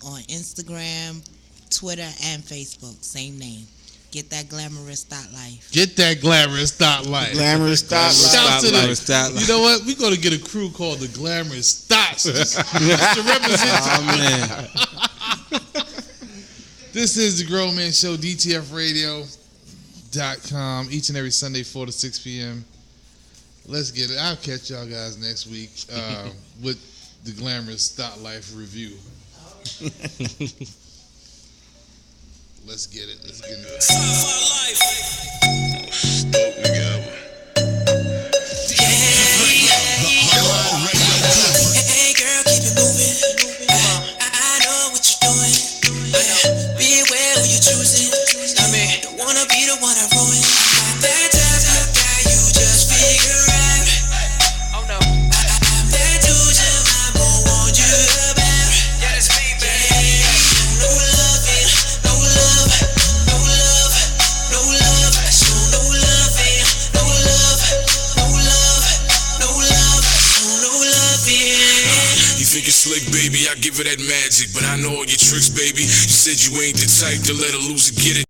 on Instagram, Twitter, and Facebook. Same name. Get that glamorous thought life. Get that glamorous thought life. Glamorous thought Shout to life. the, you know what? We're going to get a crew called the Glamorous Thoughts. Just to represent. Oh, man. This is the Grown Man Show, DTFradio.com, each and every Sunday, 4 to 6 p.m. Let's get it. I'll catch y'all guys next week with the Glamorous Thought Life review. Let's get it. Let's get it. Dope nigga ever. Hey girl, keep it moving. I know what you're doing. Beware who you're choosing. Don't wanna be the one I ruin. That type of guy you just figure out. Oh no. I'm that dude your mama warned you about. Yeah, that's me, baby. No loving, no love, no love, no love. So no loving, no love, no love, no love. So no loving. You think it's slick, baby? I give her that magic, but I know all your tricks, baby. You said you ain't the type to let her lose and get it.